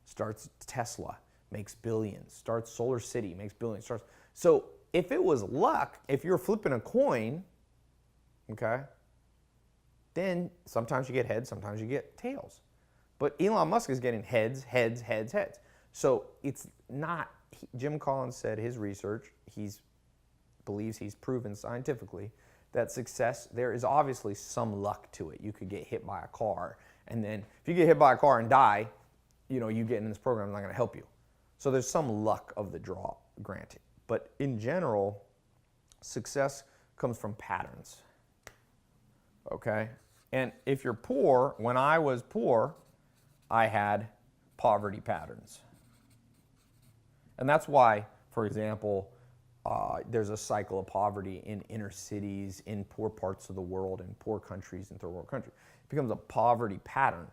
Starts Tesla, makes billions. Starts Solar City, makes billions. So if it was luck, if you're flipping a coin, okay, then sometimes you get heads, sometimes you get tails. But Elon Musk is getting heads, heads, heads, heads. So it's not, Jim Collins said his research, believes he's proven scientifically that success, there is obviously some luck to it. You could get hit by a car, and then if you get hit by a car and die, you get in this program is not going to help you. So there's some luck of the draw, granted. But in general, success comes from patterns. Okay? And if you're poor, when I was poor, I had poverty patterns. And that's why, for example, there's a cycle of poverty in inner cities, in poor parts of the world, in poor countries, in third world countries. It becomes a poverty pattern.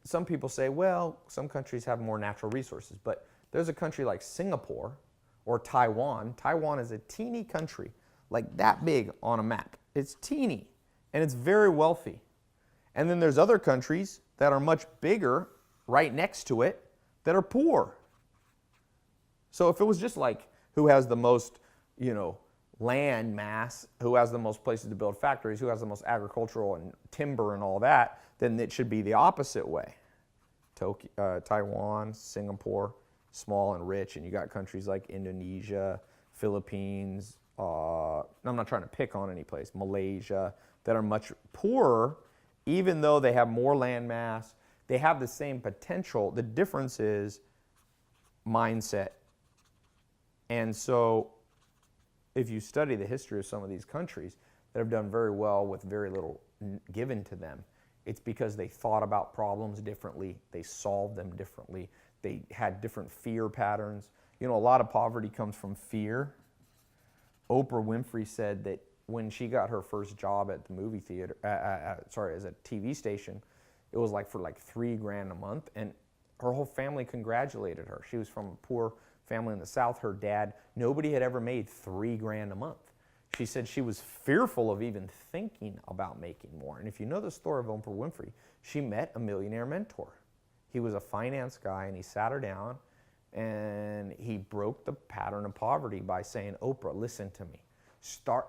Some people say, well, some countries have more natural resources, but there's a country like Singapore or Taiwan. Taiwan is a teeny country, like that big on a map. It's teeny, and it's very wealthy. And then there's other countries that are much bigger right next to it that are poor. So if it was just like who has the most, land mass, who has the most places to build factories, who has the most agricultural and timber and all that, then it should be the opposite way. Taiwan, Singapore, small and rich, and you got countries like Indonesia, Philippines, I'm not trying to pick on any place, Malaysia, that are much poorer, even though they have more land mass. They have the same potential. The difference is mindset. And so if you study the history of some of these countries that have done very well with very little given to them, it's because they thought about problems differently, they solved them differently, they had different fear patterns. A lot of poverty comes from fear. Oprah Winfrey said that when she got her first job at the movie theater, as a TV station, it was for $3,000 a month, and her whole family congratulated her. She was from a poor family in the South. Her dad, nobody had ever made $3,000 a month. She said she was fearful of even thinking about making more. And if you know the story of Oprah Winfrey, she met a millionaire mentor. He was a finance guy, and he sat her down And he broke the pattern of poverty by saying, Oprah, listen to me.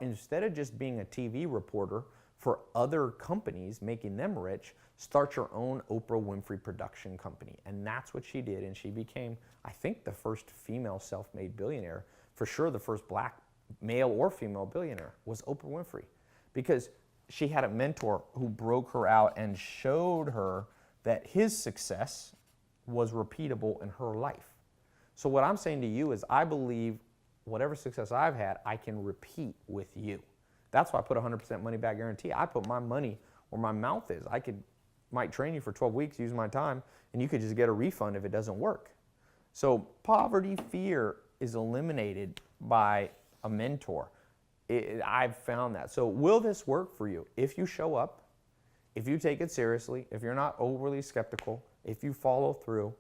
Instead of just being a TV reporter for other companies, making them rich, start your own Oprah Winfrey production company. And that's what she did. And she became, I think, the first female self-made billionaire. For sure, the first black male or female billionaire was Oprah Winfrey, because she had a mentor who broke her out and showed her that his success was repeatable in her life. So what I'm saying to you is, I believe whatever success I've had, I can repeat with you. That's why I put 100% money back guarantee. I put my money where my mouth is. Might train you for 12 weeks, use my time, and you could just get a refund if it doesn't work. So poverty fear is eliminated by a mentor. I've found that. So will this work for you? If you show up, if you take it seriously, if you're not overly skeptical, if you follow through,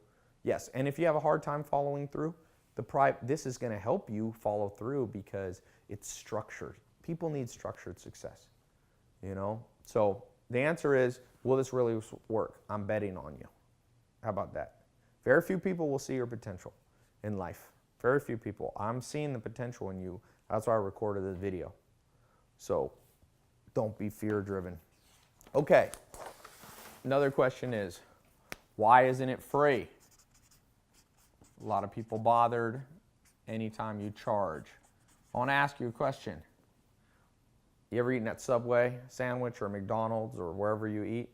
yes. And if you have a hard time following through, this is going to help you follow through because it's structured. People need structured success, you know? So the answer is, will this really work? I'm betting on you. How about that? Very few people will see your potential in life. Very few people. I'm seeing the potential in you. That's why I recorded this video. So don't be fear-driven. Okay. Another question is, why isn't it free? A lot of people bothered anytime you charge. I want to ask you a question. You ever eaten at Subway sandwich or McDonald's or wherever you eat?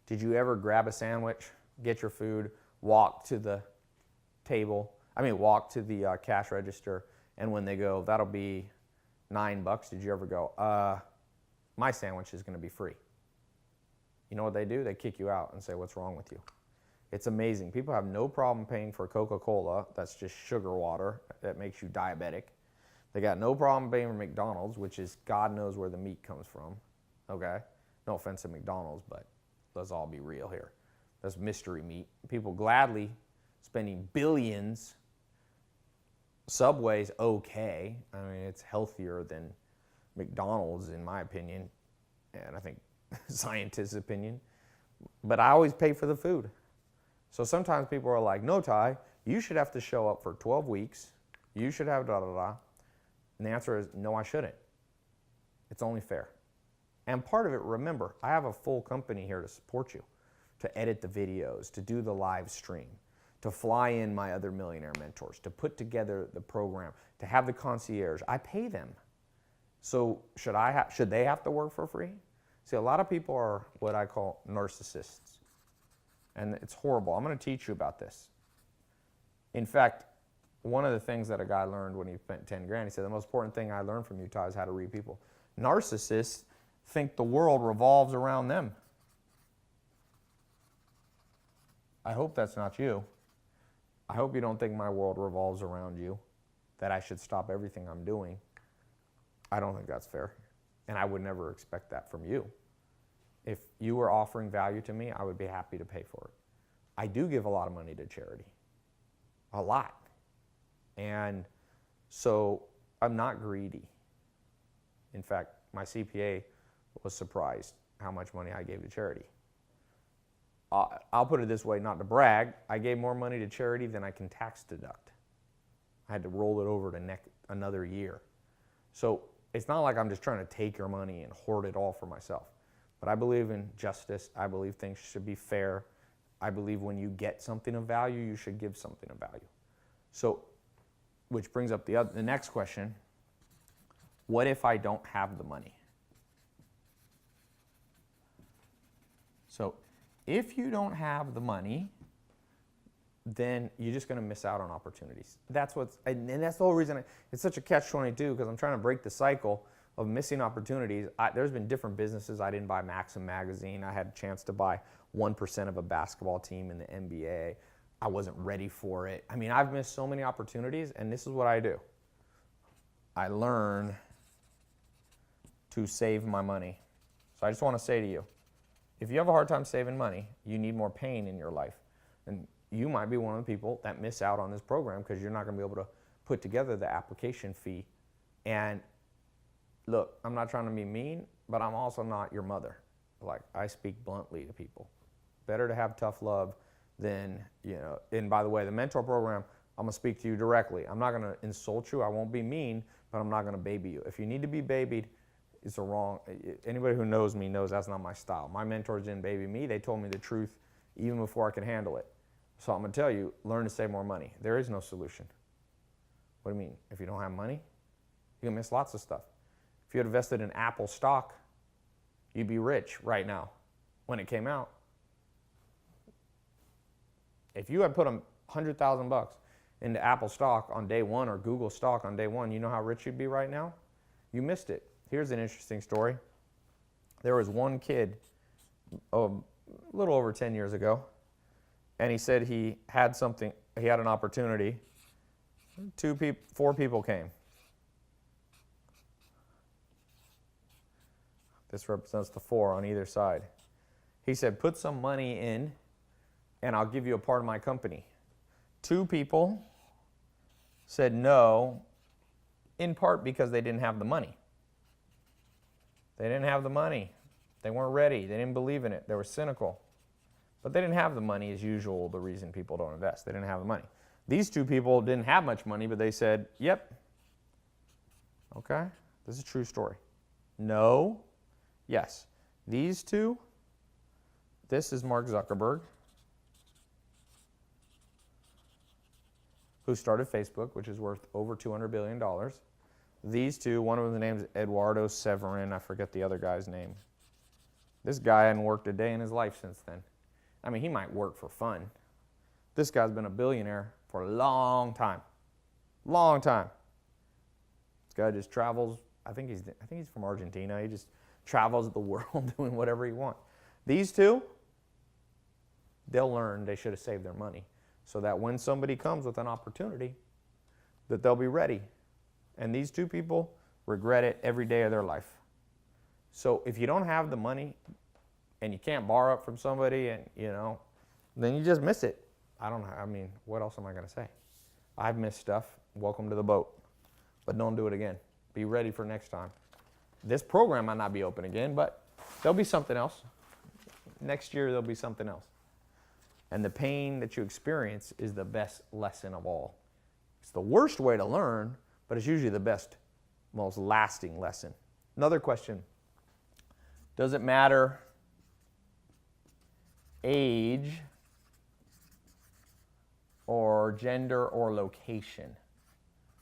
Did you ever grab a sandwich, get your food, walk to the cash register, and when they go, that'll be $9, did you ever go, my sandwich is going to be free? You know what they do? They kick you out and say, what's wrong with you? It's amazing. People have no problem paying for Coca-Cola, that's just sugar water, that makes you diabetic. They got no problem paying for McDonald's, which is God knows where the meat comes from, okay? No offense to McDonald's, but let's all be real here. That's mystery meat. People gladly spending billions. Subway's okay. I mean, it's healthier than McDonald's in my opinion, and I think scientists' opinion. But I always pay for the food. So sometimes people are like, no, Ty, you should have to show up for 12 weeks. You should have da-da-da. And the answer is, no, I shouldn't. It's only fair. And part of it, remember, I have a full company here to support you, to edit the videos, to do the live stream, to fly in my other millionaire mentors, to put together the program, to have the concierge. I pay them. So should they have to work for free? See, a lot of people are what I call narcissists. And it's horrible. I'm going to teach you about this. In fact, one of the things that a guy learned when he spent 10 grand, he said, the most important thing I learned from you, Ty, is how to read people. Narcissists think the world revolves around them. I hope that's not you. I hope you don't think my world revolves around you, that I should stop everything I'm doing. I don't think that's fair. And I would never expect that from you. If you were offering value to me, I would be happy to pay for it. I do give a lot of money to charity. A lot. And so I'm not greedy. In fact, my CPA was surprised how much money I gave to charity. I'll put it this way, not to brag, I gave more money to charity than I can tax deduct. I had to roll it over to another year. So it's not like I'm just trying to take your money and hoard it all for myself. But I believe in justice. I believe things should be fair. I believe when you get something of value, you should give something of value. So, which brings up the next question. What if I don't have the money? So, if you don't have the money, then you're just going to miss out on opportunities. And that's the whole reason it's such a catch-22, because I'm trying to break the cycle of missing opportunities. There's been different businesses. I didn't buy Maxim magazine. I had a chance to buy 1% of a basketball team in the NBA. I wasn't ready for it. I mean, I've missed so many opportunities, and this is what I do. I learn to save my money. So I just want to say to you, if you have a hard time saving money, you need more pain in your life. And you might be one of the people that miss out on this program because you're not going to be able to put together the application fee. And look, I'm not trying to be mean, but I'm also not your mother. Like, I speak bluntly to people. Better to have tough love than, and by the way, the mentor program, I'm going to speak to you directly. I'm not going to insult you. I won't be mean, but I'm not going to baby you. If you need to be babied, it's a wrong. Anybody who knows me knows that's not my style. My mentors didn't baby me. They told me the truth even before I could handle it. So I'm going to tell you, learn to save more money. There is no solution. What do you mean? If you don't have money, you're going to miss lots of stuff. If you had invested in Apple stock, you'd be rich right now when it came out. If you had put $100,000 into Apple stock on day one or Google stock on day one, you know how rich you'd be right now? You missed it. Here's an interesting story. There was one kid a little over 10 years ago, and he said he had an opportunity. 4 people came. This represents the 4 on either side. He said, put some money in, and I'll give you a part of my company. 2 people said no, in part because they didn't have the money. They didn't have the money. They weren't ready. They didn't believe in it. They were cynical. But they didn't have the money, as usual, the reason people don't invest. They didn't have the money. These 2 people didn't have much money, but they said, yep. Okay? This is a true story. No. Yes. These 2, this is Mark Zuckerberg, who started Facebook, which is worth over $200 billion. These 2, one of them's name is Eduardo Severin. I forget the other guy's name. This guy hadn't worked a day in his life since then. I mean, he might work for fun. This guy's been a billionaire for a long time. Long time. This guy just travels. I think he's from Argentina. He just travels the world doing whatever he wants. These 2, they'll learn they should have saved their money so that when somebody comes with an opportunity, that they'll be ready. And these 2 people regret it every day of their life. So if you don't have the money and you can't borrow it from somebody, and then you just miss it. I mean, what else am I going to say? I've missed stuff. Welcome to the boat. But don't do it again. Be ready for next time. This program might not be open again, but there'll be something else. Next year, there'll be something else. And the pain that you experience is the best lesson of all. It's the worst way to learn, but it's usually the best, most lasting lesson. Another question. Does it matter age or gender or location?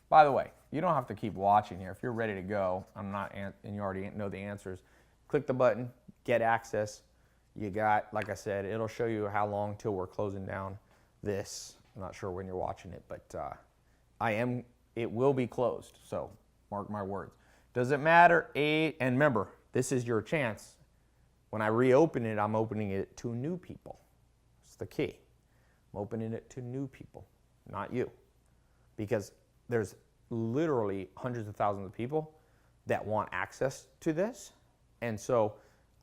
By the way, you don't have to keep watching here. If you're ready to go, and you already know the answers, click the button, get access. You got, like I said, it'll show you how long till we're closing down this. I'm not sure when you're watching it, but it will be closed, so mark my words. Does it matter age? And remember, this is your chance. When I reopen it, I'm opening it to new people. It's the key. I'm opening it to new people, not you. Because there's literally hundreds of thousands of people that want access to this. And so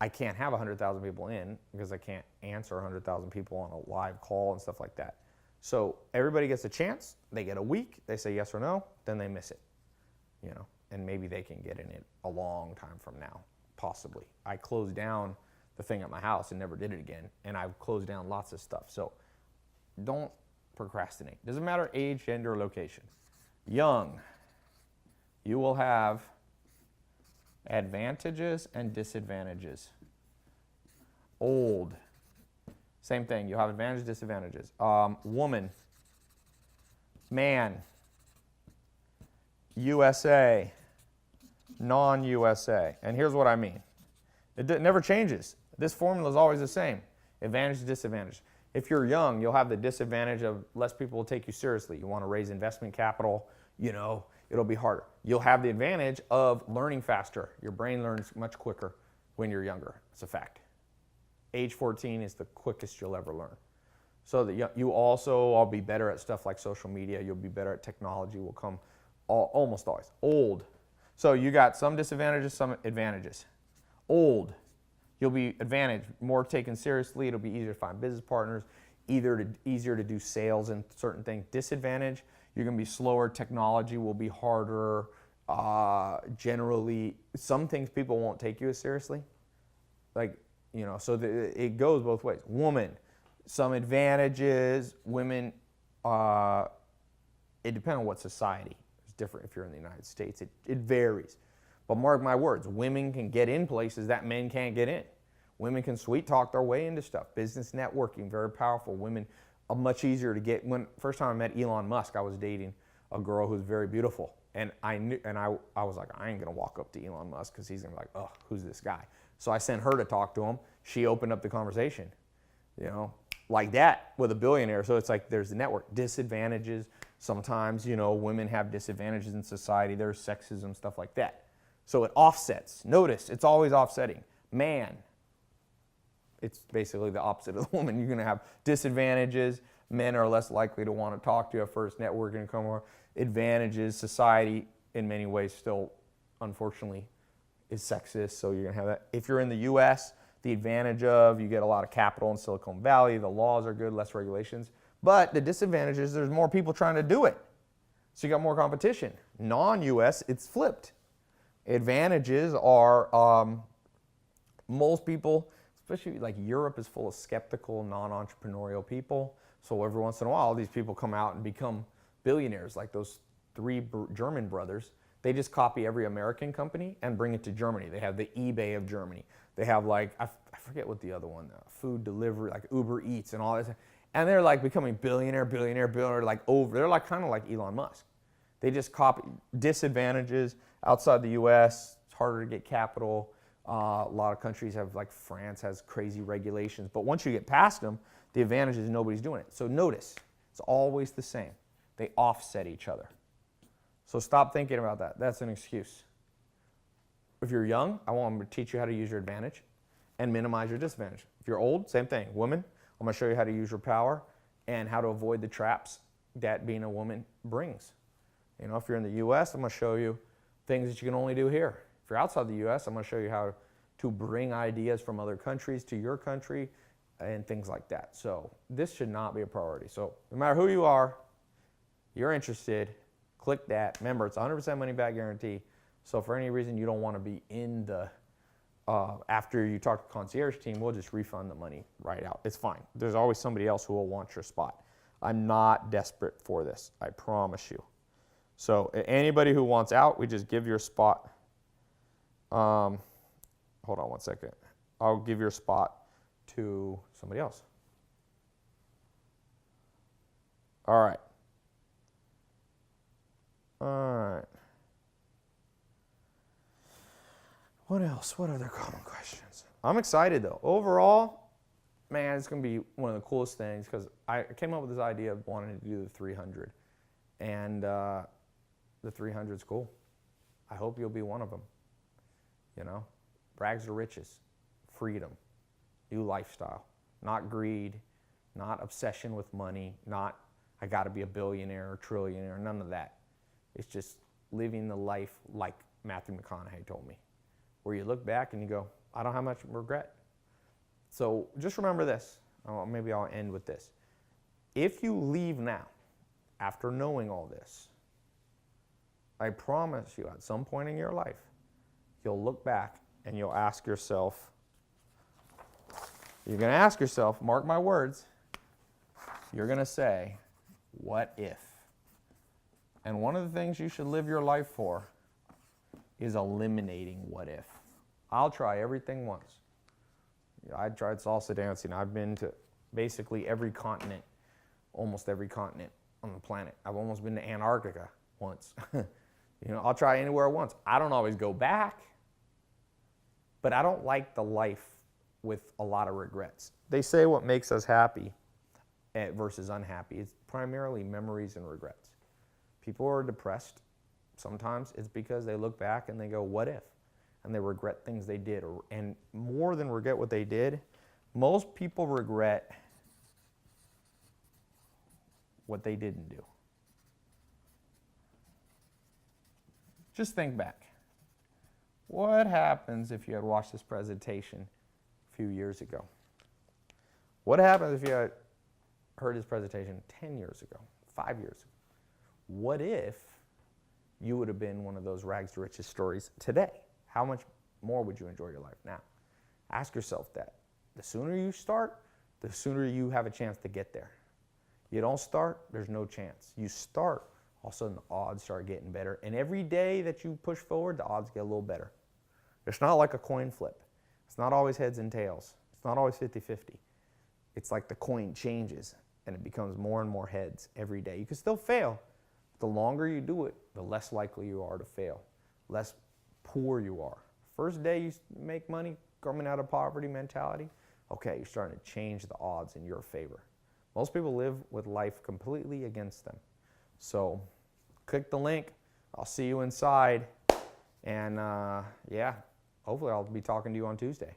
I can't have 100,000 people in because I can't answer 100,000 people on a live call and stuff like that. So everybody gets a chance. They get a week. They say yes or no. Then they miss it. And maybe they can get in it a long time from now, possibly. I closed down the thing at my house and never did it again. And I've closed down lots of stuff. So don't procrastinate. Doesn't matter age, gender, or location. Young, you will have advantages and disadvantages. Old, same thing. You'll have advantages, disadvantages. Woman, man, USA, non-USA. And here's what I mean. It never changes. This formula is always the same. Advantage, disadvantage. If you're young, you'll have the disadvantage of less people will take you seriously. You want to raise investment capital, it'll be harder. You'll have the advantage of learning faster. Your brain learns much quicker when you're younger. It's a fact. Age 14 is the quickest you'll ever learn. So that you also all be better at stuff like social media. You'll be better at technology. Will come almost always. Old. So you got some disadvantages, some advantages. Old. You'll be advantaged, more taken seriously. It'll be easier to find business partners, easier to do sales and certain things. Disadvantage, you're going to be slower. Technology will be harder. Generally, some things people won't take you as seriously. So it goes both ways. Woman, some advantages. Women, It depends on what society. It's different if you're in the United States. It varies. But mark my words, women can get in places that men can't get in. Women can sweet talk their way into stuff. Business networking, very powerful. Women are much easier to get. When first time I met Elon Musk, I was dating a girl who's very beautiful. And I knew, and I was like, I ain't gonna walk up to Elon Musk because he's gonna be like, oh, who's this guy? So I sent her to talk to him. She opened up the conversation, you know, like that with a billionaire. So it's like there's the network. Disadvantages. Sometimes, you know, women have disadvantages in society. There's sexism, stuff like that. So it offsets. Notice, it's always offsetting. Man, it's basically the opposite of the woman. You're going to have disadvantages. Men are less likely to want to talk to you at first. Networking come more. Advantages. Society, in many ways, still, unfortunately, is sexist. So you're going to have that. If you're in the U.S., the advantage of you get a lot of capital in Silicon Valley. The laws are good, less regulations. But the disadvantage is there's more people trying to do it. So you got more competition. Non-U.S., it's flipped. Advantages are most people, especially like Europe, is full of skeptical, non-entrepreneurial people. So every once in a while, these people come out and become billionaires, like those three German brothers. They just copy every American company and bring it to Germany. They have the eBay of Germany. They have like, I forget what the other one, food delivery, like Uber Eats and all this. And they're like becoming billionaire, like over. They're like kind of like Elon Musk. They just copy. Disadvantages outside the U.S., it's harder to get capital. A lot of countries have, like France has crazy regulations. But once you get past them, the advantage is nobody's doing it. So notice, it's always the same. They offset each other. So stop thinking about that. That's an excuse. If you're young, I want to teach you how to use your advantage and minimize your disadvantage. If you're old, same thing. Women, I'm going to show you how to use your power and how to avoid the traps that being a woman brings. You know, if you're in the U.S., I'm going to show you things that you can only do here. If you're outside the U.S., I'm going to show you how to bring ideas from other countries to your country and things like that. So this should not be a priority. So no matter who you are, you're interested, click that. Remember, it's 100% money back guarantee. So for any reason you don't want to be in the, after you talk to the concierge team, we'll just refund the money right out. It's fine. There's always somebody else who will want your spot. I'm not desperate for this. I promise you. So anybody who wants out, we just give your spot. Hold on one second. I'll give your spot to somebody else. All right. All right. What else? What other common questions? I'm excited though. Overall, man, it's going to be one of the coolest things because I came up with this idea of wanting to do the 300. And the 300 is cool. I hope you'll be one of them. You know, rags to riches, freedom, new lifestyle, not greed, not obsession with money, not I got to be a billionaire or trillionaire, none of that. It's just living the life like Matthew McConaughey told me, where you look back and you go, I don't have much regret. So just remember this. Maybe I'll end with this. If you leave now, after knowing all this, I promise you at some point in your life, you'll look back and you'll ask yourself, you're going to ask yourself, mark my words, you're going to say, what if? And one of the things you should live your life for is eliminating what if. I'll try everything once. I tried salsa dancing. I've been to basically every continent, almost every continent on the planet. I've almost been to Antarctica once. You know, I'll try anywhere once. I don't always go back, but I don't like the life with a lot of regrets. They say what makes us happy versus unhappy is primarily memories and regrets. People who are depressed, sometimes it's because they look back and they go, what if? And they regret things they did. And more than regret what they did, most people regret what they didn't do. Just think back. What happens if you had watched this presentation a few years ago? What happens if you had heard this presentation 10 years ago, 5 years ago? What if you would have been one of those rags to riches stories today? How much more would you enjoy your life now? Ask yourself that. The sooner you start, the sooner you have a chance to get there. You don't start, there's no chance. You start, all of a sudden the odds start getting better. And every day that you push forward, the odds get a little better. It's not like a coin flip. It's not always heads and tails. It's not always 50-50. It's like the coin changes and it becomes more and more heads every day. You can still fail. The longer you do it, the less likely you are to fail, less poor you are. First day you make money, coming out of poverty mentality, okay, you're starting to change the odds in your favor. Most people live with life completely against them. So click the link. I'll see you inside. And yeah, hopefully I'll be talking to you on Tuesday.